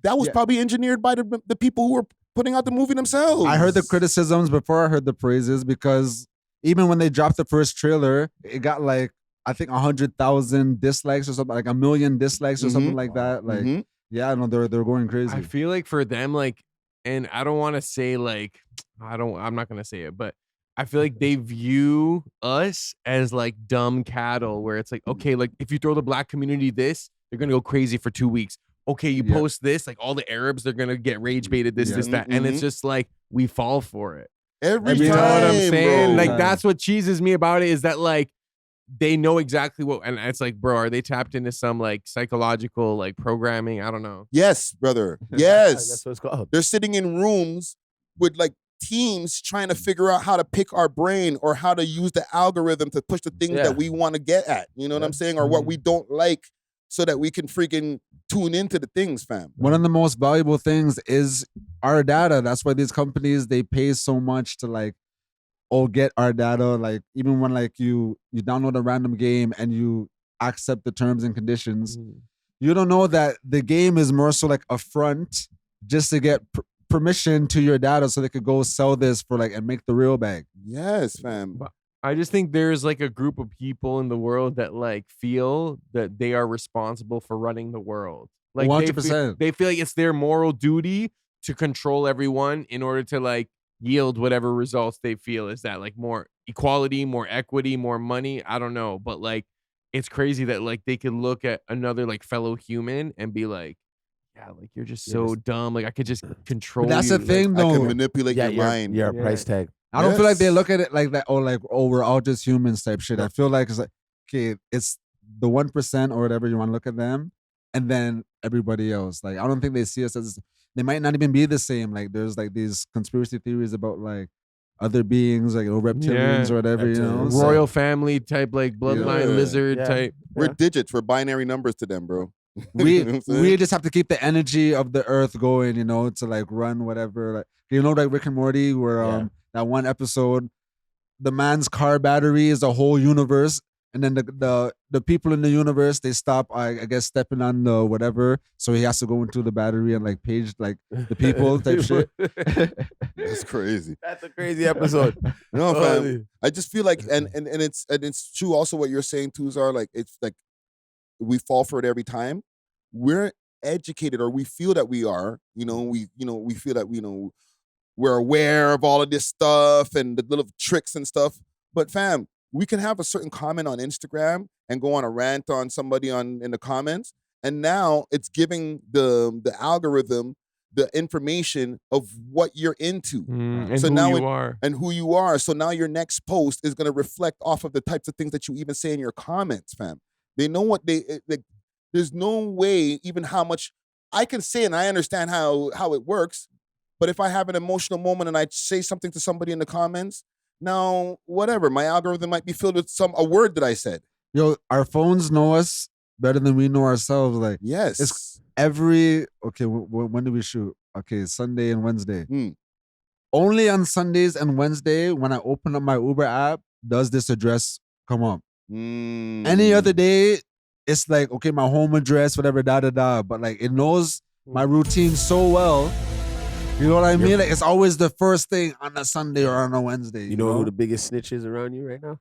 That was probably engineered by the people who were putting out the movie themselves. I heard the criticisms before I heard the praises because even when they dropped the first trailer, it got like, I think 100,000 dislikes or something, like 1 million dislikes or something like that. Like, yeah, no, they're going crazy. I feel like for them, like, and I don't want to say like, I'm not gonna say it, but I feel like they view us as like dumb cattle, where it's like, okay, like if you throw the black community this, they're gonna go crazy for 2 weeks. Okay, you post this, like all the Arabs, they're gonna get rage baited, this, that, and it's just like we fall for it. Every You know what I'm saying? bro. Like that's what cheeses me about it, is that like they know exactly what, and it's like, bro, are they tapped into some like psychological like programming? I don't know. Yes, brother. Yes. That's what it's called. They're sitting in rooms with like teams trying to figure out how to pick our brain or how to use the algorithm to push the things that we want to get at. You know what I'm saying? Or what we don't like, so that we can freaking tune into the things, fam. One of the most valuable things is our data. That's why these companies, they pay so much to like, get our data. Like even when like you download a random game and you accept the terms and conditions, you don't know that the game is more so like a front just to get permission to your data so they could go sell this for like and make the real bag. Yes, fam. I just think there's like a group of people in the world that like feel that they are responsible for running the world. Like 100%. They feel like it's their moral duty to control everyone in order to like yield whatever results they feel is that like more equality, more equity, more money. I don't know, but like it's crazy that like they could look at another like fellow human and be like, yeah, like you're just so dumb. Like I could just control. But that's you. the thing, like, though. I can manipulate your mind. You're a price tag. I don't feel like they look at it like that, or like, oh, we're all just humans type shit. I feel like it's like, okay, it's the 1% or whatever you want to look at them, and then everybody else. Like I don't think they see us as, they might not even be the same. Like there's like these conspiracy theories about like other beings, like reptilians or whatever, you know, royal family type, like bloodline lizard type. We're digits. We're binary numbers to them, bro. We You know what I'm saying? we just have to keep the energy of the earth going, you know, to like run whatever. Like you know, like Rick and Morty, where that one episode, the man's car battery is a whole universe, and then the people in the universe, they stop, I guess, stepping on the whatever, so he has to go into the battery and like page like the people type shit. That's crazy. That's a crazy episode. No, fam. I just feel like, and it's true. Also, what you're saying too, Zar, like it's like we fall for it every time. We're educated, or we feel that we are. We feel that we're aware of all of this stuff and the little tricks and stuff. But fam, we can have a certain comment on Instagram and go on a rant on somebody in the comments, and now it's giving the algorithm the information of what you're into, and so who now you are. and who you are. So now your next post is going to reflect off of the types of things that you even say in your comments, fam. They know what like. There's no way even how much I can say, and I understand how it works. But if I have an emotional moment and I say something to somebody in the comments, now whatever, my algorithm might be filled with a word that I said. Yo, our phones know us better than we know ourselves. Like, yes, it's when do we shoot? Okay, Sunday and Wednesday. Only on Sundays and Wednesday, when I open up my Uber app, does this address come up. Any other day, it's like, okay, my home address, whatever, but like it knows my routine so well. You know what I mean? Like it's always the first thing on a Sunday or on a Wednesday. You know who the biggest snitch is around you right now?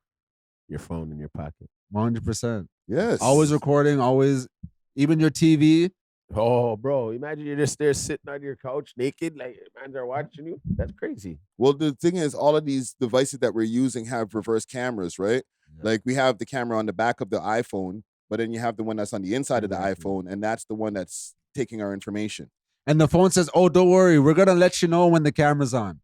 Your phone in your pocket. 100%. Yes. Always recording, always, even your TV. Oh, bro, imagine you're just there sitting on your couch naked, like man, they're watching you. That's crazy. Well, the thing is, all of these devices that we're using have reverse cameras, right? Yeah. Like we have the camera on the back of the iPhone, but then you have the one that's on the inside of the iPhone, and that's the one that's taking our information. And the phone says, oh, don't worry, we're going to let you know when the camera's on.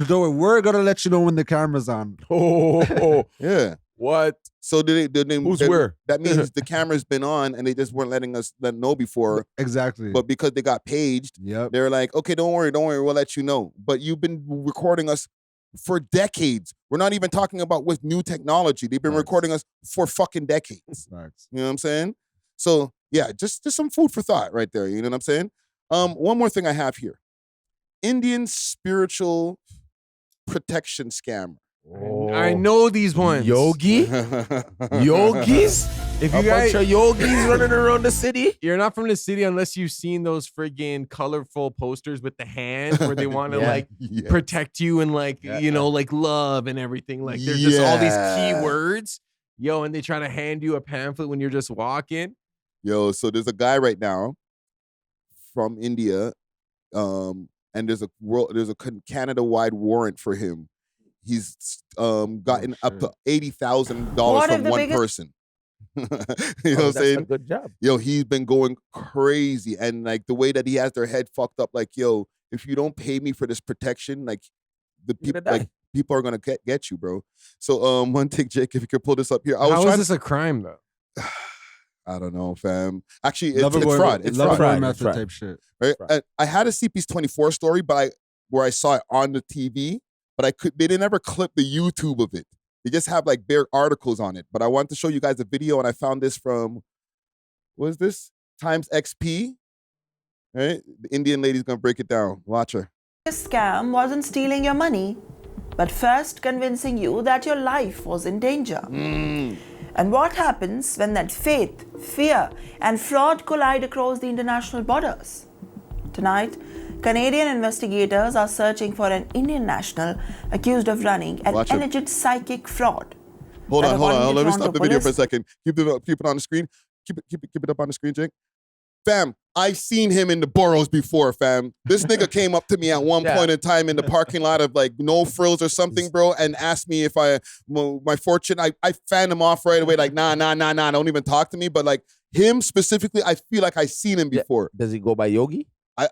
Don't worry, we're going to let you know when the camera's on. Oh, yeah. What? So where? That means the camera's been on and they just weren't letting us know before. Exactly. But because they got paged, they're like, okay, don't worry, we'll let you know. But you've been recording us for decades. We're not even talking about with new technology. They've been recording us for fucking decades. You know what I'm saying? So yeah, just some food for thought right there. You know what I'm saying? One more thing I have here. Indian spiritual protection scammer. Oh. I know these ones. Yogi? Yogis? If you guys bunch of yogis running around the city? You're not from the city unless you've seen those friggin' colorful posters with the hands where they want to protect you and like like love and everything. Like there's just all these keywords. Yo, and they try to hand you a pamphlet when you're just walking. Yo, so there's a guy right now from India, and there's a Canada-wide warrant for him. He's gotten up to $80,000 from one person. You know what I'm saying? A good job. Yo, he's been going crazy, and like the way that he has their head fucked up, like, yo, if you don't pay me for this protection, like the people are gonna get you, bro. So one take, Jake, if you could pull this up here. How is this a crime though? I don't know, fam. Actually, it's fraud. It's fraud. Method type shit. Right? I had a CP's 24 story, where I saw it on the TV, but they didn't ever clip the YouTube of it. They just have like bare articles on it. But I wanted to show you guys a video, and I found this from, what is this? Times XP. Right? The Indian lady's gonna break it down. Watch her. This scam wasn't stealing your money, but first convincing you that your life was in danger. And what happens when that faith, fear, and fraud collide across the international borders? Tonight, Canadian investigators are searching for an Indian national accused of running an alleged psychic fraud. Hold on. Let me stop the video for a second. Keep it on the screen. Keep it up on the screen, Jake. Fam, I've seen him in the boroughs before, fam. This nigga came up to me at one point in time in the parking lot of like No Frills or something, bro, and asked me if my fortune. I fanned him off right away, like, nah, don't even talk to me. But like him specifically, I feel like I've seen him before. Does he go by Yogi?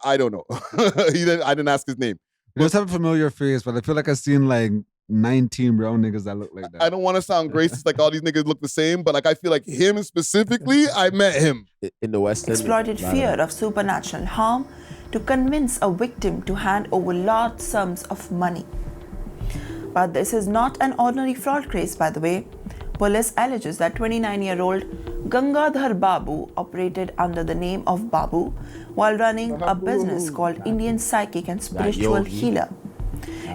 I don't know. I didn't ask his name. He does have a familiar face, but I feel like I've seen like 19 brown niggas that look like that. I don't want to sound racist, like all these niggas look the same, but like I feel like him specifically, I met him in the West End. Exploited fear of supernatural harm to convince a victim to hand over large sums of money. But this is not an ordinary fraud case, by the way. Police alleges that 29-year-old Gangadhar Babu operated under the name of Babu while running a business called Indian Psychic and Spiritual Healer.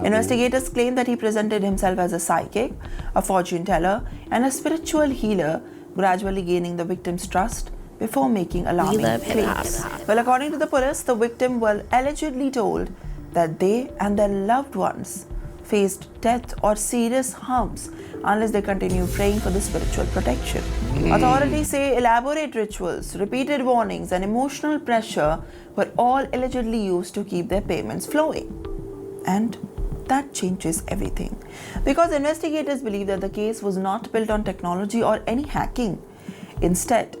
Investigators claim that he presented himself as a psychic, a fortune teller, and a spiritual healer, gradually gaining the victim's trust before making alarming claims. Well, according to the police, the victim were allegedly told that they and their loved ones faced death or serious harms unless they continue praying for the spiritual protection. Authorities say elaborate rituals, repeated warnings, and emotional pressure were all allegedly used to keep their payments flowing. And that changes everything, because investigators believe that the case was not built on technology or any hacking. Instead,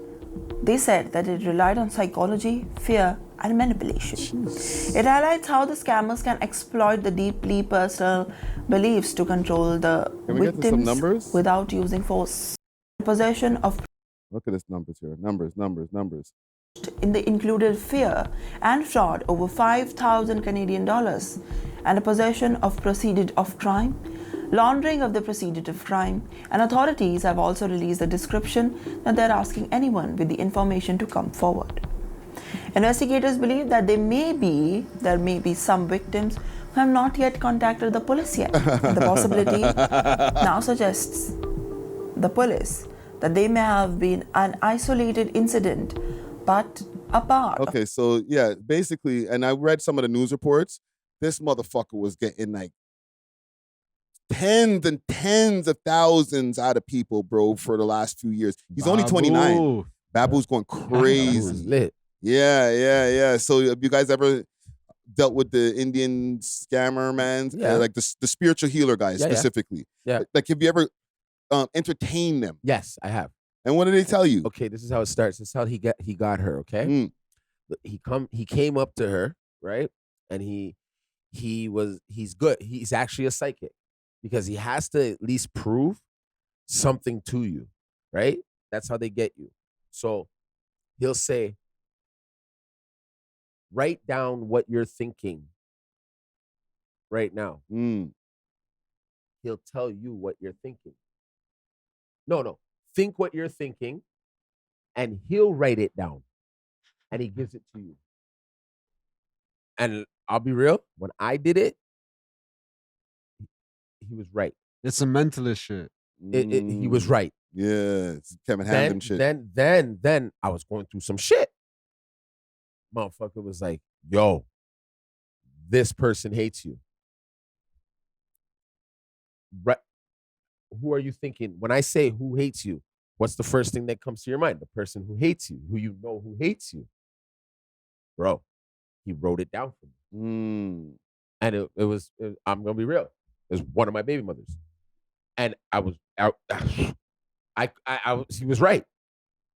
they said that it relied on psychology, fear, and manipulation. It highlights how the scammers can exploit the deeply personal beliefs to control the victims without using force. Possession of Look at this numbers here. Numbers. In the included fear and fraud over 5,000 Canadian dollars, and a possession of proceeded of crime, laundering of the proceeded of crime, and authorities have also released a description that they're asking anyone with the information to come forward. Investigators believe that there may be some victims who have not yet contacted the police yet. The possibility now suggests the police that they may have been an isolated incident, but a part. Okay, so yeah, basically, and I read some of the news reports. This motherfucker was getting like tens and tens of thousands out of people, bro, for the last few years. He's only 29. Babu's going crazy. Babu's lit. Yeah. So have you guys ever dealt with the Indian scammer, man? Yeah. Like the spiritual healer guys specifically? Yeah. Like have you ever entertained them? Yes, I have. And what did they tell you? Okay, this is how it starts. This is how he got her, okay? He came up to her, right? And he's good. He's actually a psychic because he has to at least prove something to you, right? That's how they get you. So he'll say, write down what you're thinking right now. He'll tell you what you're thinking. No. Think what you're thinking, and he'll write it down, and he gives it to you. And I'll be real, when I did it, he was right. It's a mentalist shit. He was right. Yeah, it's Kevin Hamden shit. Then I was going through some shit. Motherfucker was like, yo, this person hates you. Right. Who are you thinking? When I say who hates you, what's the first thing that comes to your mind? The person who hates you, who you know who hates you. Bro, he wrote it down for me. And it was, I'm going to be real, it was one of my baby mothers. And I was, he was right.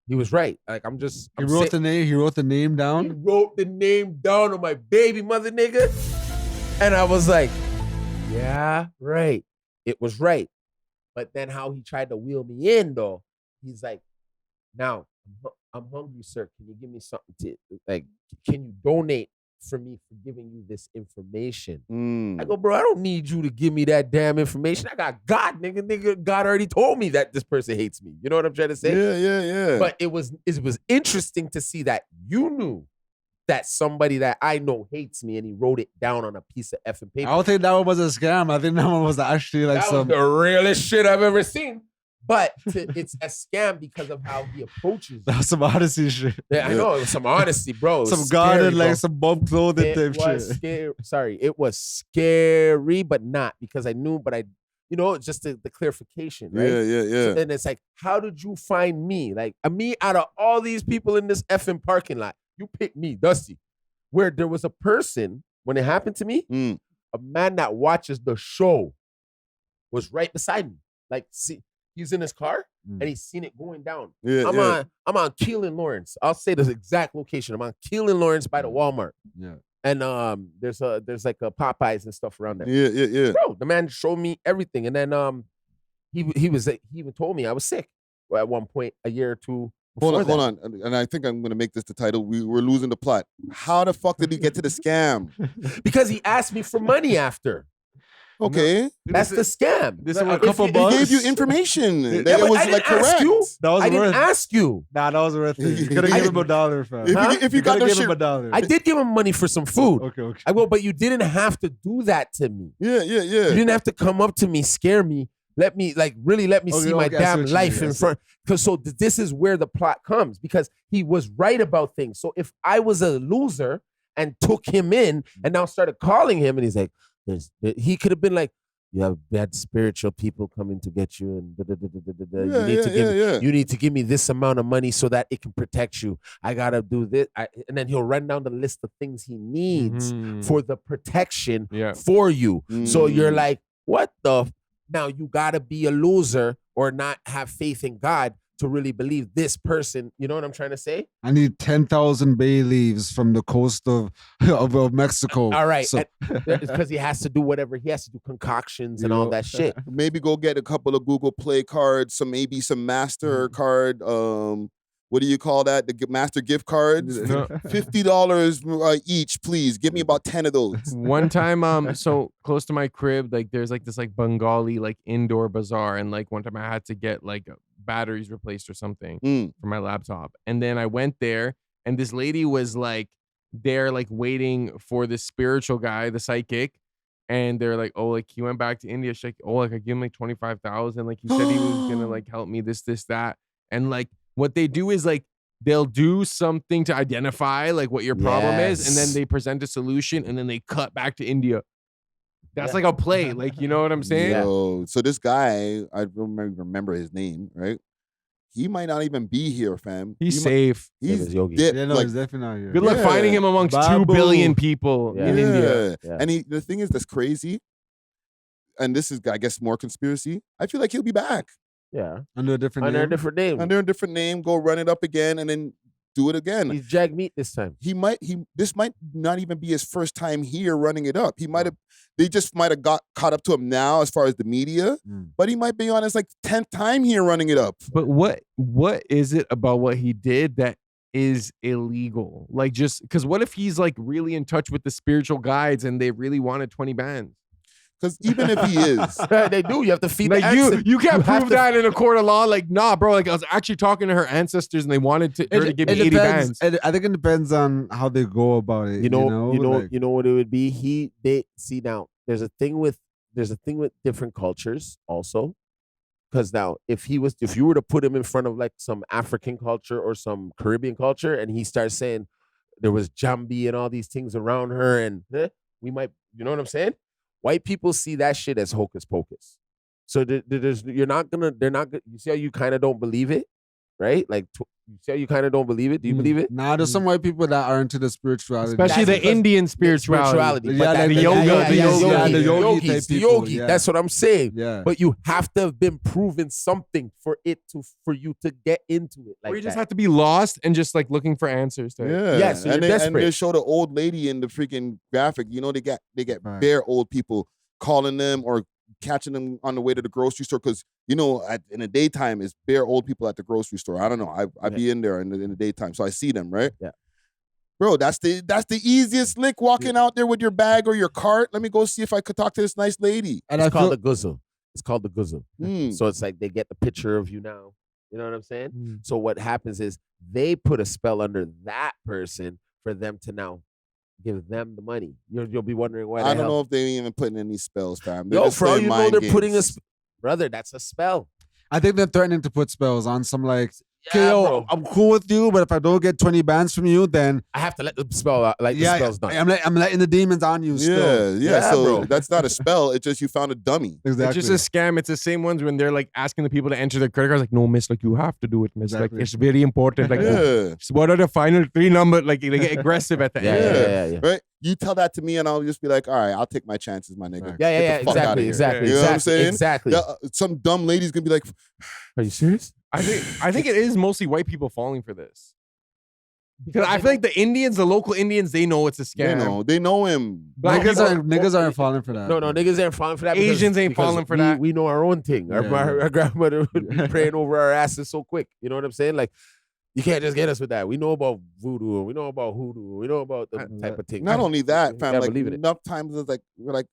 He was right. Like, He wrote the name down? He wrote the name down on my baby mother, nigga. And I was like, yeah, right. It was right. But then how he tried to wheel me in, though, he's like, now, I'm hungry, sir. Can you give me something to, like, can you donate for me for giving you this information? I go, bro, I don't need you to give me that damn information. I got God, nigga. God already told me that this person hates me. You know what I'm trying to say? Yeah. But it was interesting to see that you knew that somebody that I know hates me, and he wrote it down on a piece of effing paper. I don't think that one was a scam. I think that one was actually like that was the realest shit I've ever seen. But it's a scam because of how he approaches. That's some honesty shit. Yeah, I know. It was some honesty, bro. Some garden, like some bum clothing it type was shit. Scary. Sorry, it was scary, but not because I knew, but just the clarification, right? Yeah. So then it's like, how did you find me? Like, me out of all these people in this effing parking lot, you picked me, Dusty. Where there was a person, when it happened to me, a man that watches the show was right beside me. Like, see, he's in his car and he's seen it going down. Yeah, I'm on Keel and Lawrence. I'll say the exact location. I'm on Keel and Lawrence by the Walmart. Yeah. And there's like a Popeyes and stuff around there. Yeah. Bro, the man showed me everything. And then he even told me I was sick at one point a year or two. Hold on. And I think I'm gonna make this the title. We're losing the plot. How the fuck did he get to the scam? Because he asked me for money after. Okay. That's the scam. This is a couple bucks. He gave you information that Yeah, it but was I didn't like correct. ask you. That was I didn't ask you. Nah, that was worth it. You could have given him $1, fam. If you got coulda no given him shit, $1. I did give him money for some food. Okay. I will, but you didn't have to do that to me. Yeah. You didn't have to come up to me, scare me, let me see my damn life in front. Because this is where the plot comes, because he was right about things. So if I was a loser and took him in and now started calling him and he's like, he could have been like, you have bad spiritual people coming to get you, and you need to give me this amount of money so that it can protect you. I gotta do this, and then he'll run down the list of things he needs for the protection for you. So you're like, what the? Now you gotta be a loser or not have faith in God to really believe this person. You know what I'm trying to say? I need 10,000 bay leaves from the coast of Mexico. All right. So, because he has to do whatever. He has to do concoctions and all that shit. Maybe go get a couple of Google Play cards, maybe some Master card. What do you call that? The Master gift cards. $50 each, please. Give me about 10 of those. One time, so close to my crib, like there's like this like Bengali like indoor bazaar, and like one time I had to get like batteries replaced or something for my laptop, and then I went there, and this lady was like there like waiting for the spiritual guy, the psychic. And they're like, oh, like he went back to India. She's like, oh, like I give him like 25,000. Like he said he was gonna like help me this, that. And like what they do is like they'll do something to identify like what your problem is, and then they present a solution, and then they cut back to India. That's like a play, like, you know what I'm saying? Yo, so this guy, I don't remember his name, right? He might not even be here, fam. He's safe. He's yeah, no, he's definitely not here. Good luck finding him amongst 2 billion people in India. Yeah. And the thing is that's crazy, and this is, I guess, more conspiracy. I feel like he'll be back. Yeah. Under a different name. Under a different name, go run it up again, and then do it again. He's Jag Meat this time. This might not even be his first time here running it up. They just might have got caught up to him now as far as the media, but he might be on his like 10th time here running it up. But what is it about what he did that is illegal? Like, just because what if he's like really in touch with the spiritual guides and they really wanted 20 bands? Because even if he is, they do. You have to feed like the you can't prove that in a court of law. Like, nah, bro. Like, I was actually talking to her ancestors, and they wanted her to give me 80 bands. I think it depends on how they go about it. You know what it would be. Now there's a thing with different cultures also. Because now, if you were to put him in front of like some African culture or some Caribbean culture, and he starts saying there was Jambi and all these things around her, and we might, you know what I'm saying? White people see that shit as hocus pocus. So they're not gonna. You see how you kind of don't believe it, right? Like you see how you kind of don't believe it. Do you believe it? Nah, there's some white people that are into the spirituality, especially the Indian spirituality. Yeah, like the yoga, the yogi. That's what I'm saying. Yeah. But you have to have been proven something for you to get into it. Like or you just have to be lost and just like looking for answers to it. Yeah. Yes, and they show the old lady in the freaking graphic. You know, they get bare old people calling them or catching them on the way to the grocery store, because you know in the daytime it's bare old people at the grocery store. I don't know. I be in there in the daytime, so I see them, right? Yeah. Bro, that's the easiest lick, walking out there with your bag or your cart. Let me go see if I could talk to this nice lady. And it's called the guzzle. It's called the guzzle. So it's like they get the picture of you now. You know what I'm saying? So what happens is they put a spell under that person for them to now give them the money. You'll be wondering why. I don't know if they ain't even putting any spells, fam. Yo, for all you know, they're putting brother. That's a spell. I think they're threatening to put spells on some like, okay, Yeah, yo, bro. I'm cool with you, but if I don't get 20 bands from you, then I have to let the spell out. Like the spell's done. I'm letting the demons on you. Still. Yeah. So bro. that's not a spell. It's just you found a dummy. Exactly. It's just a scam. It's the same ones when they're like asking the people to enter their credit cards. Like, no, miss, like you have to do it, miss. Exactly. Like it's very important. Like, Yeah. what are the final 3 numbers? Like they get aggressive at the end. Yeah. Right? You tell that to me, and I'll just be like, all right, I'll take my chances, my nigga. Yeah. Get the fuck outta Exactly. here. You know what I'm saying? Exactly. Yeah, some dumb lady's gonna be like, Are you serious? I think it is mostly white people falling for this. Because I feel like the Indians, the local Indians, they know it's a scam. they know him. Black Niggas aren't falling for that. No, niggas ain't falling for that. Asians ain't falling for that. We know our own thing. Our grandmother would be praying over our asses so quick. You know what I'm saying? Like, you can't just get us with that. We know about voodoo. We know about hoodoo. We know about the type of thing. Not only that, fam. Like believe it. enough times it's like we're like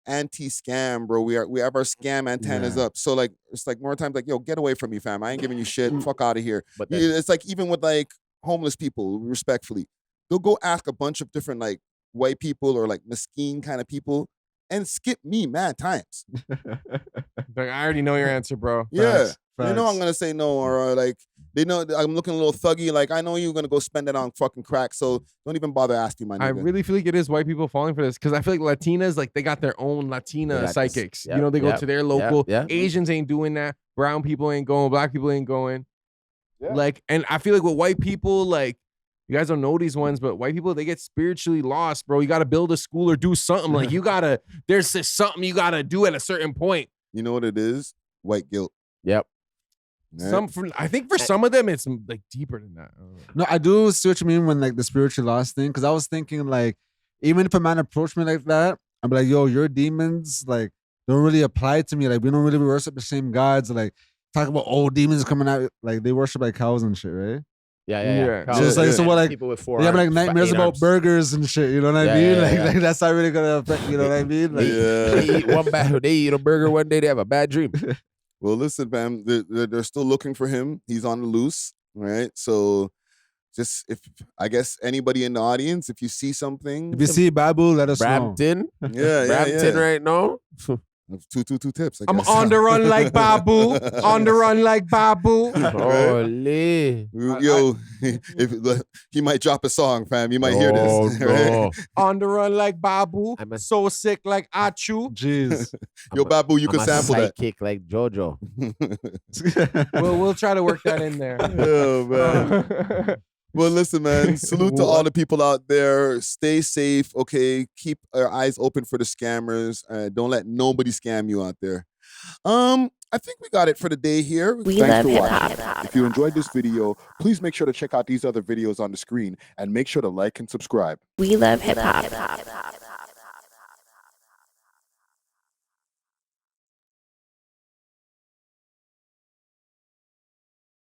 anti-scam, bro. We have our scam antennas up. So like it's like more times like, yo, get away from me, fam. I ain't giving you shit. Fuck out of here. But It's like even with like homeless people, respectfully, they'll go ask a bunch of different like white people or like mesquite kind of people and skip me mad times. Like, I already know your answer, bro. Yeah. Facts. They know I'm gonna say no, or like they know I'm looking a little thuggy. Like I know you're gonna go spend it on fucking crack, so don't even bother asking my nigga. I really feel like it is white people falling for this because I feel like Latinas, like they got their own Latina psychics. Yep, You know, they go yep, to their local. yep. Asians ain't doing that. Brown people ain't going. Black people ain't going. Yeah. Like, and I feel like with white people, like you guys don't know these ones, but white people, they get spiritually lost, bro. You got to build a school or do something. Like there's just something you got to do at a certain point. You know what it is? White guilt. Yep. Right? I think for some of them, it's like deeper than that. No, I do see what you mean when like the spiritual lost thing. Because I was thinking like, even if a man approached me like that, I'm like, yo, your demons like don't really apply to me. Like we don't really worship the same gods. Like talk about demons coming out. Like they worship like cows and shit, right? Yeah. So it's like, so what, like, people with they have like nightmares about burgers and shit. You know what I mean? Like that's not really gonna affect. You know what I mean? Like, they eat a burger one day, they have a bad dream. Well, listen, fam, they're still looking for him. He's on the loose, right? So just if I guess anybody in the audience, if you see something, if you see Babu, let us Brampton, know. Brampton right now. 2 tips. I'm on the run like Babu. On the run like Babu. Holy. Yo, if he might drop a song, fam. You might hear this. Right? On the run like Babu. So sick like Achu. Jeez. Yo, Babu, you can sample that. Kick like JoJo. We'll try to work that in there. Oh man. Well, listen, man. Salute to all the people out there. Stay safe, okay? Keep our eyes open for the scammers. Don't let nobody scam you out there. I think we got it for the day here. Thanks for watching. If you enjoyed this video, please make sure to check out these other videos on the screen and make sure to like and subscribe. We love hip hop.